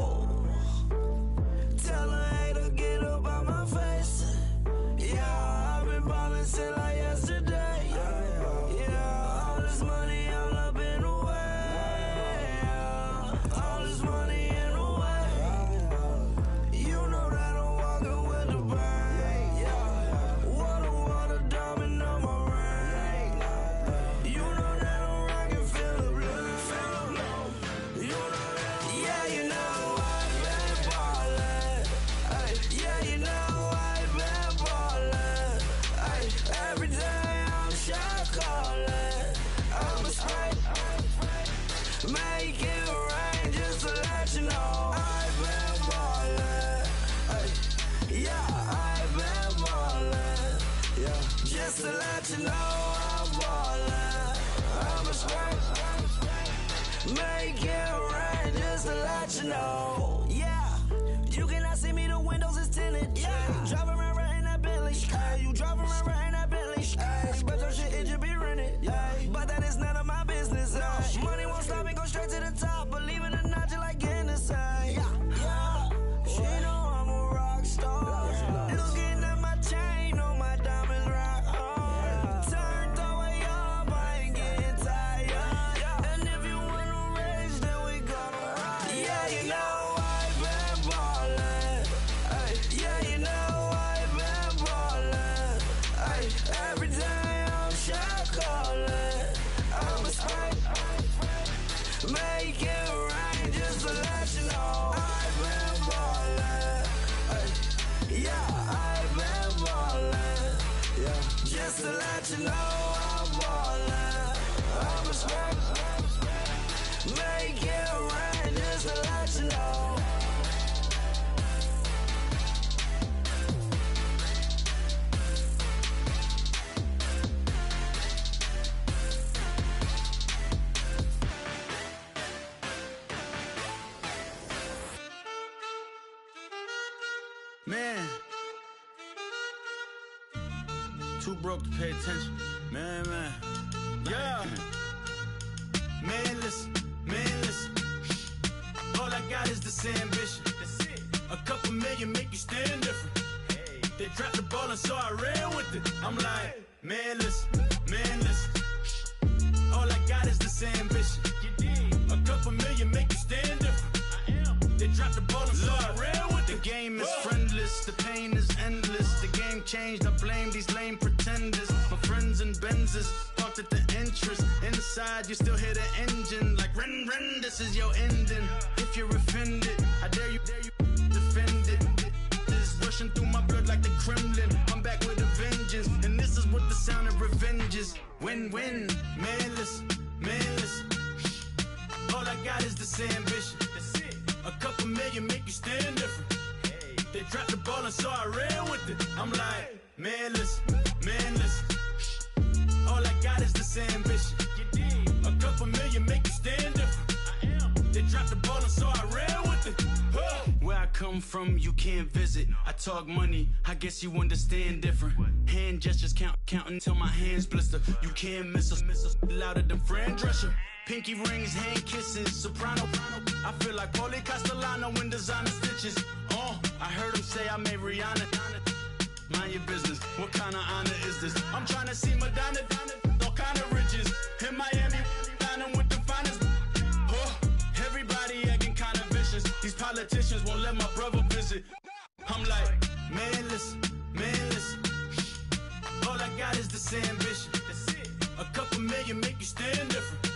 you know. Yeah, you cannot see me, the windows is tinted. Yeah, driving around right in that Bentley. Hey, you driving around right in that Bentley. Hey, but your shit, it should be rented. Yeah, but that is none of my business. Money won't stop me, go straight to the top. Believe it or not, just like getting the same. Yeah, she know I'm a rock star. Looking at my chain, on my diamonds rock hard. Turned the way up, I ain't getting tired. And if you wanna race, then we gonna ride. Yeah, you know I've been ballin'. Ay, yeah, you know I've been ballin'. Ay, every day I'm shot callin'. I'm a spray. Make it rain just to let you know I've been ballin'. Ay, yeah, I've been ballin'. Yeah, just to let you know I'm ballin'. I'm a spray. Make it rain just to let you know. Man, too broke to pay attention. Man. Yeah. Man, listen. All I got is this ambition. A couple million make you stand different. They dropped the ball and so I ran with it. I'm like, man, listen. All I got is this ambition. A couple million make you stand different. They dropped the ball and so I ran with it. The game is friendless, the pain is endless. The game changed, I blame these lame pretenders. My friends and Benzes parked at the entrance. Inside, you still hear the engine. Like, ren, this is your ending. If you're offended, I dare you defend it. It's rushing through my blood like the Kremlin. I'm back with a vengeance, and this is what the sound of revenge is. Win-win, man, listen. All I got is this ambition. A couple million make you stand different. They dropped the ball and so I ran with it. I'm like, man, listen. All I got is this ambition. A couple million make you stand different. They dropped the ball and so I ran with it. Where I come from, you can't visit. I talk money, I guess you understand different. Hand gestures counting till my hands blister. You can't miss us louder than Fran Drescher. Pinky rings, hand kisses, soprano. I feel like Paulie Castellano in designer stitches. I heard him say I made Rihanna. Mind your business, what kind of honor is this? I'm trying to see Madonna, all kind of riches. In Miami, dining with the finest. Everybody acting kind of vicious. These politicians won't let my brother visit. I'm like, man, listen. All I got is this ambition. A couple million make you stand different.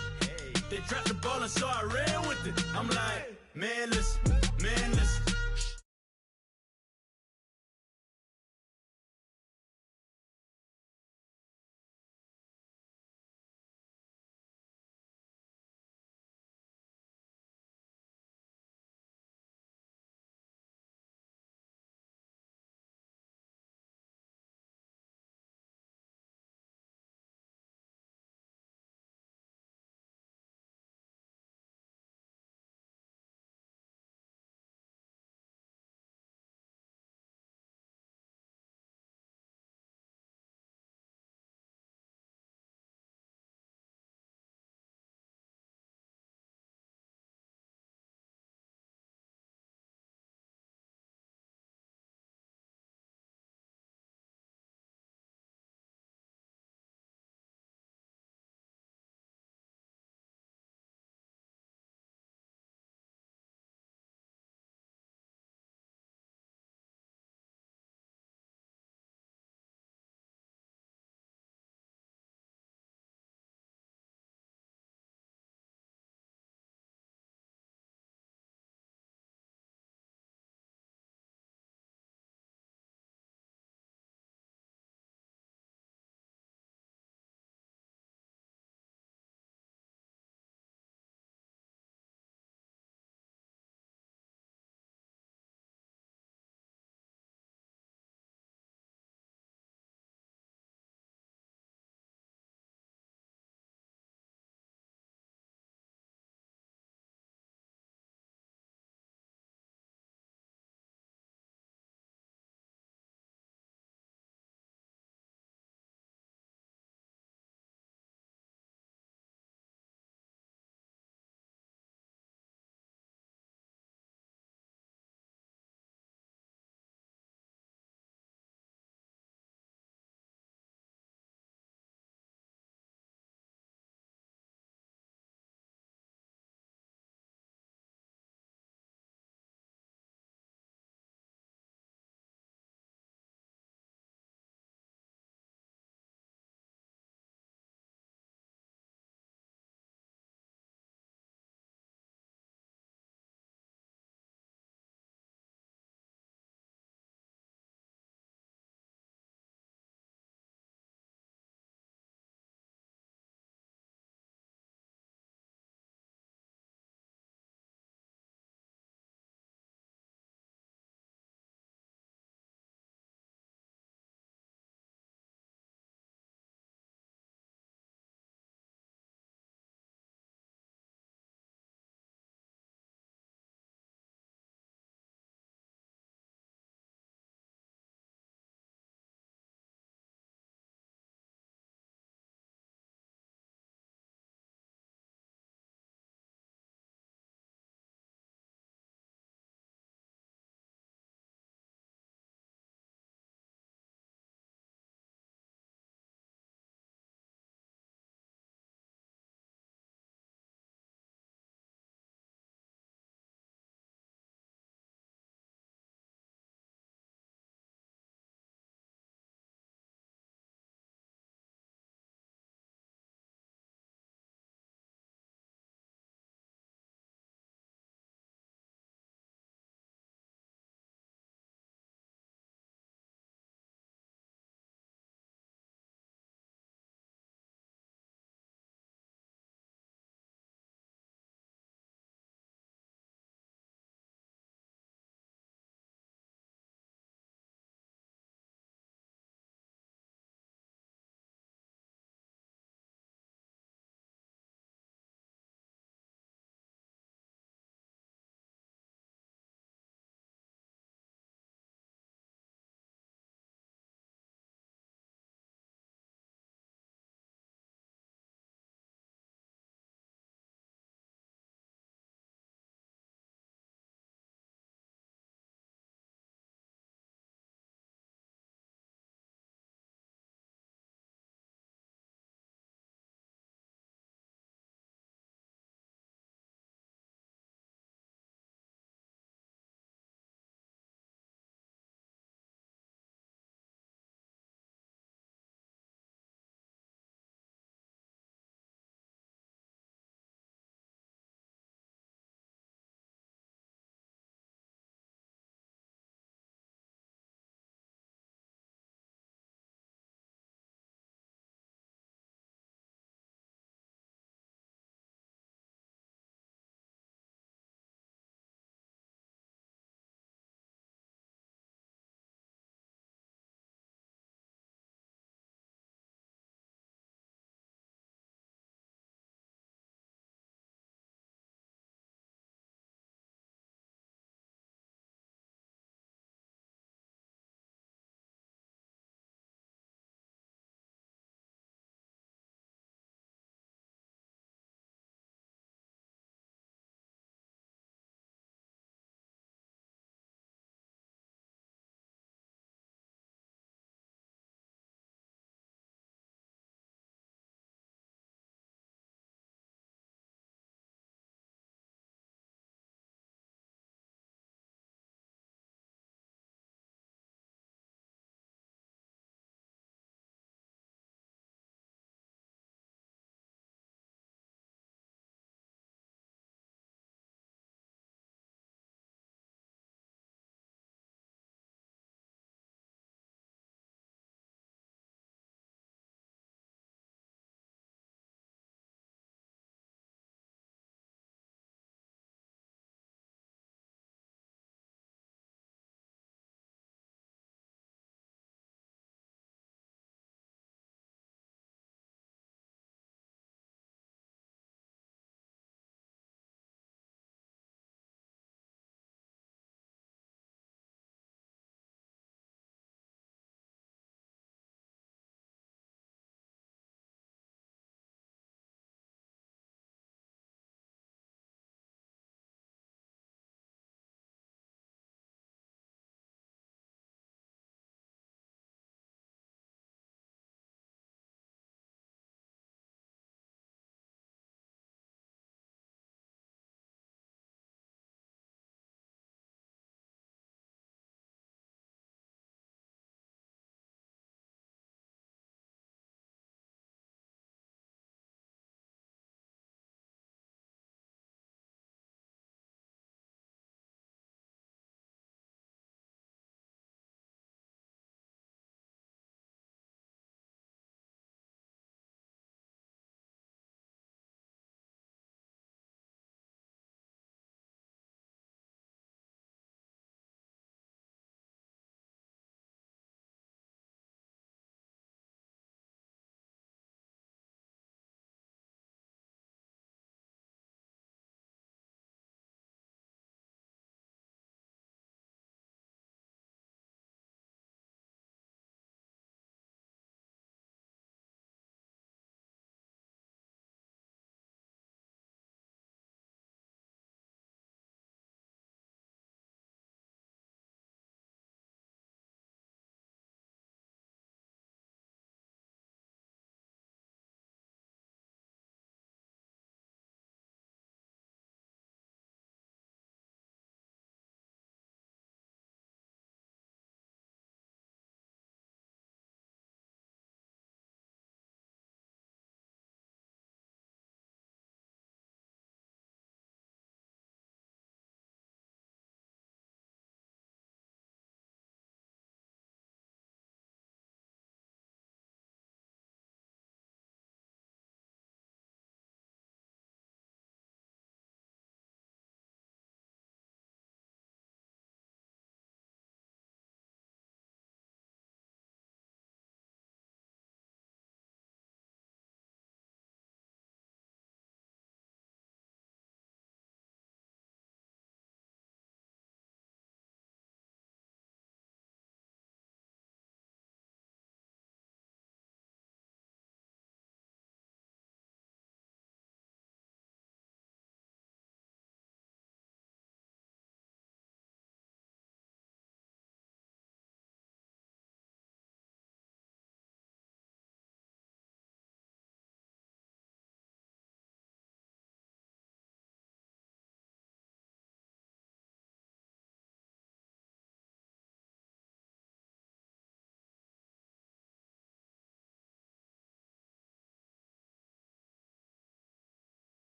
They dropped the ball and so I ran with it. I'm like, man, listen.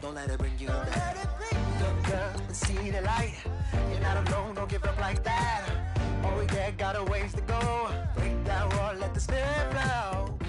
don't let it bring you down. Good girl, see the light. You're not alone, don't give up like that. Oh yeah, got a ways to go. Break that wall, let the spirit flow.